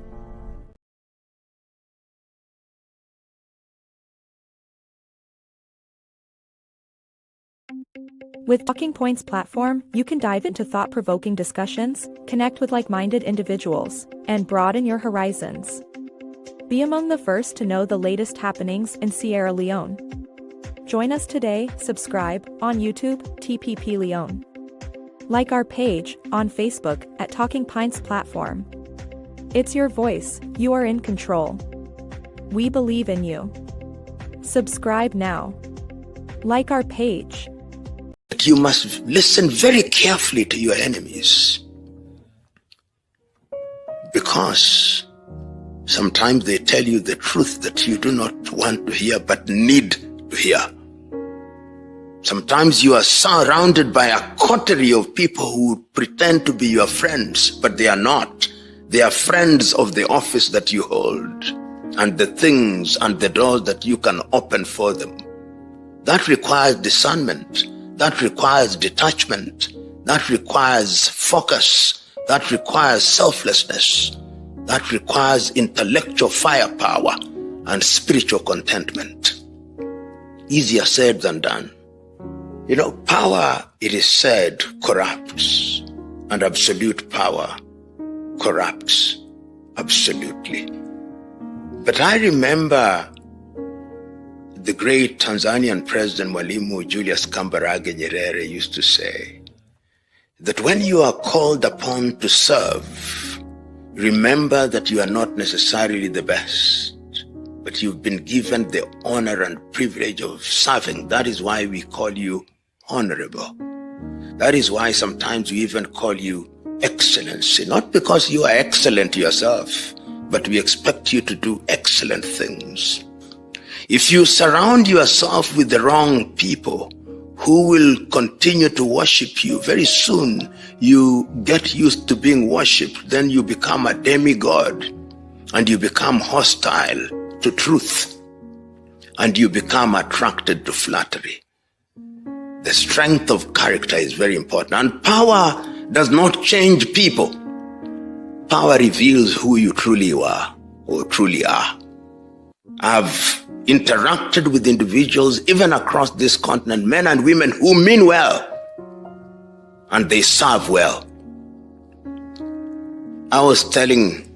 Speaker 14: With Talking Points platform, you can dive into thought-provoking discussions, connect with like-minded individuals, and broaden your horizons. Be among the first to know the latest happenings in Sierra Leone. Join us today, subscribe on YouTube, TPP Leone. Like our page on Facebook at Talking Points platform. It's your voice, you are in control. We believe in you. Subscribe now. Like our page.
Speaker 4: But you must listen very carefully to your enemies, because sometimes they tell you the truth that you do not want to hear but need to hear. Sometimes you are surrounded by a coterie of people who pretend to be your friends, but they are not. They are friends of the office that you hold and the things and the doors that you can open for them. That requires discernment. That requires detachment. That requires focus. That requires selflessness. That requires intellectual firepower and spiritual contentment. Easier said than done. You know, power, it is said, corrupts, and absolute power corrupts absolutely. But I remember the great Tanzanian President Mwalimu Julius Kambarage Nyerere used to say that when you are called upon to serve, remember that you are not necessarily the best, but you've been given the honor and privilege of serving. That is why we call you honorable. That is why sometimes we even call you excellency, not because you are excellent yourself, but we expect you to do excellent things. If you surround yourself with the wrong people who will continue to worship you, very soon you get used to being worshipped, then you become a demigod and you become hostile to truth and you become attracted to flattery. The strength of character is very important, and power does not change people. Power reveals who you truly are or truly are. I've interacted with individuals even across this continent, men and women who mean well and they serve well. I was telling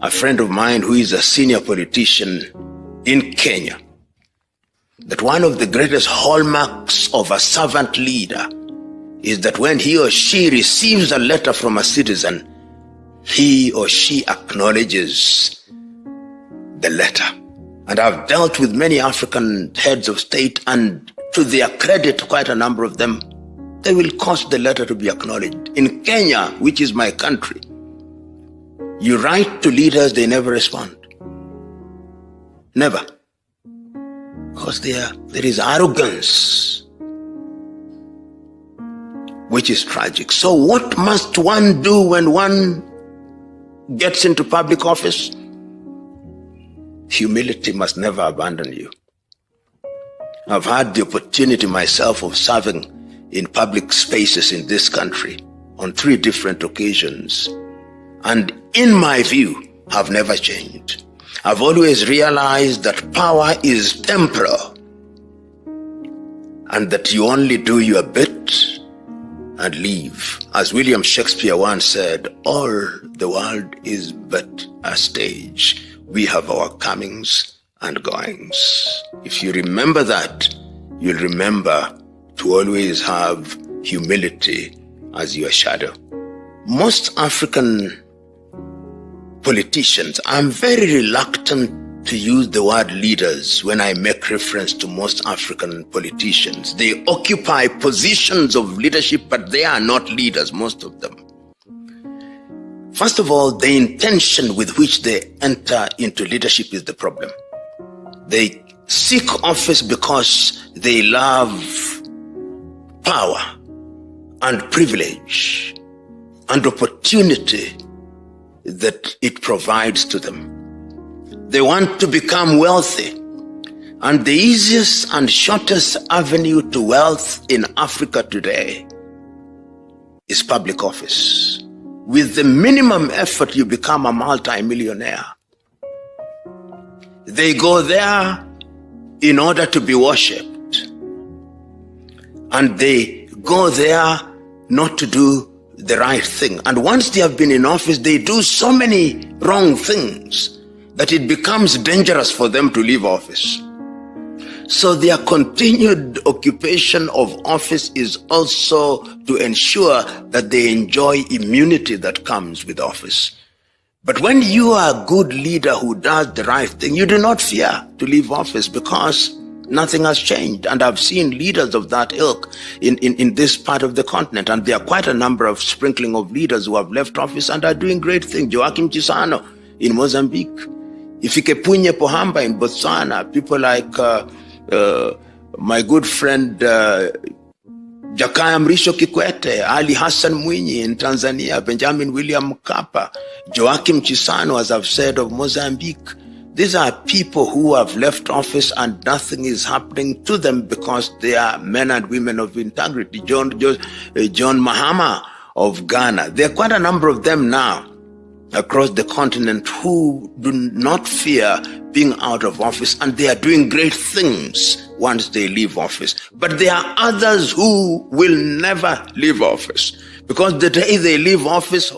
Speaker 4: a friend of mine who is a senior politician in Kenya that one of the greatest hallmarks of a servant leader is that when he or she receives a letter from a citizen, he or she acknowledges the letter. And I've dealt with many African heads of state, and to their credit, quite a number of them, they will cause the letter to be acknowledged. In Kenya, which is my country, you write to leaders, they never respond. Never. Because there is arrogance, which is tragic. So what must one do when one gets into public office? Humility must never abandon you. I've had the opportunity myself of serving in public spaces in this country on 3 different occasions. And in my view, have never changed. I've always realized that power is temporal and that you only do your bit and leave. As William Shakespeare once said, all the world is but a stage. We have our comings and goings. If you remember that, you'll remember to always have humility as your shadow. Most African politicians, I'm very reluctant to use the word leaders when I make reference to most African politicians. They occupy positions of leadership, but they are not leaders, most of them. First of all, the intention with which they enter into leadership is the problem. They seek office because they love power and privilege and opportunity that it provides to them. They want to become wealthy. And the easiest and shortest avenue to wealth in Africa today is public office. With the minimum effort, you become a multi-millionaire. They go there in order to be worshipped. And they go there not to do the right thing. And once they have been in office, they do so many wrong things that it becomes dangerous for them to leave office. So their continued occupation of office is also to ensure that they enjoy immunity that comes with office. But when you are a good leader who does the right thing, you do not fear to leave office because nothing has changed. And I've seen leaders of that ilk in this part of the continent. And there are quite a number of sprinkling of leaders who have left office and are doing great things. Joaquim Chissano in Mozambique. Ifikepunye Pohamba in Botswana. People like my good friend Jakaya Mrisho Kikwete, Ali Hassan Mwinyi in Tanzania, Benjamin William Mkapa, Joaquim Chissano, as I've said, of Mozambique. These are people who have left office and nothing is happening to them because they are men and women of integrity. John Mahama of Ghana. There are quite a number of them now across the continent who do not fear being out of office, and they are doing great things once they leave office. But there are others who will never leave office because the day they leave office,